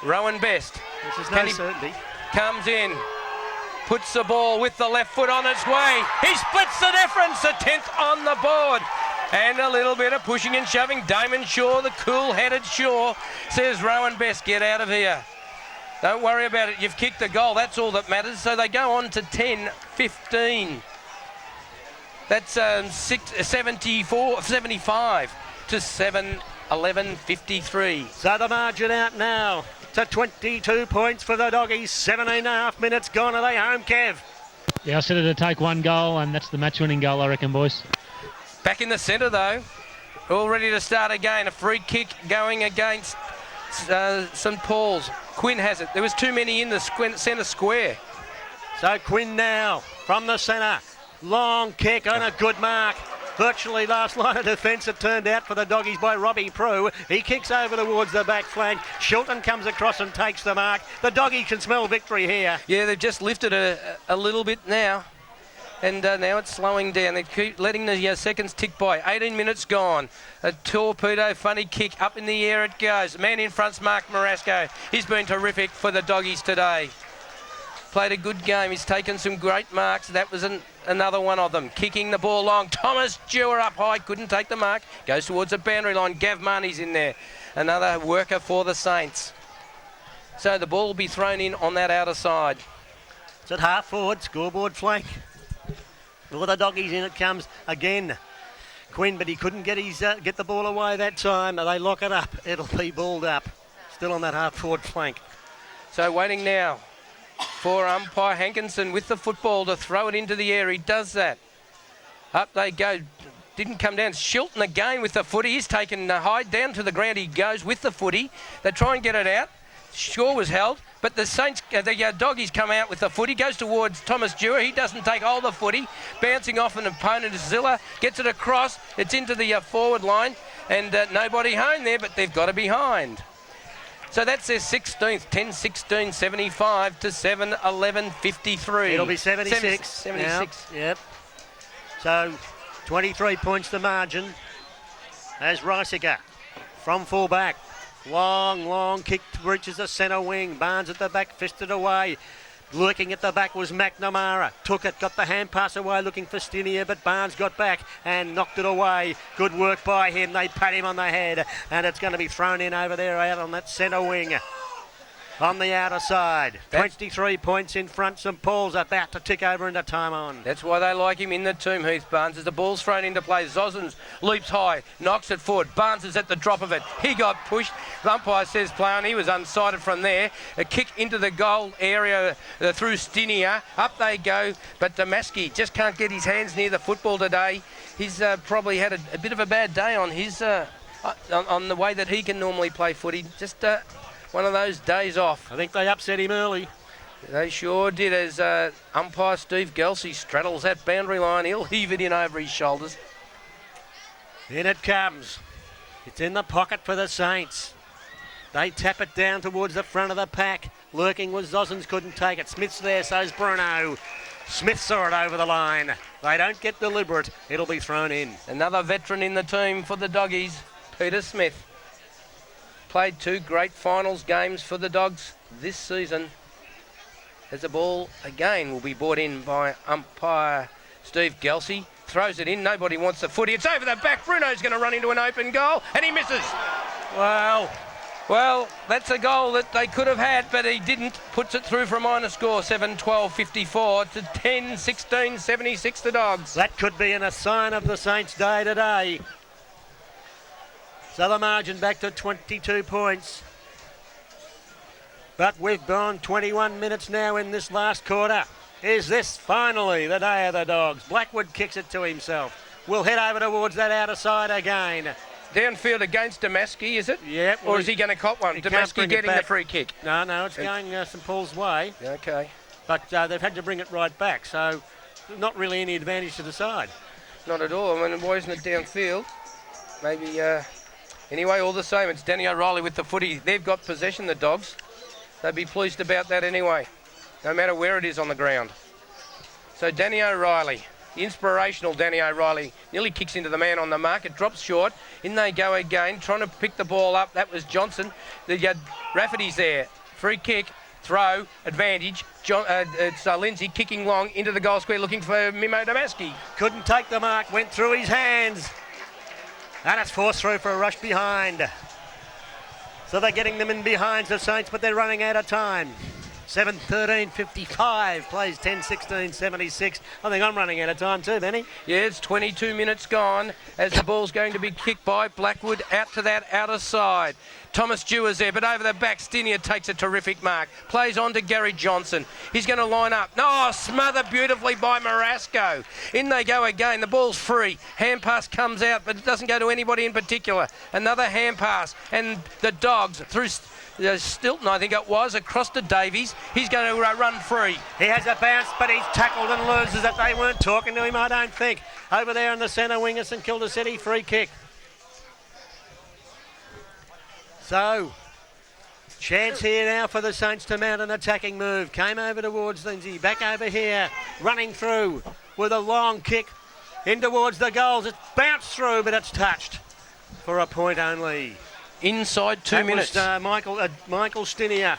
Rowan Best. This is no certainty. Comes in. Puts the ball with the left foot on its way. He splits the difference, a 10th on the board. And a little bit of pushing and shoving. Damon Shaw, the cool-headed Shaw, says Rowan Best, get out of here. Don't worry about it. You've kicked the goal. That's all that matters. So they go on to 10-15. That's 75 to 7-11-53. So the margin out now to 22 points for the Doggies. 17.5 minutes gone. Are they home, Kev? Yeah, I said it'd take one goal, and that's the match-winning goal, I reckon, boys. Back in the centre, though. All ready to start again. A free kick going against St Paul's. Quinn has it. There was too many in the centre square. So Quinn now from the centre. Long kick on a good mark. Virtually last line of defence it turned out for the Doggies by Robbie Prue. He kicks over towards the back flank. Shilton comes across and takes the mark. The Doggies can smell victory here. Yeah, they've just lifted a little bit now. And now it's slowing down. They keep letting the seconds tick by. 18 minutes gone. A torpedo, funny kick. Up in the air it goes. Man in front's Mark Marasco. He's been terrific for the Doggies today. Played a good game. He's taken some great marks. That was another one of them. Kicking the ball long. Thomas Dewar up high. Couldn't take the mark. Goes towards the boundary line. Gav Marnie's in there. Another worker for the Saints. So the ball will be thrown in on that outer side. It's at half forward. Scoreboard flank. Well, the Doggies in it comes again. Quinn, but he couldn't get the ball away that time. They lock it up. It'll be balled up. Still on that half forward flank. So waiting now for umpire Hankinson with the football to throw it into the air. He does that. Up they go. Didn't come down. Shilton again with the footy. He's taken high down to the ground. He goes with the footy. They try and get it out. Shaw was held, but the Saints, the Doggies come out with the footy. Goes towards Thomas Dewar. He doesn't take hold of the footy. Bouncing off an opponent is Zilla. Gets it across. It's into the forward line. And nobody home there, but they've got to be behind. So that's their 16th, 10-16, 75 to 7-11, 53. It'll be 76. 76. Now. Yep. So 23 points the margin as Riesiger from full back. Long kick reaches the centre wing. Barnes at the back, fisted away. Lurking at the back was McNamara. Took it, got the hand pass away looking for Stinier, but Barnes got back and knocked it away. Good work by him. They pat him on the head and it's going to be thrown in over there out on that centre wing. On the outer side. 23 points in front. St Paul's about to tick over into time on. That's why they like him in the tomb, Heath Barnes. As the ball's thrown into play, Zozens leaps high, knocks it forward. Barnes is at the drop of it. He got pushed. The umpire says play on. He was unsighted from there. A kick into the goal area through Stinier. Up they go, but Damaski just can't get his hands near the football today. He's probably had a bit of a bad day on his on the way that he can normally play footy. Just one of those days off. I think they upset him early. They sure did, as umpire Steve Gelsey straddles that boundary line. He'll heave it in over his shoulders. In it comes. It's in the pocket for the Saints. They tap it down towards the front of the pack. Lurking was Zozens, couldn't take it. Smith's there, so's Bruno. Smith saw it over the line. They don't get deliberate. It'll be thrown in. Another veteran in the team for the Doggies, Peter Smith. Played 2 great finals games for the Dogs this season. As the ball again will be brought in by umpire Steve Gelsey. Throws it in. Nobody wants the footy. It's over the back. Bruno's going to run into an open goal and he misses. Wow. Well, that's a goal that they could have had, but he didn't. Puts it through for a minor score, 7-12, 54 to 10-16, 76 the Dogs. That could be a sign of the Saints' day today. So the margin back to 22 points. But we've gone 21 minutes now in this last quarter. Is this finally the day of the Dogs? Blackwood kicks it to himself. We'll head over towards that outer side again. Downfield against Damaski, is it? Yep. Or is he going to cop one? Damaski getting the free kick? No, it's going St Paul's way. Okay. But they've had to bring it right back, so not really any advantage to the side. Not at all. I mean, why isn't it downfield? Maybe... Anyway, all the same, it's Danny O'Reilly with the footy. They've got possession, the Dogs. They'd be pleased about that anyway, no matter where it is on the ground. So Danny O'Reilly, the inspirational Danny O'Reilly, nearly kicks into the man on the mark. It drops short. In they go again, trying to pick the ball up. That was Johnson. Rafferty's there. Free kick, throw, advantage. It's Lindsay kicking long into the goal square looking for Mimo Damaski. Couldn't take the mark, went through his hands. And it's forced through for a rush behind. So they're getting them in behind the Saints, but they're running out of time. 7:13.55, plays 10:16.76. I think I'm running out of time too, Benny. Yeah, it's 22 minutes gone as the ball's going to be kicked by Blackwood out to that outer side. Thomas Dewar's there, but over the back, Stinia takes a terrific mark. Plays on to Gary Johnson. He's going to line up. Oh, smothered beautifully by Marasco. In they go again. The ball's free. Hand pass comes out, but it doesn't go to anybody in particular. Another hand pass, and the Dogs through Stilton, I think it was, across to Davies. He's going to run free. He has a bounce, but he's tackled and loses it. They weren't talking to him, I don't think. Over there in the centre wing of St Kilda City, free kick. So, chance here now for the Saints to mount an attacking move. Came over towards Lindsay, back over here, running through with a long kick in towards the goals. It's bounced through, but it's touched for a point only. Inside 2 minutes. Michael Stinia.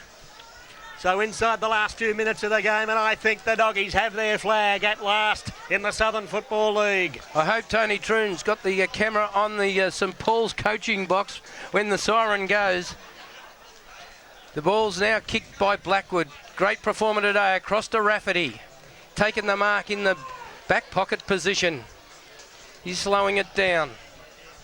So inside the last few minutes of the game, and I think the Doggies have their flag at last in the Southern Football League. I hope Tony Troon's got the camera on the St Paul's coaching box when the siren goes. The ball's now kicked by Blackwood. Great performer today across to Rafferty. Taking the mark in the back pocket position. He's slowing it down.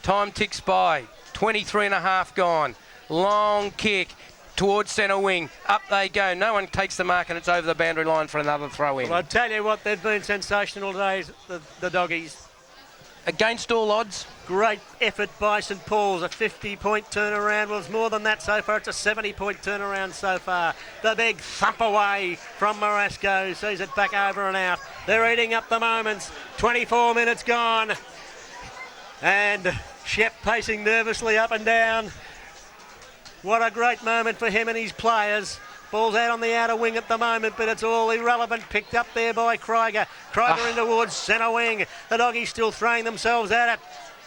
Time ticks by. 23 and a half gone. Long kick towards centre wing. Up they go. No one takes the mark, and it's over the boundary line for another throw in. Well, I tell you what, they've been sensational today, the Doggies. Against all odds. Great effort by St Paul's. A 50-point turnaround. Well, it's more than that so far. It's a 70-point turnaround so far. The big thump away from Marasco sees it back over and out. They're eating up the moments. 24 minutes gone. And Shep pacing nervously up and down. What a great moment for him and his players. Ball's out on the outer wing at the moment, but it's all irrelevant. Picked up there by Krieger. Krieger in towards centre wing. The Doggies still throwing themselves at it.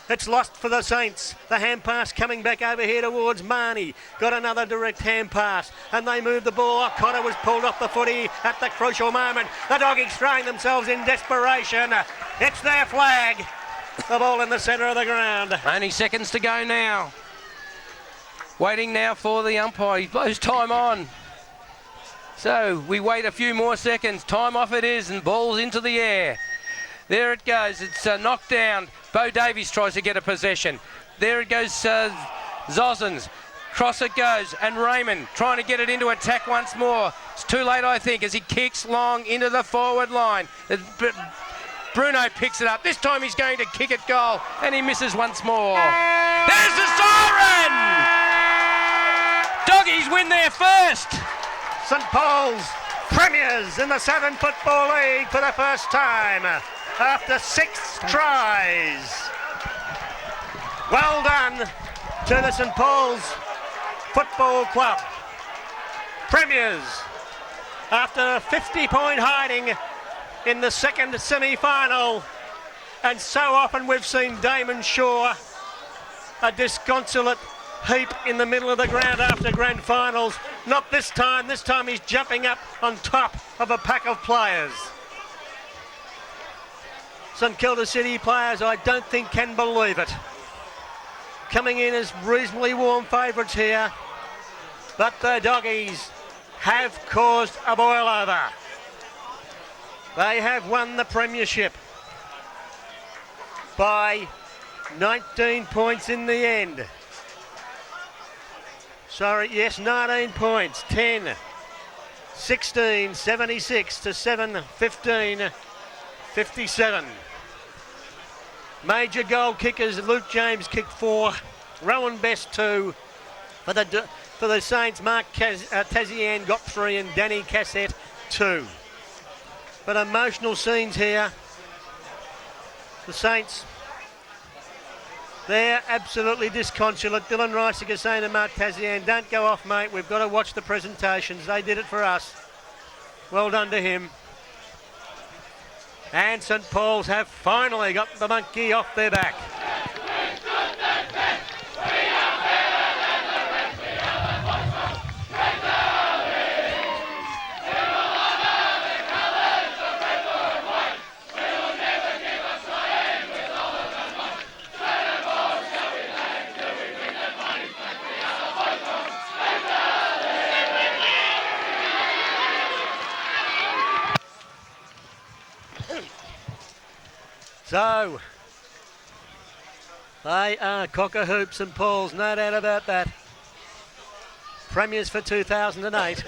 It's lost for the Saints. The hand pass coming back over here towards Marnie. Got another direct hand pass, and they move the ball. O'Connor was pulled off the footy at the crucial moment. The Doggies throwing themselves in desperation. It's their flag. The ball in the centre of the ground. Only seconds to go now. Waiting now for the umpire. He blows time on. So we wait a few more seconds. Time off it is, and ball's into the air. There it goes. It's knocked down. Bo Davies tries to get a possession. There it goes, Zozens. Cross it goes, and Raymond trying to get it into attack once more. It's too late, I think, as he kicks long into the forward line. Bruno picks it up. This time he's going to kick it goal, and he misses once more. There's the siren! Doggies win their first. St Paul's premiers in the Southern Football League for the first time after 6 tries. Well done to the St Paul's Football Club. Premiers after a 50-point hiding in the second semi-final, and so often we've seen Damon Shaw a disconsolate heap in the middle of the ground after grand finals. Not this time. This time he's jumping up on top of a pack of players. St Kilda City players, I don't think, can believe it. Coming in as reasonably warm favourites here, but the Doggies have caused a boil over. They have won the premiership by 19 points in the end. Sorry, yes, 19 points. 10, 16, 76 to 7, 15, 57. Major goal kickers, Luke James kicked 4, Rowan Best 2. For the Saints, Mark Tazian got 3 and Danny Cassette 2. But emotional scenes here. The Saints, they're absolutely disconsolate. Dylan Reisiger saying to Mark Tazian, don't go off, mate. We've got to watch the presentations. They did it for us. Well done to him. And St Paul's have finally got the monkey off their back. So, they are Cocker Hoops and Pauls, no doubt about that. Premiers for 2008.